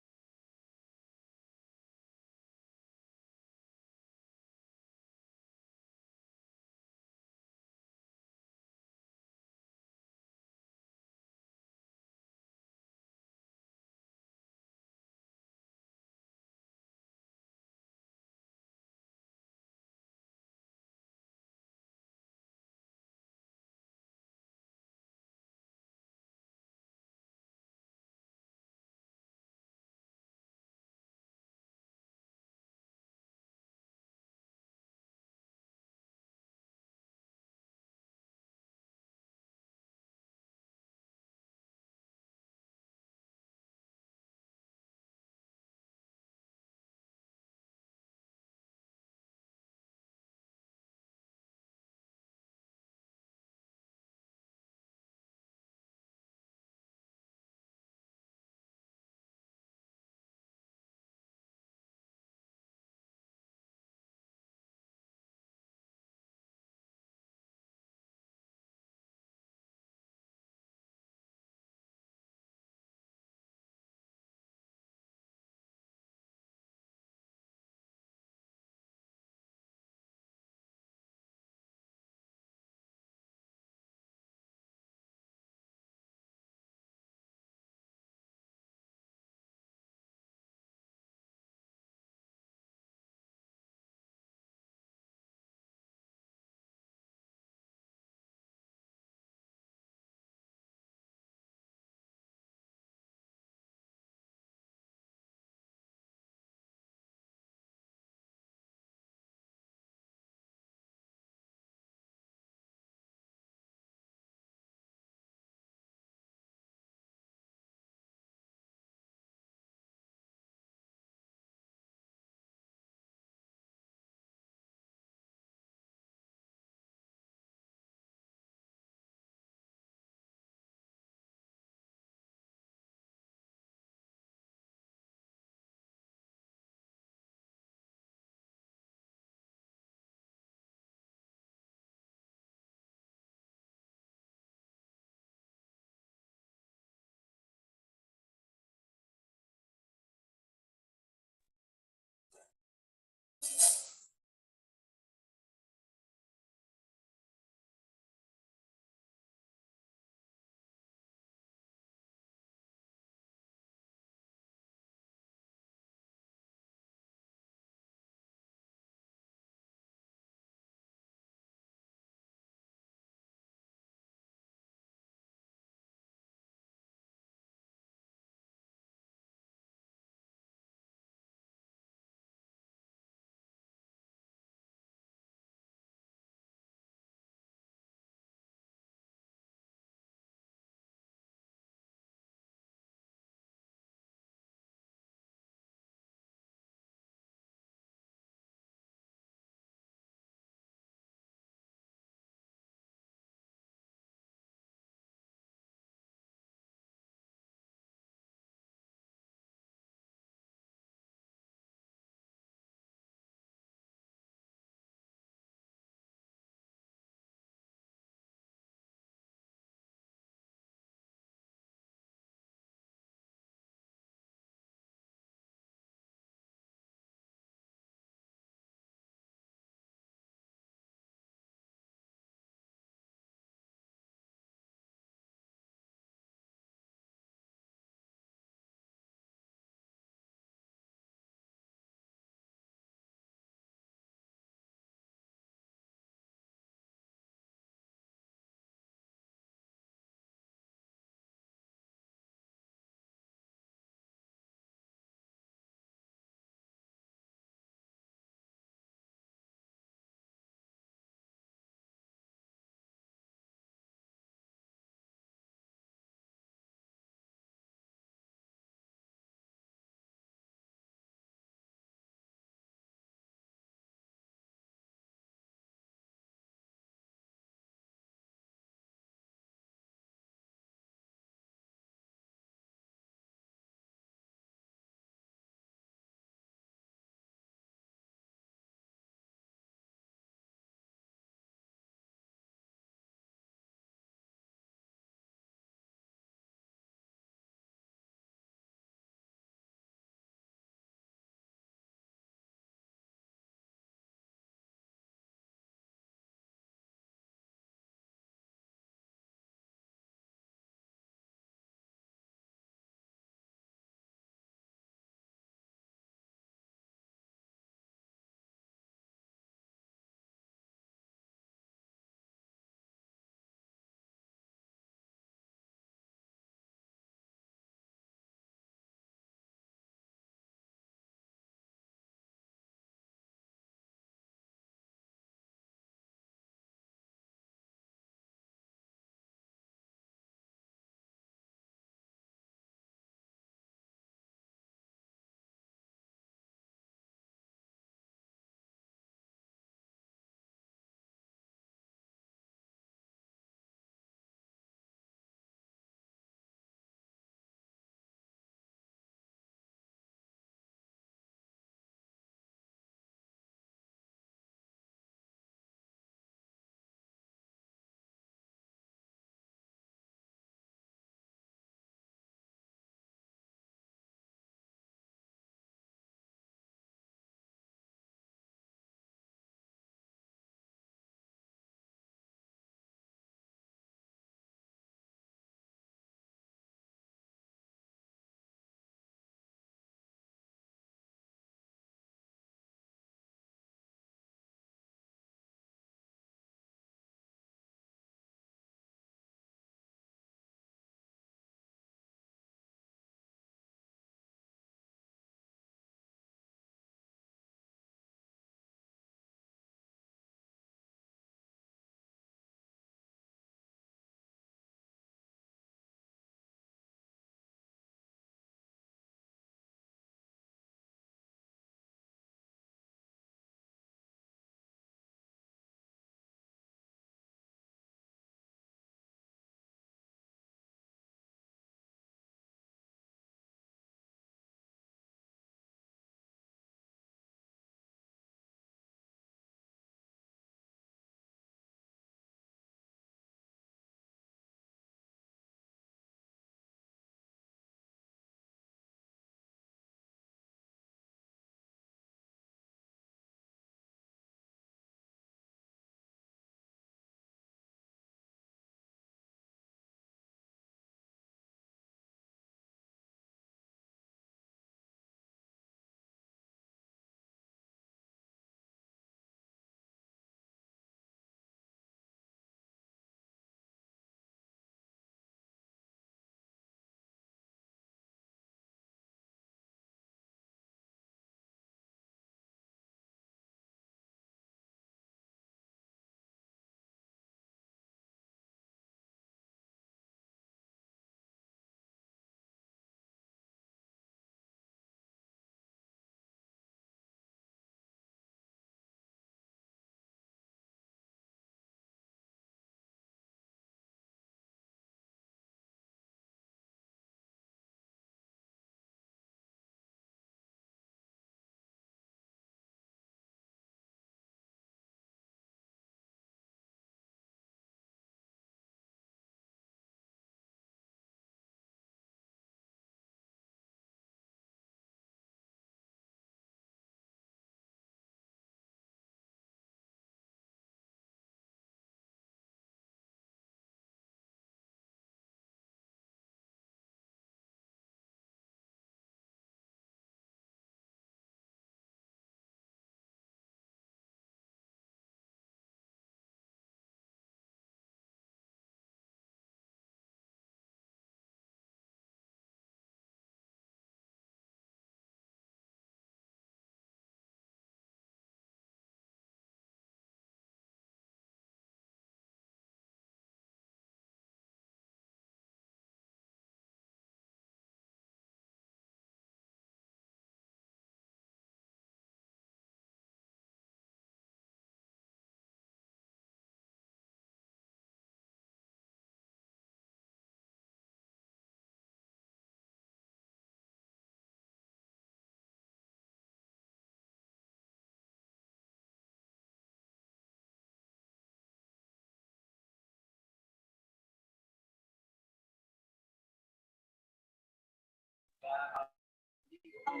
Oh,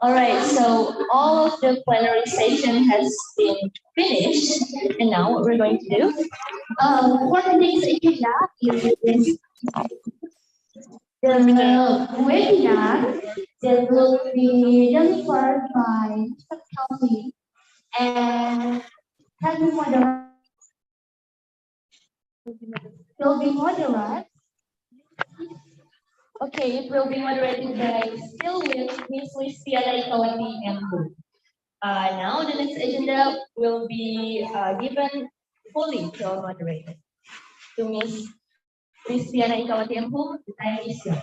All right, so all of the plenary session has been finished, and now what we're going to do? for today's agenda is the webinar that will be delivered by Mr. Calvin and can be will be moderate. Okay, it will be moderated by still with Miss Listiana Ikawati and Bu. Now the next agenda will be given fully to our moderator. To Miss Listiana Ikawati and Bu, the time is yours.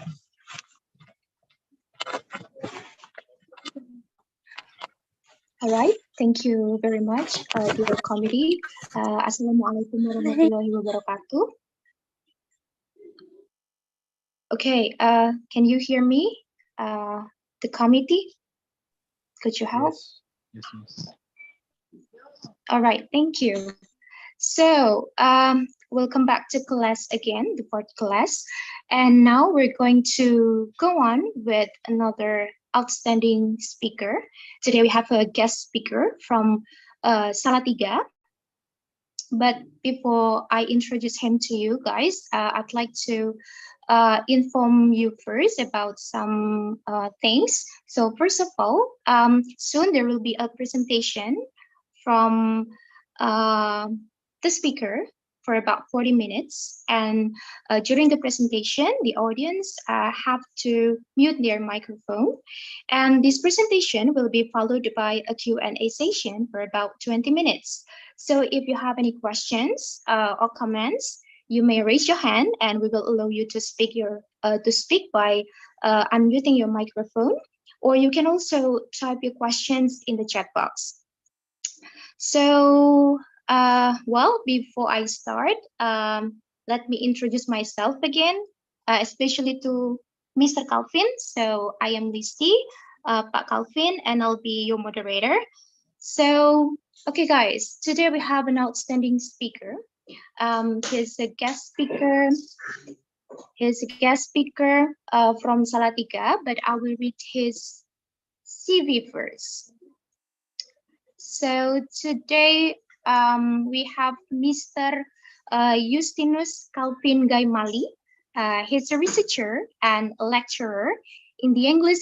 All right, thank you very much, dear committee. Assalamualaikum warahmatullahi wabarakatuh. Okay, can you hear me? The committee? Could you help? Yes, yes. All right, thank you. So, welcome back to class again, the fourth class. And now we're going to go on with another outstanding speaker. Today we have a guest speaker from Salatiga. But before I introduce him to you guys, I'd like to inform you first about some things. So first of all, soon there will be a presentation from the speaker for about 40 minutes. And during the presentation, the audience have to mute their microphone. And this presentation will be followed by a Q&A session for about 20 minutes. So if you have any questions or comments, you may raise your hand and we will allow you to speak by unmuting your microphone, or you can also type your questions in the chat box. So, well, before I start, let me introduce myself again, especially to Mr. Calvin. So I am Listi, Pak Calvin, and I'll be your moderator. So, okay, guys, today we have an outstanding speaker. He's a guest speaker. From Salatiga, but I will read his CV first. So today we have Mr. Justinus Calvin Gaimali. He's a researcher and a lecturer in the English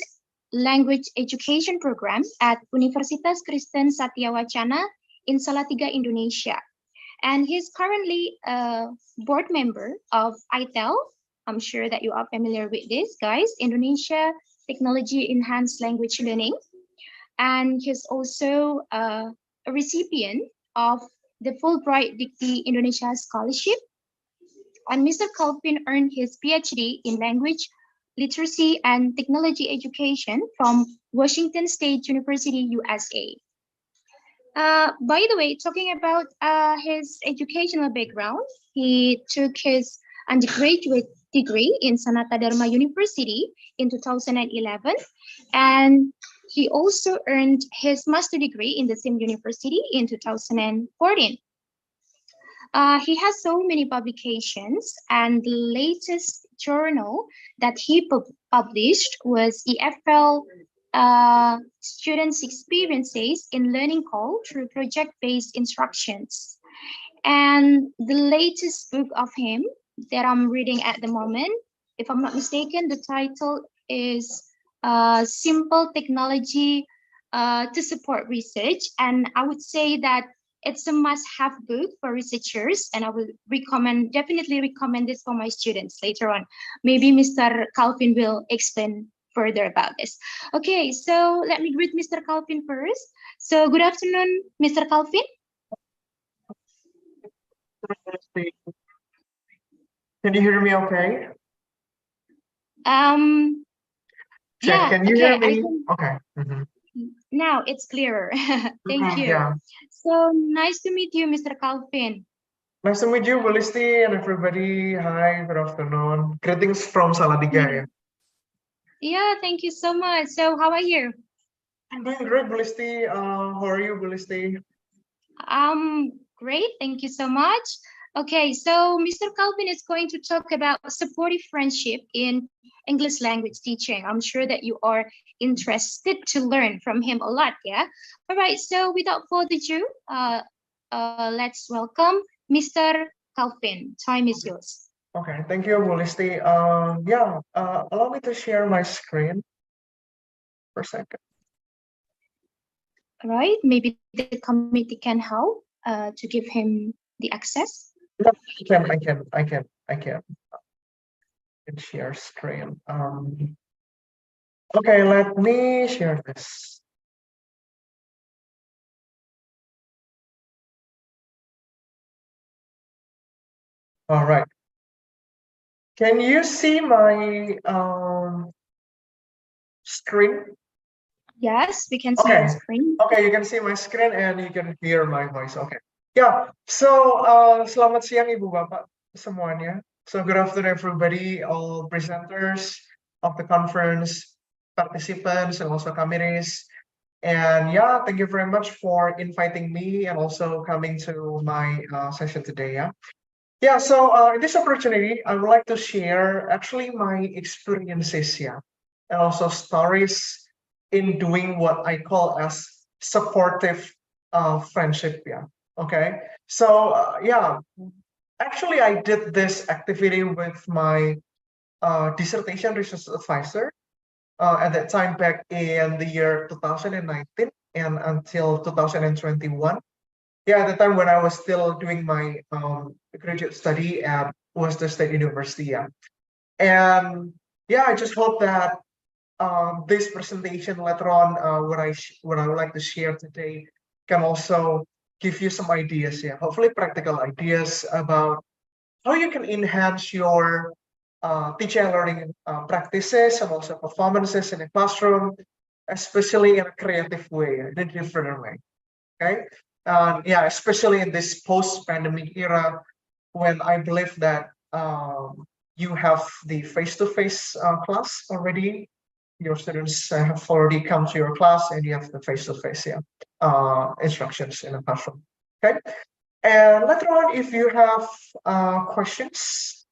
Language Education Program at Universitas Kristen Satya Wacana in Salatiga, Indonesia. And he's currently a board member of ITEL. I'm sure that you are familiar with this, guys. Indonesia Technology Enhanced Language Learning. And he's also a recipient of the Fulbright Dikti Indonesia Scholarship. And Mr. Calvin earned his PhD in Language, Literacy, and Technology Education from Washington State University, USA. By the way, talking about his educational background, he took his undergraduate degree in Sanata Dharma University in 2011, and he also earned his master degree in the same university in 2014. He has so many publications, and the latest journal that he published was EFL Students' Experiences in Learning Call through Project-Based Instructions. And the latest book of him that I'm reading at the moment, if I'm not mistaken, the title is Simple Technology to Support Research. And I would say that It's a must-have book for researchers, and I will definitely recommend this for my students later on. Maybe Mr. Calvin will explain further about this. Okay, so let me greet Mr. Calvin first. So good afternoon, Mr. Calvin. Can you hear me okay? Yeah, Can you okay, hear me? can. Okay. Now it's clearer. Thank you. Yeah. So nice to meet you, Mr. Calvin. Nice to meet you, Bulisti, and everybody. Hi, good afternoon. Greetings from Salatiga. Yeah, thank you so much. So how are you? I'm doing great, Bulisti. How are you, Bulisti? Great. Thank you so much. Okay, so Mr. Calvin is going to talk about supportive friendship in English language teaching. I'm sure that you are interested to learn from him a lot, yeah? All right, so without further ado, let's welcome Mr. Calvin. Time is yours. Okay, thank you, Bulisti. Allow me to share my screen for a second. All right, maybe the committee can help to give him the access. Yeah, I can share screen. Okay, let me share this. All right. Can you see my screen? Yes, we can see your screen. Okay, you can see my screen and you can hear my voice. Okay. Yeah. So, selamat siang Ibu Bapak semuanya. So, good afternoon everybody, all presenters of the conference, participants, and also committees. And yeah, thank you very much for inviting me and also coming to my session today. Yeah, so in this opportunity, I would like to share actually my experiences, and also stories in doing what I call as supportive friendship, Okay, so actually I did this activity with my dissertation research advisor at that time back in the year 2019 and until 2021. Yeah, at the time when I was still doing my graduate study at Worcester State University. And yeah, I just hope that this presentation later on, what I would like to share today, can also give you some ideas. Hopefully practical ideas about how you can enhance your teaching and learning practices and also performances in the classroom, especially in a creative way, in a different way. Okay. Especially in this post-pandemic era, when I believe that you have the face-to-face class already, your students have already come to your class, and you have the face-to-face instructions in the classroom. Okay, and later on, if you have questions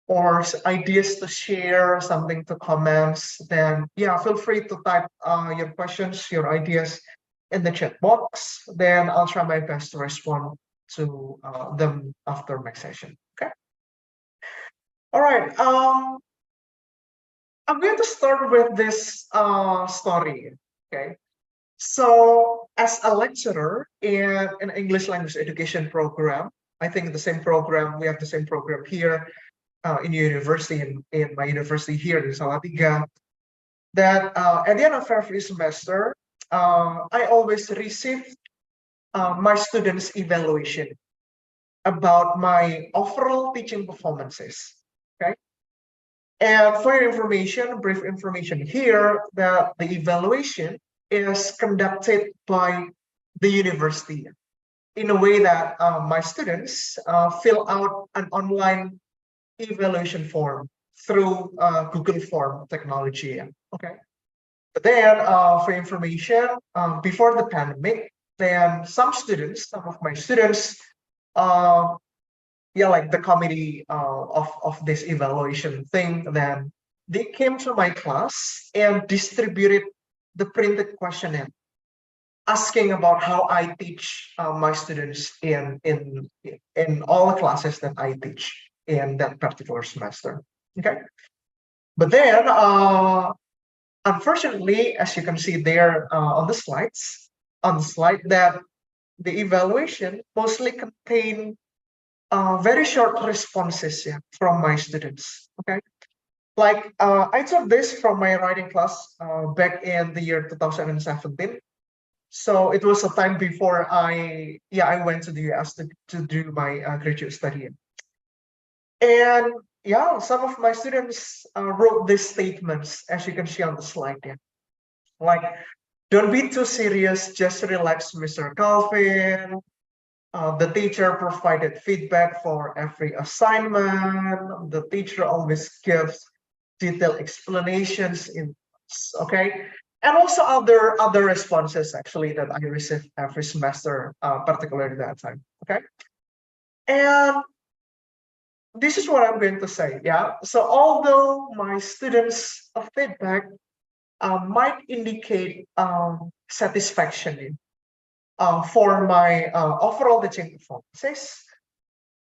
or ideas to share, something to comments, then feel free to type your questions, your ideas in the chat box. Then I'll try my best to respond to them after my session. Okay. All right. I'm going to start with this story. Okay. So as a lecturer in an English language education program, I think the same program, we have the same program here in university, in my university here in Salatiga, that at the end of every semester, I always receive my students' evaluation about my overall teaching performances. Okay. And for your information, brief information here, that the evaluation is conducted by the university in a way that my students fill out an online evaluation form through Google Form technology. Okay. But then for information, before the pandemic, then some of my students, like the committee of this evaluation thing, then they came to my class and distributed the printed questionnaire asking about how I teach my students in all the classes that I teach in that particular semester. Okay, but then unfortunately, as you can see there on the slide, that the evaluation mostly contain very short responses, yeah, from my students. Okay, like I took this from my writing class back in the year 2017. So it was a time before I went to the US to do my graduate study. And yeah, some of my students wrote these statements, as you can see on the slide. Yeah, like, don't be too serious, just relax, Mr. Calvin. The teacher provided feedback for every assignment. The teacher always gives detailed explanations in, okay, and also other responses actually that I received every semester, particularly that time. Okay, and this is what I'm going to say. Yeah, so although my students' feedback might indicate satisfaction for my overall teaching performances,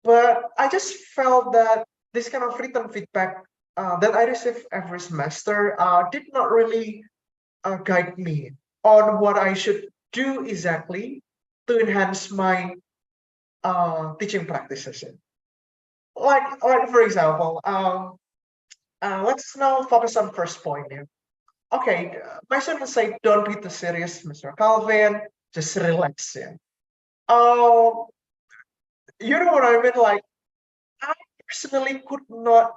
but I just felt that this kind of written feedback that I receive every semester did not really guide me on what I should do exactly to enhance my teaching practices. Like for example, let's now focus on first point here. Okay, my students say, don't be too serious, Mr. Calvin, just relax. Yeah. Oh, you know what I mean? Like, I personally could not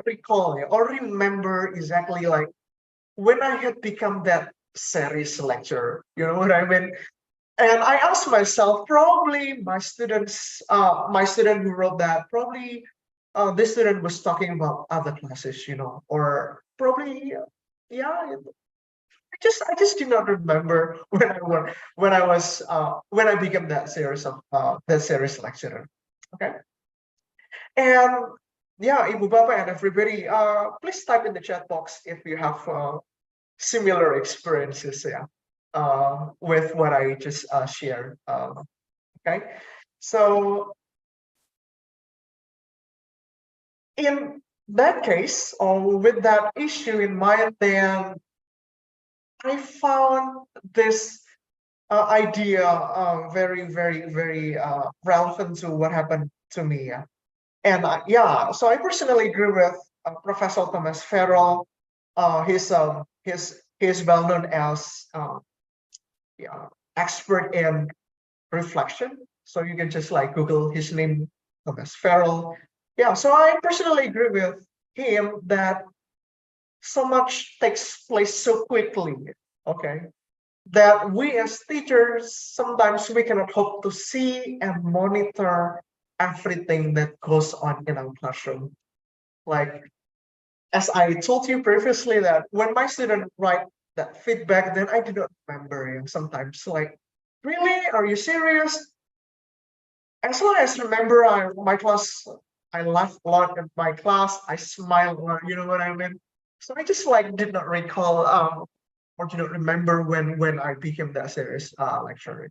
recall or remember exactly like when I had become that serious lecturer. You know what I mean? And I asked myself, probably my student who wrote that, probably this student was talking about other classes, or probably, yeah. I just do not remember when I became that serious lecturer. Okay, and yeah, Ibu Bapak and everybody, please type in the chat box if you have similar experiences, yeah, with what I just shared. Okay, so in that case, or with that issue in mind, then I found this idea very, very, very relevant to what happened to me. Yeah. And yeah, so I personally agree with Professor Thomas Farrell. He's well known as yeah, expert in reflection. So you can just like Google his name, Thomas Farrell. Yeah, so I personally agree with him that so much takes place so quickly. Okay, that we as teachers sometimes we cannot hope to see and monitor everything that goes on in our classroom. Like as I told you previously, that when my student write that feedback, then I do not remember. Sometimes like, really, are you serious? As long as remember, my class, I laughed a lot in my class. I smiled a lot. You know what I mean? So I just like did not recall or do not remember when I became that serious lecturer.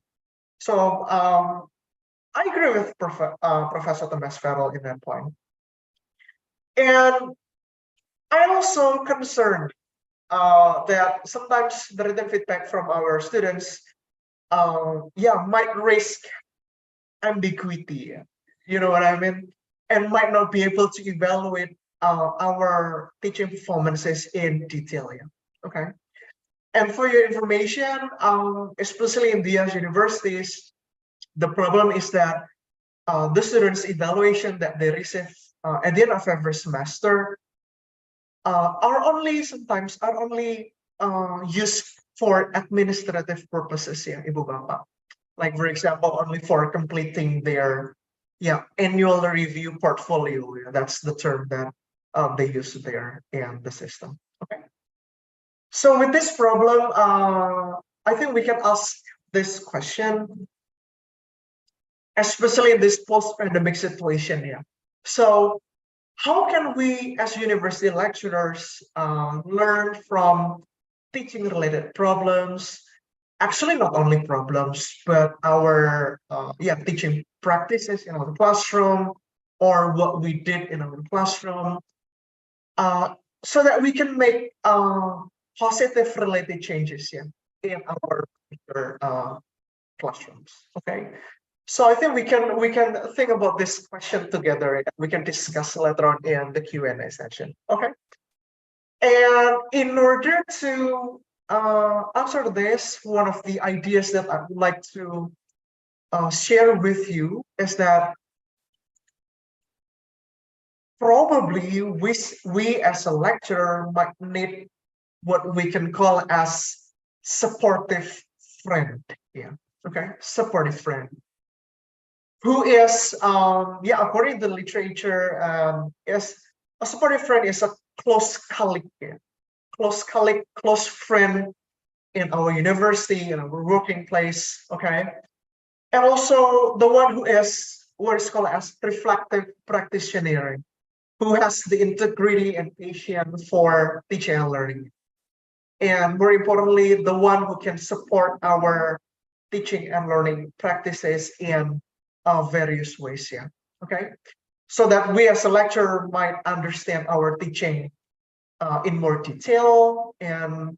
So I agree with Professor Thomas Farrell in that point. And I also concerned that sometimes the written feedback from our students, might risk ambiguity. You know what I mean? And might not be able to evaluate our teaching performances in detail. Yeah. Okay. And for your information, especially in the US universities, the problem is that the students' evaluation that they receive at the end of every semester sometimes are only used for administrative purposes, yeah, Ibu Bapak. Like for example, only for completing their annual review portfolio. Yeah, that's the term that they use there in the system. Okay. So with this problem, I think we can ask this question, especially in this post-pandemic situation. Yeah. So how can we as university lecturers learn from teaching related problems? Actually, not only problems, but our teaching practices in our classroom or what we did in our classroom, so that we can make positive related changes in our classrooms. Okay, so I think we can think about this question together. We can discuss later on in the Q&A session. Okay, and in order to answer this, one of the ideas that I would like to share with you is that probably we as a lecturer might need what we can call as supportive friend. Yeah, okay, supportive friend. Who is, yeah, according to the literature, is a supportive friend is a close colleague, yeah. Close colleague, close friend in our university, in our working place, okay? And also the one who is what is called as reflective practitioner, who has the integrity and patience for teaching and learning. And more importantly, the one who can support our teaching and learning practices in various ways, yeah, okay? So that we as a lecturer might understand our teaching in more detail, and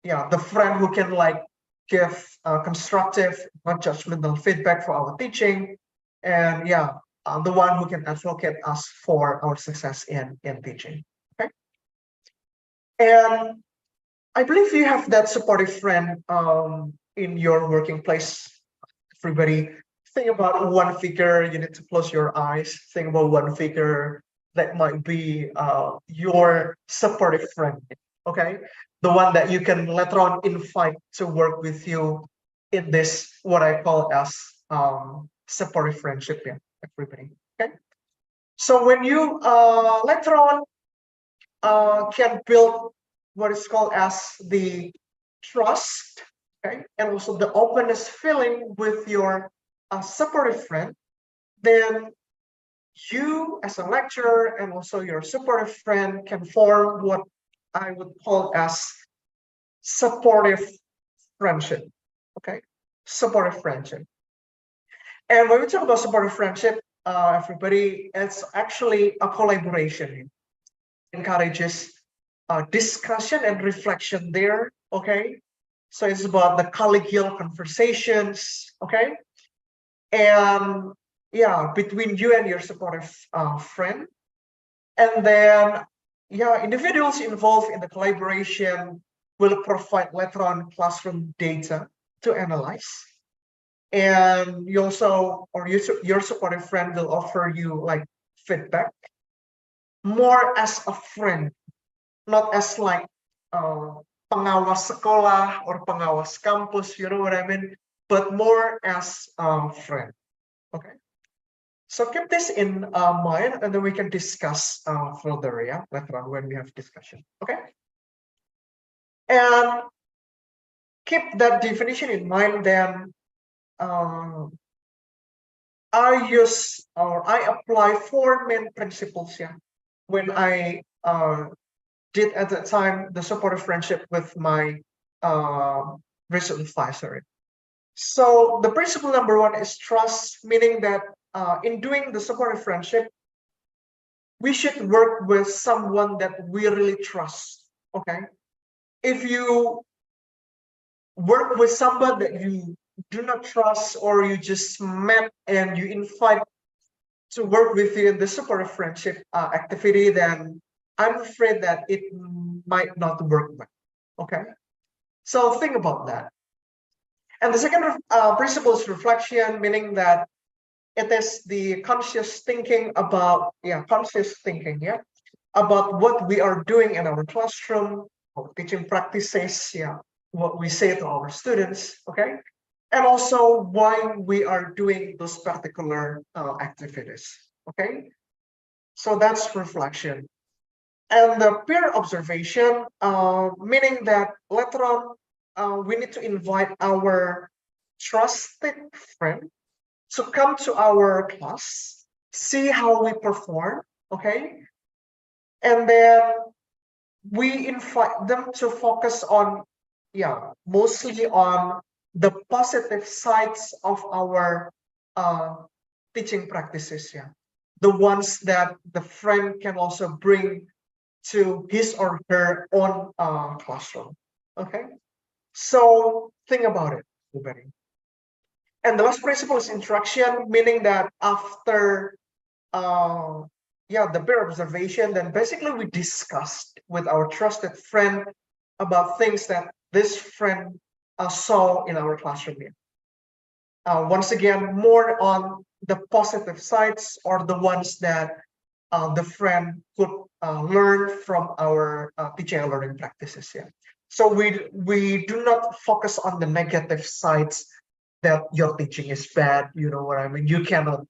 yeah, the friend who can like give constructive, non-judgmental feedback for our teaching, and yeah, the one who can advocate us for our success in teaching. Okay, and I believe you have that supportive friend in your working place. Everybody, think about one figure. You need to close your eyes. Think about one figure that might be your supportive friend. Okay, the one that you can later on invite to work with you in this what I call as supportive friendship. Yeah, everybody. Okay, so when you later on can build what is called as the trust, okay, and also the openness feeling with your supportive friend, then you as a lecturer and also your supportive friend can form what I would call as supportive friendship. Okay, supportive friendship. And when we talk about supportive friendship, everybody, it's actually a collaboration. Encourages discussion and reflection there. Okay, so it's about the collegial conversations. Okay, and yeah, between you and your supportive friend, and then yeah, individuals involved in the collaboration will provide later on classroom data to analyze, and you also or your supportive friend will offer you like feedback more as a friend, not as like pengawas sekolah or pengawas kampus, you know what I mean? But more as a friend. Okay. So keep this in mind, and then we can discuss further, yeah, later on when we have discussion. Okay. And keep that definition in mind. Then I use or I apply 4 main principles, yeah, when I did at that time the supportive friendship with my research advisor. So the principle number 1 is trust, meaning that in doing the supportive friendship, we should work with someone that we really trust. Okay, if you work with someone that you do not trust, or you just met and you invite to work with you in the supportive friendship activity, then I'm afraid that it might not work well. Okay, so think about that. And the second principle is reflection, meaning that it is the conscious thinking about, about what we are doing in our classroom, or teaching practices, what we say to our students, okay? And also why we are doing those particular activities, okay? So that's reflection. And the peer observation, meaning that later on, we need to invite our trusted friend to come to our class, see how we perform, okay? And then we invite them to focus on, mostly on the positive sides of our teaching practices, the ones that the friend can also bring to his or her own classroom. Okay, so think about it, everybody. And the last principle is interaction, meaning that after the peer observation, then basically we discussed with our trusted friend about things that this friend saw in our classroom. Once again, more on the positive sides or the ones that the friend could learn from our teaching and learning practices. So we do not focus on the negative sides, that your teaching is bad. You know what I mean? You cannot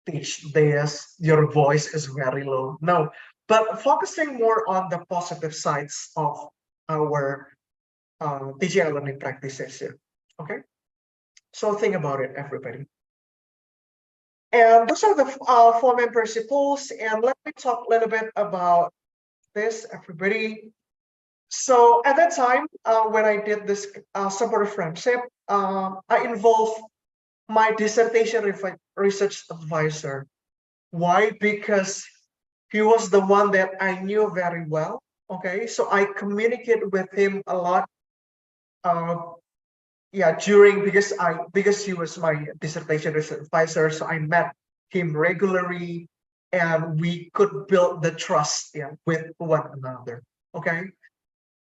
teach this. Your voice is very low. No, but focusing more on the positive sides of our teaching and learning practices. Okay. So think about it, everybody. And those are the four main principles. And let me talk a little bit about this, everybody. So at that time, when I did this supportive friendship, I involved my dissertation research advisor. Why? Because he was the one that I knew very well. Okay, so I communicated with him a lot. Because he was my dissertation research advisor, so I met him regularly, and we could build the trust with one another. Okay,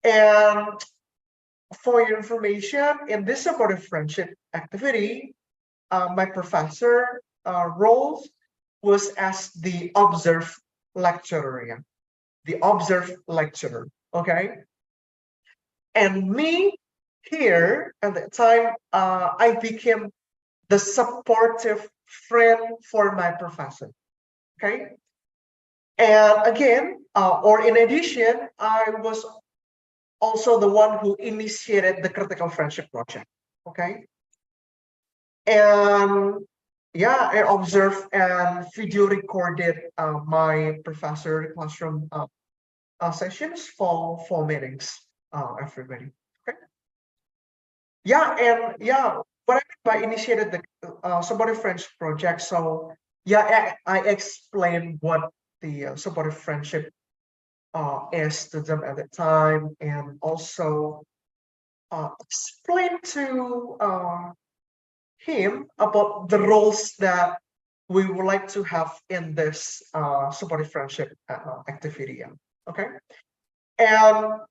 and for your information, in this supportive friendship activity, my professor role was as the observed lecturer. The observed lecturer. Okay, and me here at that time, I became the supportive friend for my professor. Okay, and again, or in addition, I was also the one who initiated the critical friendship project. Okay, and I observed and video recorded my professor classroom sessions for meetings, everybody. Okay. What I mean by initiated the supportive friendship project. So I explained what the supportive friendship is to them at the time, and also explain to him about the roles that we would like to have in this supportive friendship activity. Okay, and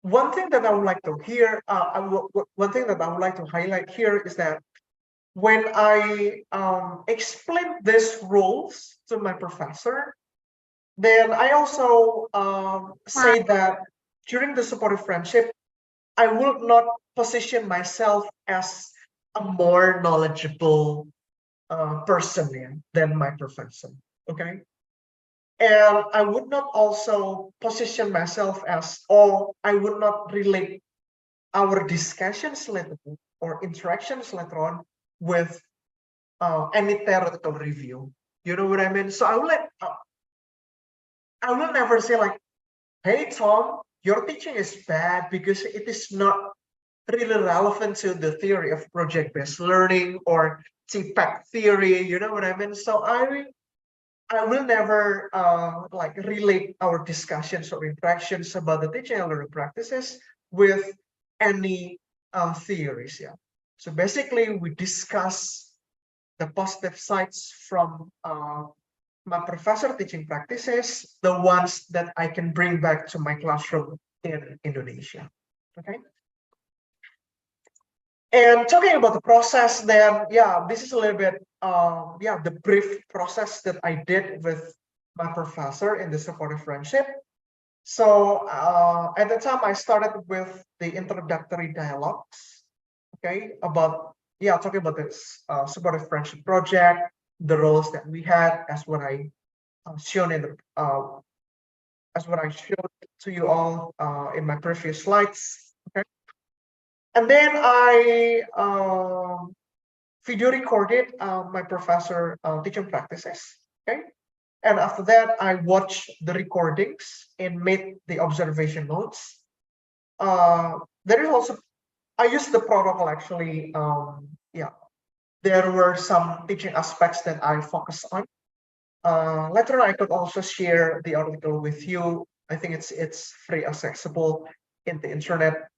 one thing that I would like to hear, one thing that I would like to highlight here is that when I explained these roles to my professor, then I also say that during the supportive friendship, I will not position myself as a more knowledgeable person than my professor. Okay, and I would not also position myself as, or I would not relate our discussions later or interactions later on with any theoretical review. You know what I mean? So I will never say like, hey Tom, your teaching is bad, because it is not really relevant to the theory of project-based learning or TPAC theory. You know what I mean? So I will never like relate our discussions or interactions about the teaching and learning practices with any theories. So basically, we discuss the positive sides from my professor teaching practices, the ones that I can bring back to my classroom in Indonesia. Okay. And talking about the process, then this is a little bit the brief process that I did with my professor in the supportive friendship. So at the time, I started with the introductory dialogues. Okay, about talking about this supportive friendship project, the roles that we had, as what I shown in the as what I showed to you all in my previous slides. Okay. And then I video recorded my professor teaching practices. Okay, and after that I watched the recordings and made the observation notes. There is also, I used the protocol actually. There were some teaching aspects that I focused on. Later on, I could also share the article with you. I think it's free accessible in the internet.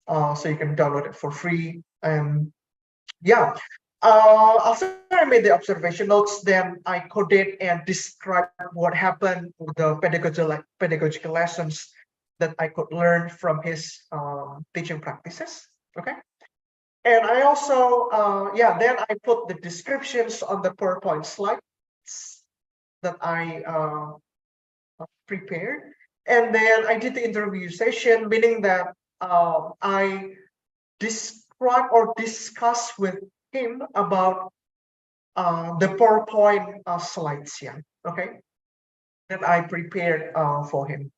So you can download it for free. And yeah, after I made the observation notes, then I coded and described what happened, the pedagogical lessons that I could learn from his teaching practices. Okay, and I also, yeah, then I put the descriptions on the PowerPoint slides that I prepared, and then I did the interview session, meaning that I describe or discuss with him about the PowerPoint slides, yeah, okay, that I prepared for him.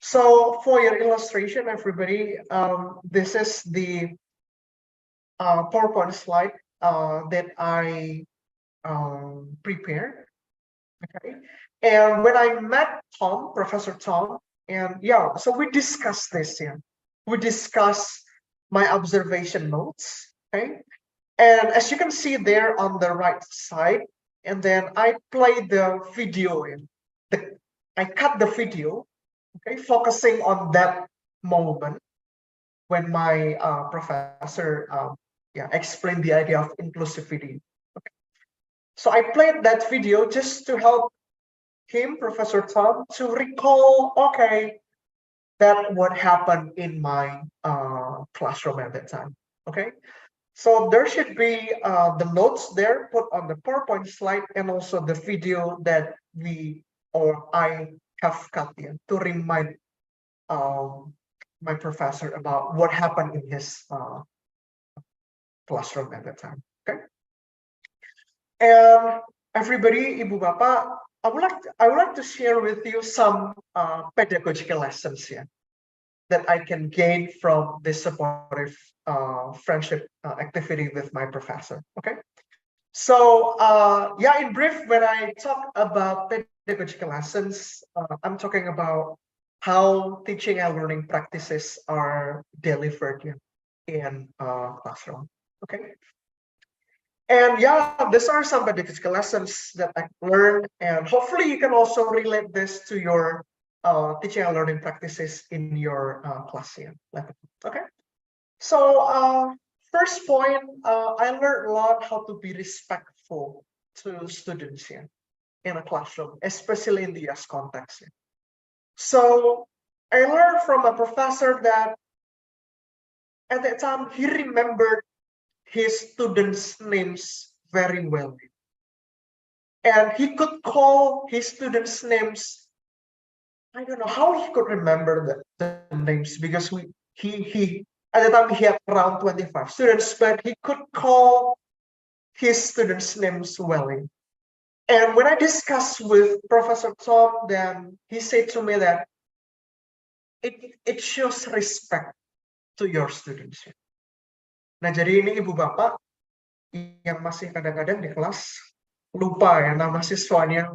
So for your illustration, everybody, this is the PowerPoint slide that I prepared, okay? And when I met Tom, Professor Tom, and yeah, so we discussed this, yeah. We discussed my observation notes, okay? And as you can see there on the right side, and then I played the video in I cut the video, okay, focusing on that moment when my professor yeah, explained the idea of inclusivity. Okay. So I played that video just to help him, Professor Tom, to recall, okay, that what happened in my classroom at that time. Okay. So there should be the notes there put on the PowerPoint slide, and also the video that we or I have cut in to remind my professor about what happened in his classroom at that time. Okay. And everybody, Ibu Bapak, I would like to share with you some pedagogical lessons here that I can gain from this supportive friendship activity with my professor. Okay. So yeah, in brief, when I talk about pedagogical lessons, I'm talking about how teaching and learning practices are delivered in classroom. Okay. And yeah, these are some pedagogical lessons that I learned, and hopefully you can also relate this to your teaching and learning practices in your class here. Okay. So first point, I learned a lot how to be respectful to students here in a classroom, especially in the US context here. So I learned from a professor that at that time he remembered his students' names very well. And he could call his students' names. I don't know how he could remember the names, because he at the time he had around 25 students, but he could call his students' names well. And when I discussed with Professor Tom, then he said to me that it shows respect to your students. Nah, jadi ini Ibu Bapak yang masih kadang-kadang di kelas lupa ya nama siswanya.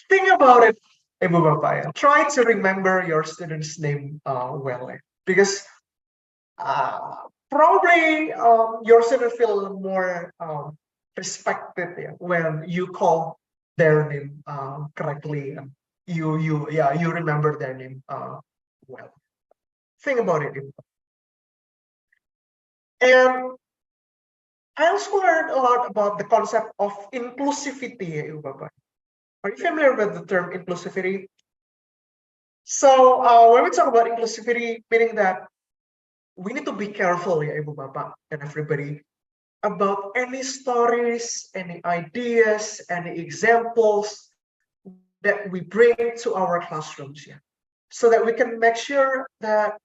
Think about it, Ibu Bapak ya. Try to remember your student's name well, because probably your student feel more respected when you call their name correctly. You remember their name well. Think about it. And I also learned a lot about the concept of inclusivity, Ibu Bapak. Are you familiar with the term inclusivity? So when we talk about inclusivity, meaning that we need to be careful, ya Ibu Bapak and everybody, about any stories, any ideas, any examples that we bring to our classrooms, yeah, so that we can make sure that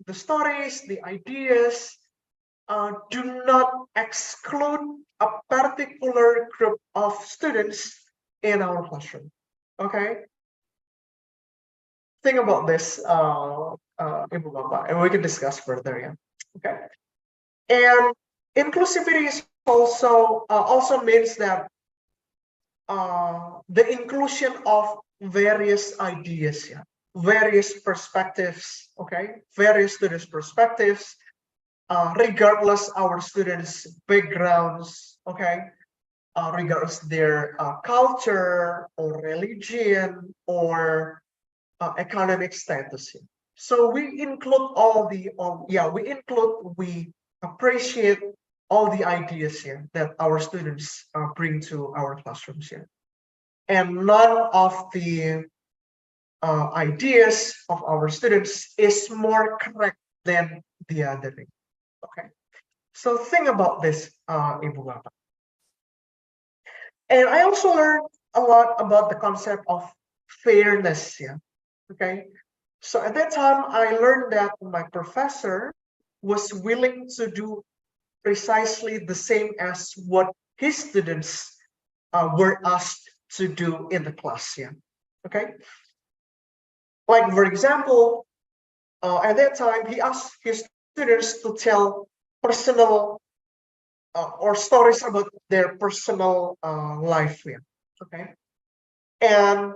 the stories, the ideas do not exclude a particular group of students in our classroom. Okay, think about this, Ibu Bapak, and we can discuss further. Yeah. Okay. And inclusivity is also means that the inclusion of various ideas, yeah, various perspectives, okay, various students' perspectives, regardless our students' backgrounds, okay, regardless their culture or religion or economic status. So we include we appreciate all the ideas here that our students bring to our classrooms here. And none of the ideas of our students is more correct than the other. Okay, so think about this, Ibu Bapak. And I also learned a lot about the concept of fairness. Yeah. Okay. So at that time, I learned that my professor was willing to do precisely the same as what his students were asked to do in the class. Yeah. Okay. Like, for example, at that time, he asked his students to tell personal or stories about their personal life. Yeah. Okay. And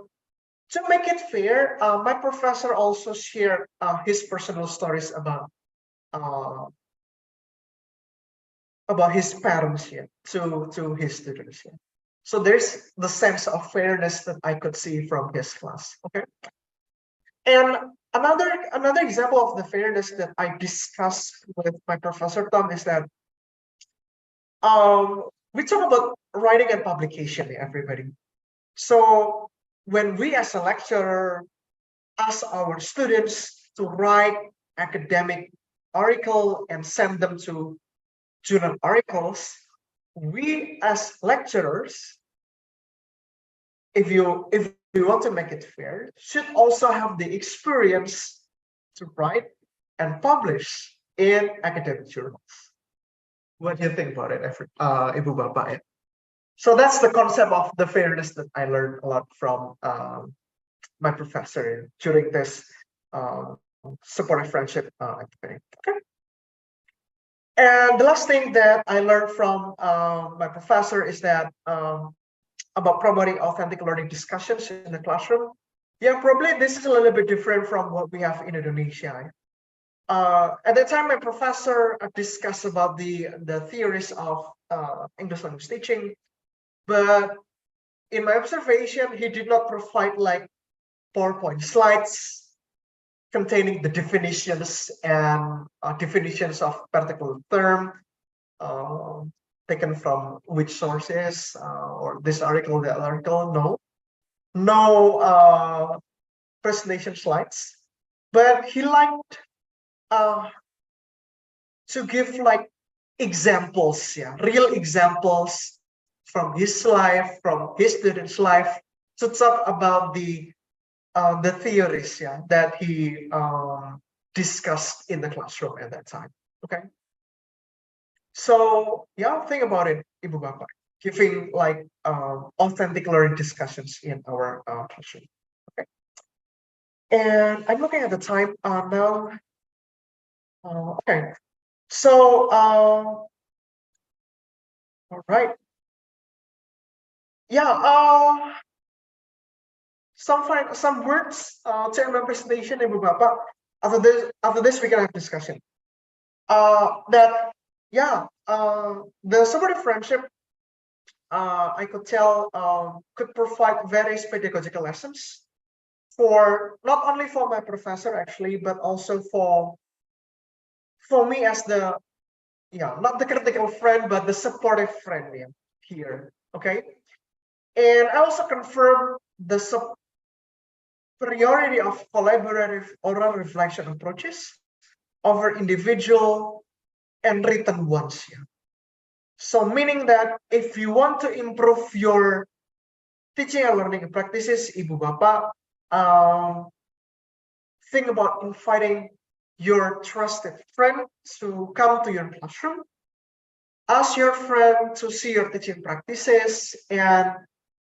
to make it fair, my professor also shared his personal stories uh, about his parents here to his students here. So there's the sense of fairness that I could see from his class. Okay. And another example of the fairness that I discussed with my professor Tom is that we talk about writing and publication, everybody. So when we as a lecturer ask our students to write academic article and send them to journal articles, we as lecturers, if you want to make it fair, should also have the experience to write and publish in academic journals. What do you think about it, Ibu Bapak? So that's the concept of the fairness that I learned a lot from my professor during this supportive friendship activity. Okay. And the last thing that I learned from my professor is that about promoting authentic learning discussions in the classroom. Yeah, probably this is a little bit different from what we have in Indonesia. At that time, my professor discussed about the theories of English language teaching, but in my observation, he did not provide like PowerPoint slides containing the definitions and definitions of particular term taken from which sources or this article, that article. No presentation slides, but he liked to give like examples, yeah, real examples from his life, from his students' life, to talk about the theories, yeah, that he discussed in the classroom at that time. Okay. So yeah, think about it, Ibu Bapak, giving like authentic learning discussions in our classroom. Okay. And I'm looking at the time now. Okay. So all right. Yeah. Some words to end my presentation, Ibu Bapak. After this, we can have discussion. That yeah, the supportive friendship, I could tell, could provide various pedagogical lessons for not only for my professor actually, but also for me as the not the critical friend, but the supportive friend here. Okay, and I also confirm the superiority of collaborative oral reflection approaches over individual and written ones. So meaning that if you want to improve your teaching and learning practices, Ibu Bapak, think about inviting your trusted friend to come to your classroom. Ask your friend to see your teaching practices and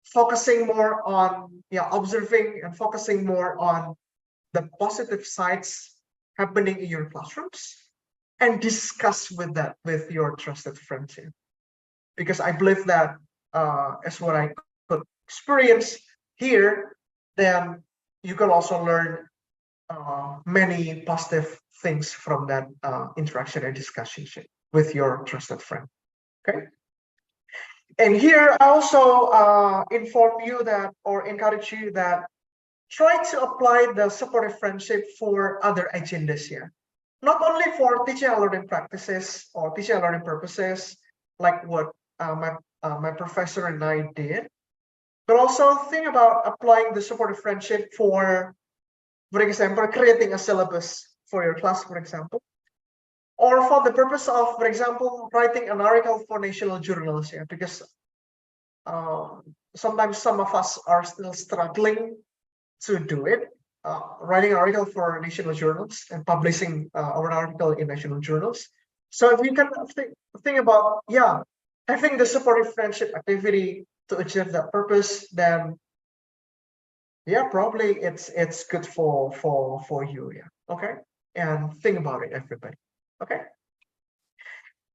focusing more on observing and focusing more on the positive sides happening in your classrooms, and discuss with your trusted friends here. Because I believe that as what I could experience here, then you can also learn many positive things from that interaction and discussion with your trusted friend. Okay. And here I also inform you that, or encourage you that, try to apply the supportive friendship for other agendas here. Not only for teaching and learning practices or teaching and learning purposes, like what my professor and I did, but also think about applying the supportive friendship for example, creating a syllabus for your class, for example, or for the purpose of, for example, writing an article for national journals, yeah, because sometimes some of us are still struggling to do it, writing an article for national journals and publishing our article in national journals. So if you can think about, yeah, having the supportive friendship activity to achieve that purpose, then yeah, probably it's good for you, yeah. Okay, and think about it, everybody. Okay,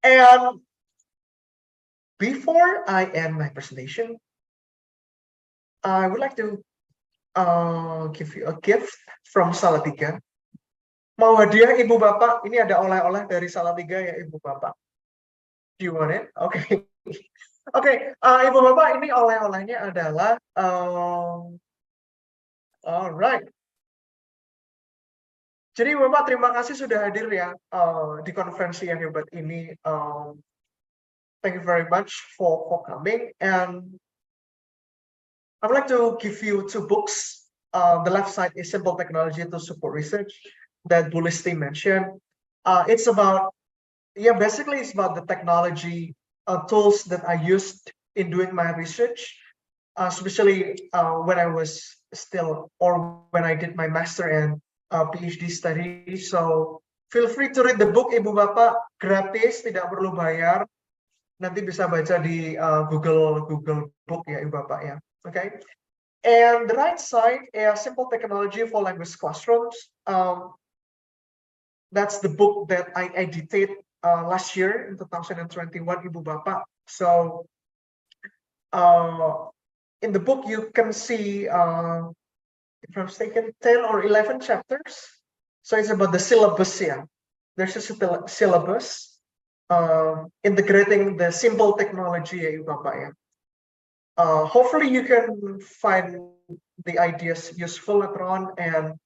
and before I end my presentation, I would like to give you a gift from Salatiga. Mau hadiah Ibu Bapak? Ini ada oleh-oleh dari Salatiga ya Ibu Bapak. Do you want it? Oke. Oke, Ibu Bapak, ini oleh-olehnya adalah alright. Jadi Bapak terima kasih sudah hadir ya di konferensi yang hebat ini. Thank you very much for coming, and I would like to give you 2 books. The left side is Simple Technology to Support Research that Bu Listi mentioned. It's about, yeah, basically it's about the technology tools that I used in doing my research, especially when I was still, or when I did my master and PhD study. So feel free to read the book, Ibu Bapak, gratis, tidak perlu bayar. Nanti bisa baca di Google Book ya Ibu Bapak ya. Okay. And the right side is Simple Technology for Language Classrooms. That's the book that I edited last year in 2021, Ibu Bapak. So in the book you can see, if I'm mistaken, 10 or 11 chapters. So it's about the syllabus, yeah. There's a syllabus integrating the simple technology, Ibu Bapak, yeah. Hopefully you can find the ideas useful later on and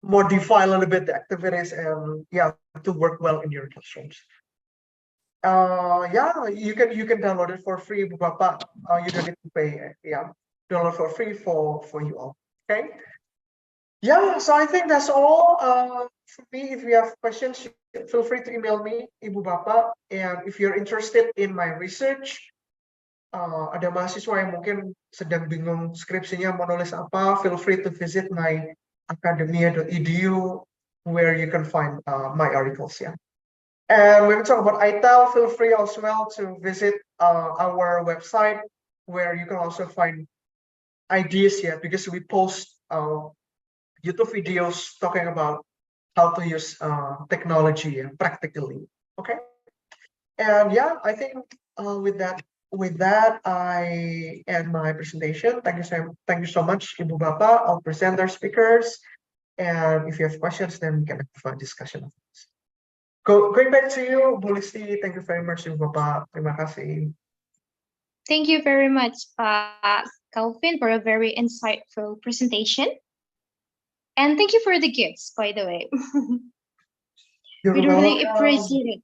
modify a little bit the activities and yeah, to work well in your classrooms. Yeah, you can download it for free, Ibu Bapak. You don't need to pay. Yeah, download for free for you all. Okay. Yeah, so I think that's all for me. If you have questions, feel free to email me, Ibu Bapak. And if you're interested in my research, ada mahasiswa yang mungkin sedang bingung skripsinya mau nulis apa, feel free to visit my academia.edu where you can find my articles. Yeah. And when we talk about ITEL, feel free as well to visit our website where you can also find ideas here, because we post YouTube videos talking about how to use technology practically. Okay, and yeah, I think with that I end my presentation. Thank you so much, Ibu Bapak, all presenter speakers. And if you have questions, then we can have a discussion of this. Going back to you, Bu Listi, thank you very much, Ibu Bapak. Terima kasih. Thank you very much, Calvin, for a very insightful presentation. And thank you for the gifts, by the way. You're We really welcome. appreciate it.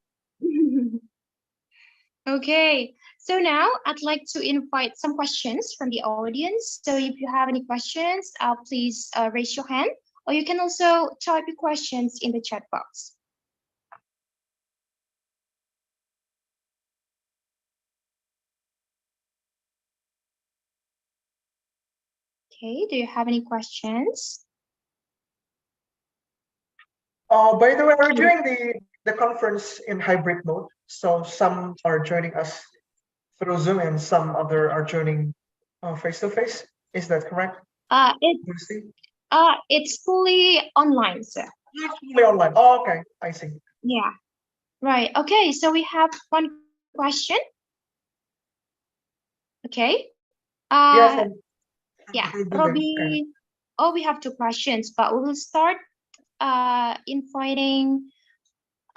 Okay, so now I'd like to invite some questions from the audience. So if you have any questions, please raise your hand, or you can also type your questions in the chat box. Okay, do you have any questions? By the way, we're doing the conference in hybrid mode. So some are joining us through Zoom and some other are joining face-to-face. Is that correct? It's fully online, sir. It's fully online. Oh, okay, I see. Yeah, right. Okay, so we have one question. Okay. Yeah, Robbie. Okay. Oh, we have 2 questions, but we will start inviting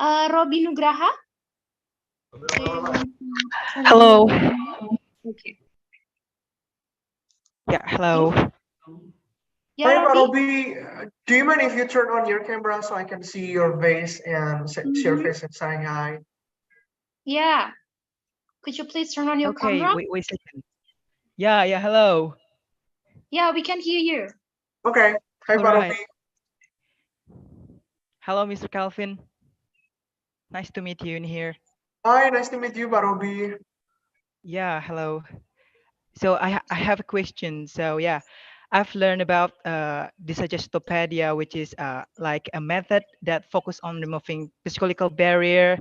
Robbie Nugraha. Hello. Okay. Yeah, hello. Yeah, Hi, Robbie. Robbie. Do you mind if you turn on your camera so I can see your face and see your face and saying hi? Yeah. Could you please turn on your Okay, camera? wait a second. Yeah, hello. Yeah, we can hear you. Okay. Hi, All Pak right. Robi. Hello, Mr. Calvin. Nice to meet you in here. Hi, nice to meet you, Pak Robi. Yeah, hello. So I have a question. So yeah, I've learned about the Suggestopedia, which is like a method that focus on removing psychological barrier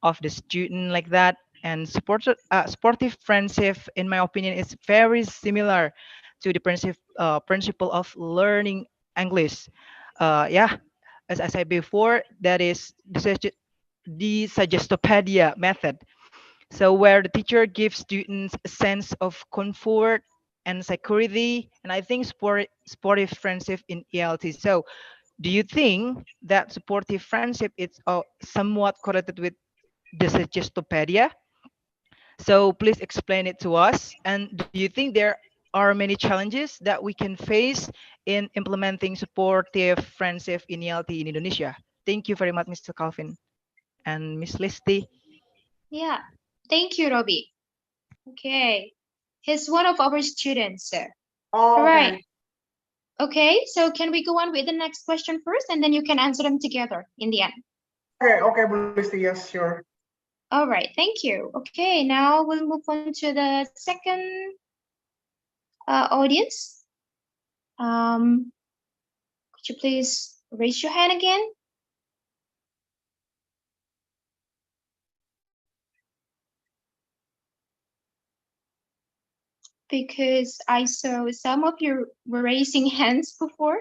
of the student like that. And sportive friendship, in my opinion, is very similar to the principle of learning English. Yeah, as I said before, that is the Suggestopedia method. So where the teacher gives students a sense of comfort and security, and I think sportive friendship in ELT. So do you think that supportive friendship is somewhat correlated with the Suggestopedia? So please explain it to us. And do you think there are many challenges that we can face in implementing supportive friendship in ELT in Indonesia? Thank you very much, Mr. Calvin and Miss Listy. Yeah, thank you, Robbie. Okay, he's one of our students, sir. All Oh, right. okay. Okay, so can we go on with the next question first, and then you can answer them together in the end? Okay, Bu Listi. Yes, sure. All right, thank you. Okay, now we'll move on to the second audience. Could you please raise your hand again? Because I saw some of you were raising hands before.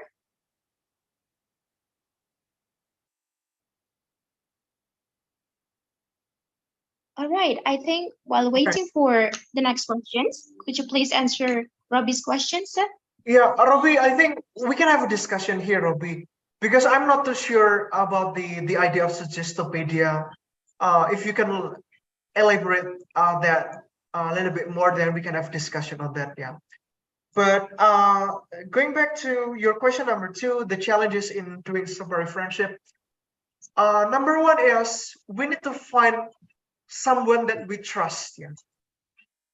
All right, I think while waiting for the next questions, could you please answer Robbie's questions, sir? Yeah, Robi, I think we can have a discussion here, Robi, because I'm not too sure about the idea of Suggestopedia. If you can elaborate that a little bit more, then we can have discussion on that. Yeah. But going back to your question number two, the challenges in doing supportive friendship. Number one is we need to find someone that we trust. Yeah.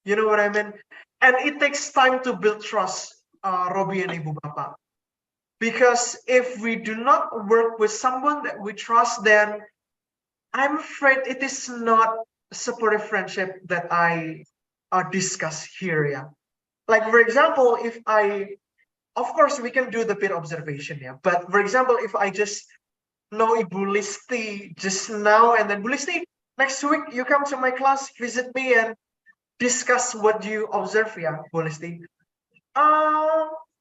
You know what I mean? And it takes time to build trust, Robi and Ibu Bapak. Because if we do not work with someone that we trust, then I'm afraid it is not supportive friendship that I discuss here. Yeah. Like, for example, if of course, we can do the peer observation. Yeah. But for example, if I just know Ibu Listi just now, and then Bu Listi, next week you come to my class, visit me, and discuss what you observe. Yeah, Bu Listi.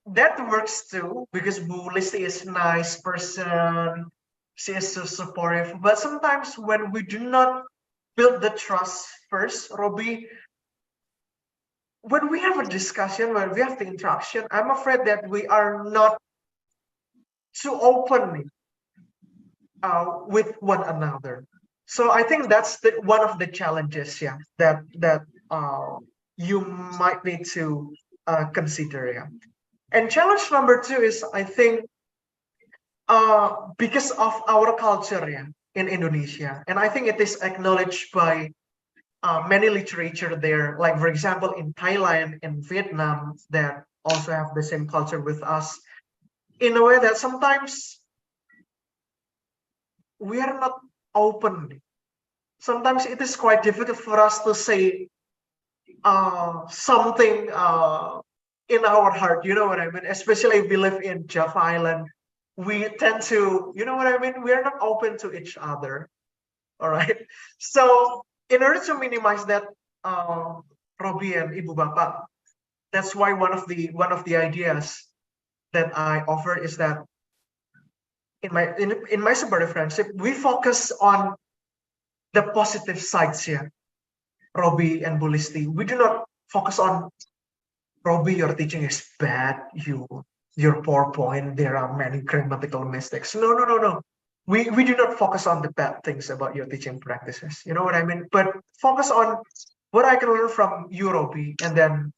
That works too because Bu Listi is a nice person. She is so supportive. But sometimes when we do not build the trust first, Robbie, when we have a discussion, when we have the interaction, I'm afraid that we are not too open with one another. So I think that's one of the challenges, yeah, that you might need to consider, yeah. And challenge number two is, I think, because of our culture, yeah, in Indonesia, and I think it is acknowledged by many literature there. Like, for example, in Thailand and Vietnam, that also have the same culture with us, in a way that sometimes we are not open. Sometimes it is quite difficult for us to say something in our heart. You know what I mean? Especially if we live in Java Island, we tend to, you know what I mean? We are not open to each other. All right. So in order to minimize that, Robi and Ibu Bapak, that's why one of the ideas that I offer is that in my supportive friendship, we focus on the positive sides here, Robi and Bulisti. We do not focus on Robi, your teaching is bad, your PowerPoint, there are many grammatical mistakes. No. We do not focus on the bad things about your teaching practices. You know what I mean? But focus on what I can learn from you, Robi, and then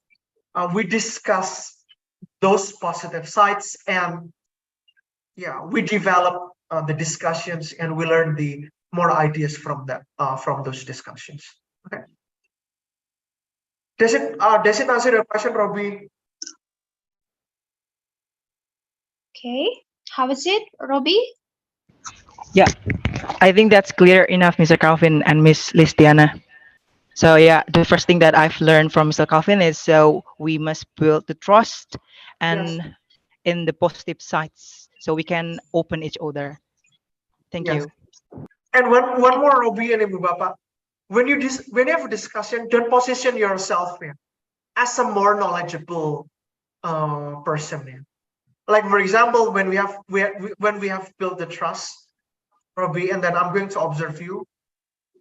we discuss those positive sides, and yeah, we develop the discussions, and we learn the more ideas from that from those discussions. Okay. Does it answer your question, Robbie? Okay. How is it, Robbie? Yeah, I think that's clear enough, Mr. Calvin and Miss Listiana. So yeah, the first thing that I've learned from Mr. Calvin is so we must build the trust Yes. and in the positive sides so we can open each other. Thank Yes. you. And one more, Robbie and Ibu Bapak. When you have a discussion, don't position yourself as a more knowledgeable person. Like for example, when we have built the trust, Robbie, and then I'm going to observe you.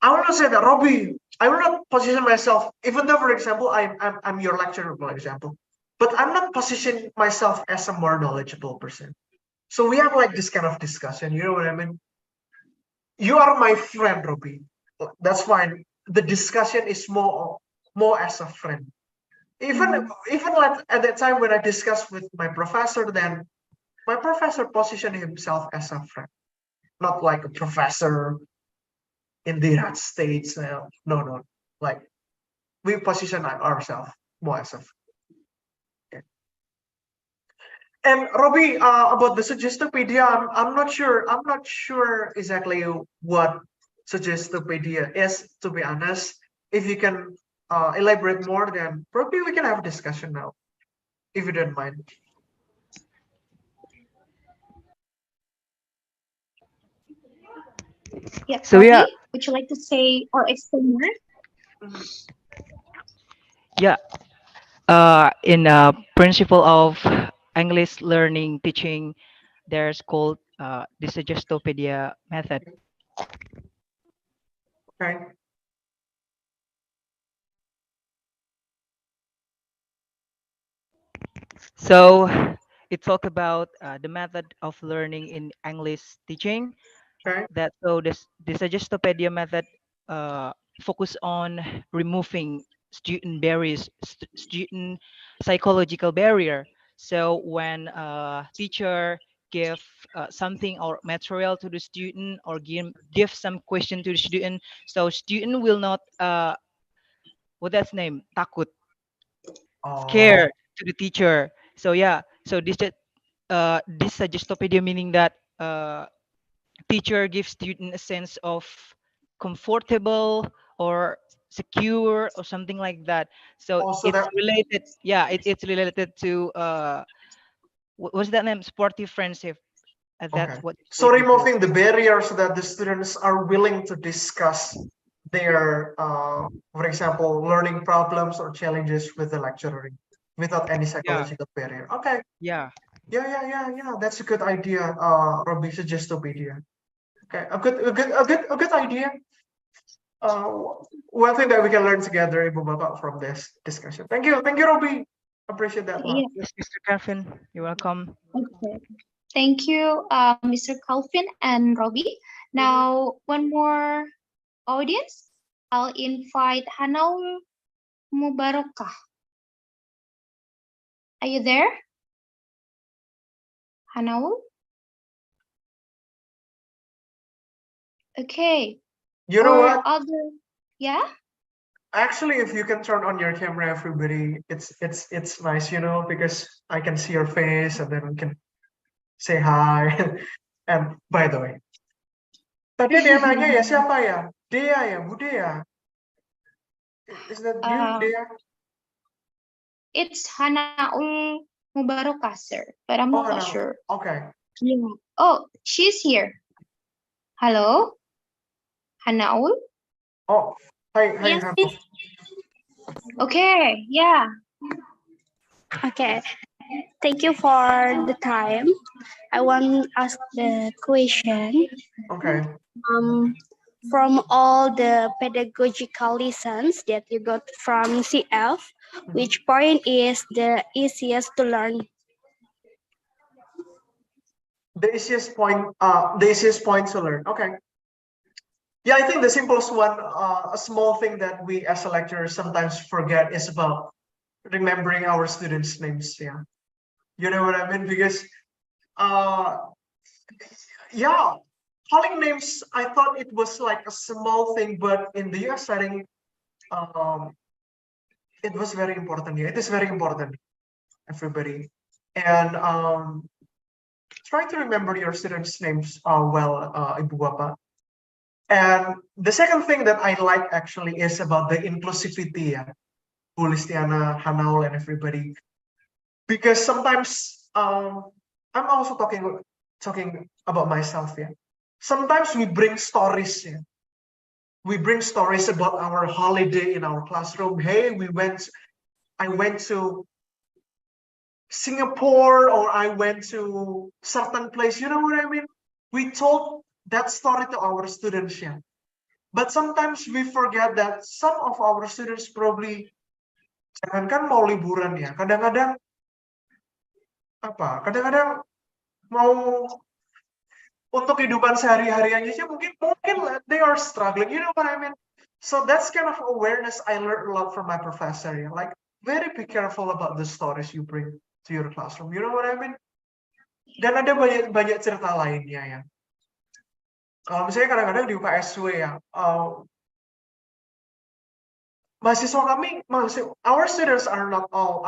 I will not say that, Robbie. I will not position myself, even though, for example, I'm your lecturer, for example, but I'm not positioning myself as a more knowledgeable person. So we have like this kind of discussion. You know what I mean? You are my friend, Robbie. That's fine. The discussion is more as a friend. Even like at that time when I discussed with my professor, then my professor positioned himself as a friend, not like a professor in the United States. No. Like we position ourselves more as a friend. Okay. And Robbie, about the Suggestopedia, I'm not sure. I'm not sure exactly what Suggestopedia is. To be honest, if you can elaborate more, then probably we can have a discussion now, if you don't mind. Yeah, So yeah, Robbie, would you like to say or explain more? Mhm. yeah. In principle of English learning teaching, there's called the Suggestopedia method. Okay. So it talked about the method of learning in English teaching. Okay. That so the Suggestopedia method uh, focus on removing student barriers, student psychological barrier. So when a teacher give something or material to the student or give some question to the student, so student will not what that's name takut Oh, scared to the teacher. So yeah, so this Suggestopedia meaning that teacher gives student a sense of comfortable or secure or something like that. So also it's that. related, yeah, it's related to what's that name, sportive friendship. Okay. That's what it's So related to. removing the barriers so that the students are willing to discuss their, for example, learning problems or challenges with the lecturer without any Yeah, psychological barrier. Okay. yeah. Yeah. That's a good idea. Robbie Suggestopedia. Okay, a good idea. Uh, one thing that we can learn together, Ibu Bapak, from this discussion. Thank you, Robbie. Appreciate that one. Yeah. Yes, Mr. Calvin, you're welcome. Okay. Thank you, Mr. Calvin and Robbie. Now, one more audience. I'll invite Hanaul Mubarakah. Are you there, Hanaul? Okay. You know Or what? other, yeah? Actually, if you can turn on your camera, everybody, it's nice, because I can see your face and then we can say hi. And by the way, tadi ada yang nanya ya siapa ya? Dea ya, Bu Dea. Is that you, Um, Dea? it's Hanaul Mubarakah, sir, but I'm Oh, not no. sure. Okay. Yeah. Oh, she's here. Hello, Hanaul. Oh, hi, Yes, Hannah. please. Okay, yeah. Okay. Thank you for the time. I want to ask the question. Okay. From all the pedagogical lessons that you got from CF, which point is the easiest to learn? The easiest point to learn. Okay. Yeah, I think the simplest one, a small thing that we as a lecturer sometimes forget is about remembering our students' names. Yeah. You know what I mean? Because, uh, yeah, calling names, I thought it was like a small thing, but in the US setting, um, it was very important. Yeah, it is very important, everybody. And try to remember your students' names well, Ibu Bapak. And the second thing that I like actually is about the inclusivity, yeah, Bu Listiana, Hanaul, and everybody. Because sometimes I'm also talking about myself, yeah. Sometimes we bring stories, yeah. We bring stories about our holiday in our classroom. Hey, I went to Singapore, or I went to certain place. You know what I mean? We told that story to our students, yeah. But sometimes we forget that some of our students probably, jangankan mau liburan ya, kadang-kadang kadang-kadang mau untuk kehidupan sehari-harian aja mungkin they are struggling, you know what I mean? So that's kind of awareness I learned a lot from my professor, yeah. Like, very be careful about the stories you bring to your classroom, you know what I mean? Dan ada banyak cerita lainnya ya. Kalau misalnya kadang-kadang di UKSW ya, mahasiswa kami, our students are not all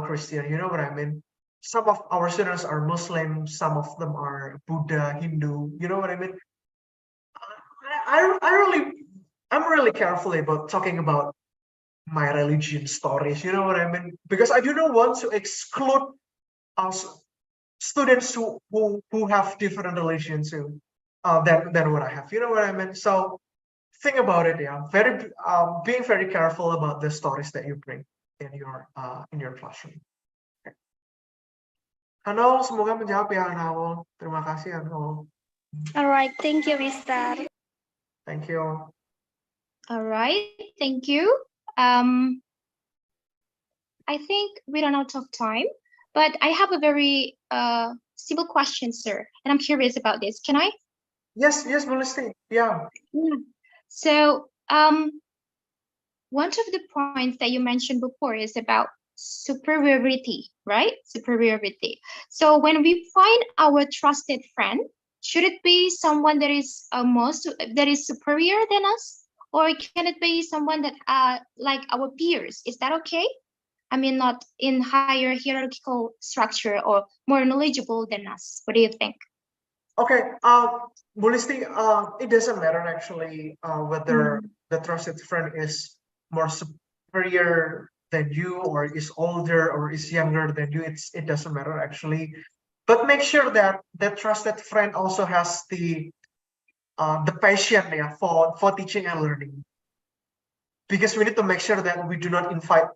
Christian, you know what I mean? Some of our students are Muslim, some of them are Buddha, Hindu, you know what I mean? I'm really careful about talking about my religion stories, you know what I mean? Because I do not want to exclude us students who have different religions too, than what I have, you know what I mean? So think about it, yeah. Being very careful about the stories that you bring in your classroom. Okay. Hano, semoga menjawab ya, Hano. Terima kasih, Hano. All right, thank you, Mister. Thank you. All right, thank you. I think we run out of time, but I have a very simple question, sir, and I'm curious about this. Can I? Yes, Melissa. Yeah. So, one of the points that you mentioned before is about superiority, right? Superiority. So when we find our trusted friend, should it be someone that is that is superior than us, or can it be someone that like our peers? Is that okay? I mean, not in higher hierarchical structure or more knowledgeable than us. What do you think? Okay, Bulisti, it doesn't matter actually whether the trusted friend is more superior than you, or is older, or is younger than you. It doesn't matter actually, but make sure that that trusted friend also has the passion, yeah, for teaching and learning, because we need to make sure that we do not invite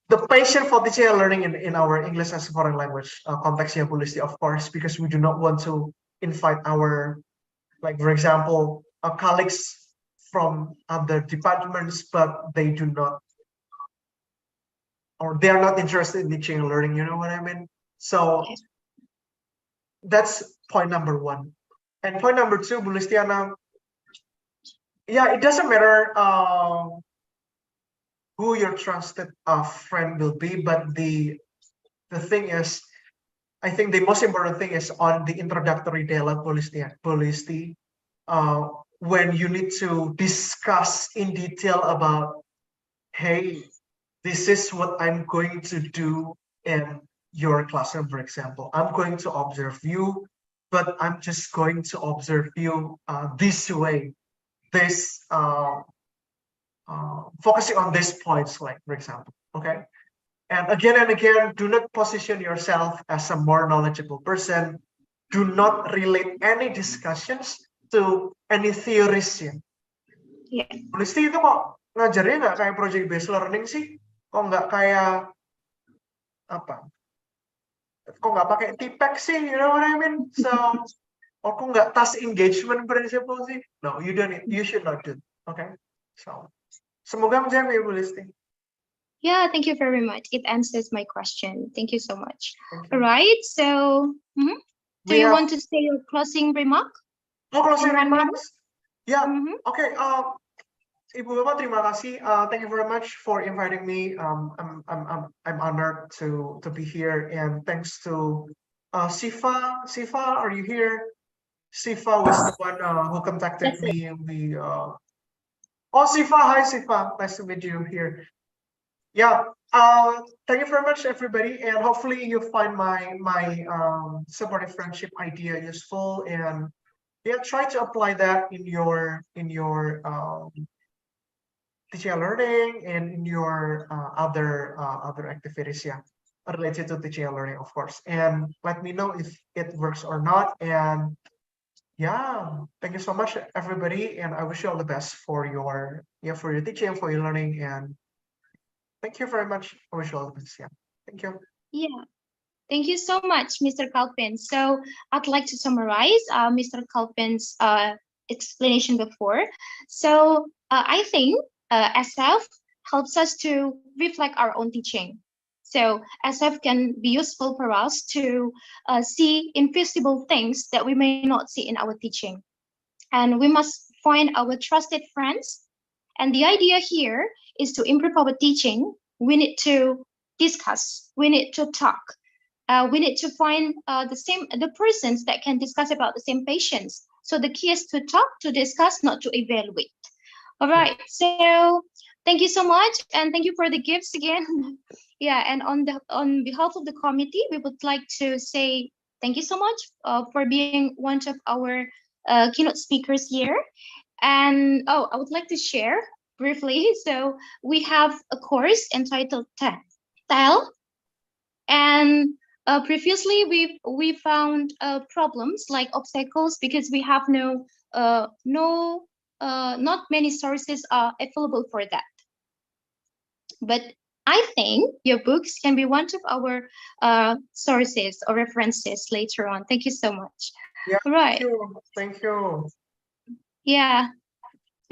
the passion for teaching and learning in our English as a foreign language context, yeah, Bulisti, of course, because we do not want to invite our, like, for example, our colleagues from other departments, but they do not, or they are not interested in teaching and learning, you know what I mean? So that's point number one. And point number two, Bulistiana, yeah, it doesn't matter who your trusted friend will be, but the thing is, I think the most important thing is on the introductory dialogue, Polisti, when you need to discuss in detail about, hey, this is what I'm going to do in your classroom, for example. I'm going to observe you, but I'm just going to observe you this way, this focusing on these points, like, for example, okay? And again, do not position yourself as a more knowledgeable person. Do not relate any discussions to any theories ya. Yeah. Polisti itu kok ngajarnya nggak kayak project based learning sih? Kok nggak kayak apa? Kok nggak pakai TPEC sih? You know what I mean? So, kok nggak task engagement principle sih? No, you don't. You should not do. Okay. So, semoga menjawab ya, Polisti. Yeah, thank you very much. It answers my question. Thank you so much. All right. So, do you want to say your closing remark? Oh, closing remarks? Yeah. Okay. Ibu Bapak, terima kasih. Thank you very much for inviting me. I'm honored to be here, and thanks to Siva. Siva, are you here? Sifa was the one who contacted me. Oh, Sifa, hi Sifa, nice to meet you here. Yeah, thank you very much, everybody, and hopefully you find my supportive friendship idea useful, and yeah, try to apply that in your teaching and learning and in your other activities, yeah, related to teaching and learning, of course. And let me know if it works or not. And yeah, thank you so much, everybody, and I wish you all the best for your teaching, for your learning, and thank you very much. I wish you all the best. Yeah, thank you. Yeah. Thank you so much, Mr. Kalpin. So I'd like to summarize Mr. Kalpin's explanation before. So I think SF helps us to reflect our own teaching. So SF can be useful for us to see invisible things that we may not see in our teaching. And we must find our trusted friends. And the idea here is to improve our teaching. We need to discuss, we need to talk, we need to find the persons that can discuss about the same patients. So the key is to talk, to discuss, not to evaluate. All right. So thank you so much, and thank you for the gifts again. Yeah, and on behalf of the committee, we would like to say thank you so much for being one of our keynote speakers here. And oh, I would like to share briefly. So we have a course entitled TEL, and previously we found problems like obstacles because we have not many sources are available for that. But I think your books can be one of our sources or references later on. Thank you so much. Yeah, Right. Thank you. Yeah.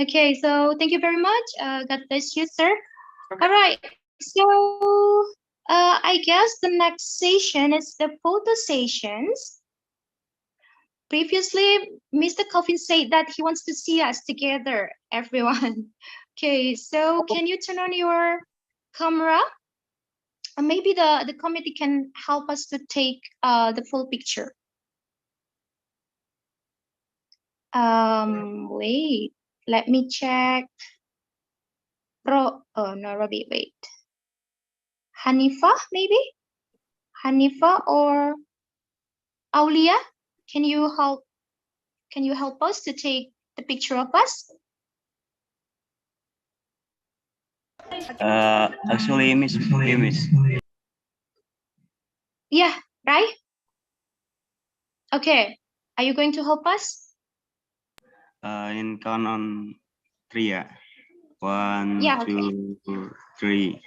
Okay, so thank you very much. God bless you, sir. Okay. All right. So I guess the next session is the photo sessions. Previously, Mr. Calvin said that he wants to see us together, everyone. Okay, so can you turn on your camera? Maybe the committee can help us to take the full picture. Wait, let me check. Oh no, Robbie, wait. Hanifa, maybe? Hanifa or Aulia? Can you help us to take the picture of us? Actually, Miss. Yeah, right? Okay. Are you going to help us? In count on 3, yeah. 1, Yeah, okay. 2, 3.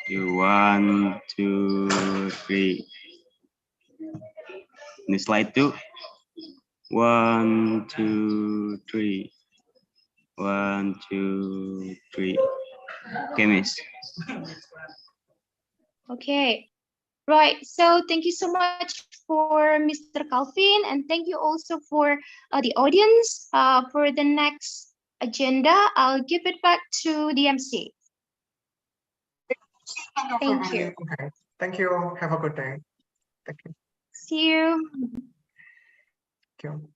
1, 2, 3. In slide 2. 1, 2, 3. 1, 2, 3. Okay, Miss. Okay. Right. So thank you so much for Mr. Calvin, and thank you also for the audience. For the next agenda, I'll give it back to the MC. Thank you. Okay. Thank you. Have a good day. Thank you. See you. Thank you.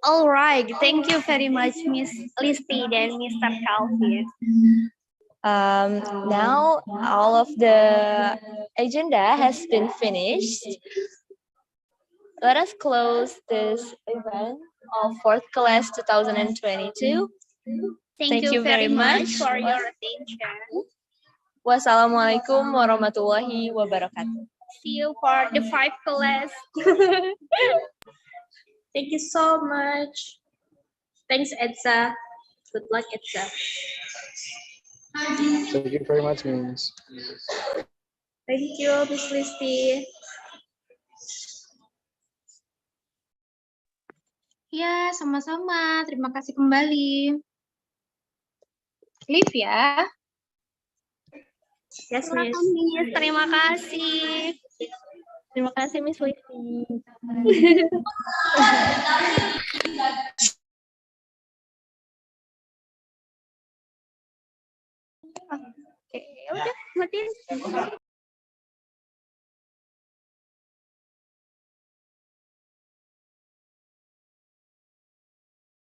All right, thank you very much, Miss Listi and Mr. Calvin. Now all of the agenda has been finished. Let us close this event of fourth class 2022. Thank you very much for your attention. Wassalamualaikum warahmatullahi wabarakatuh. See you for the 5 class. Thank you so much. Thanks, Edsa. Good luck, Edsa. Thank you very much, Miss. Thank you, Miss Listi. Ya, sama-sama. Terima kasih kembali. Liv ya. Yes, Miss. Terima kasih. Terima kasih Miss Listi. Oke, udah matiin.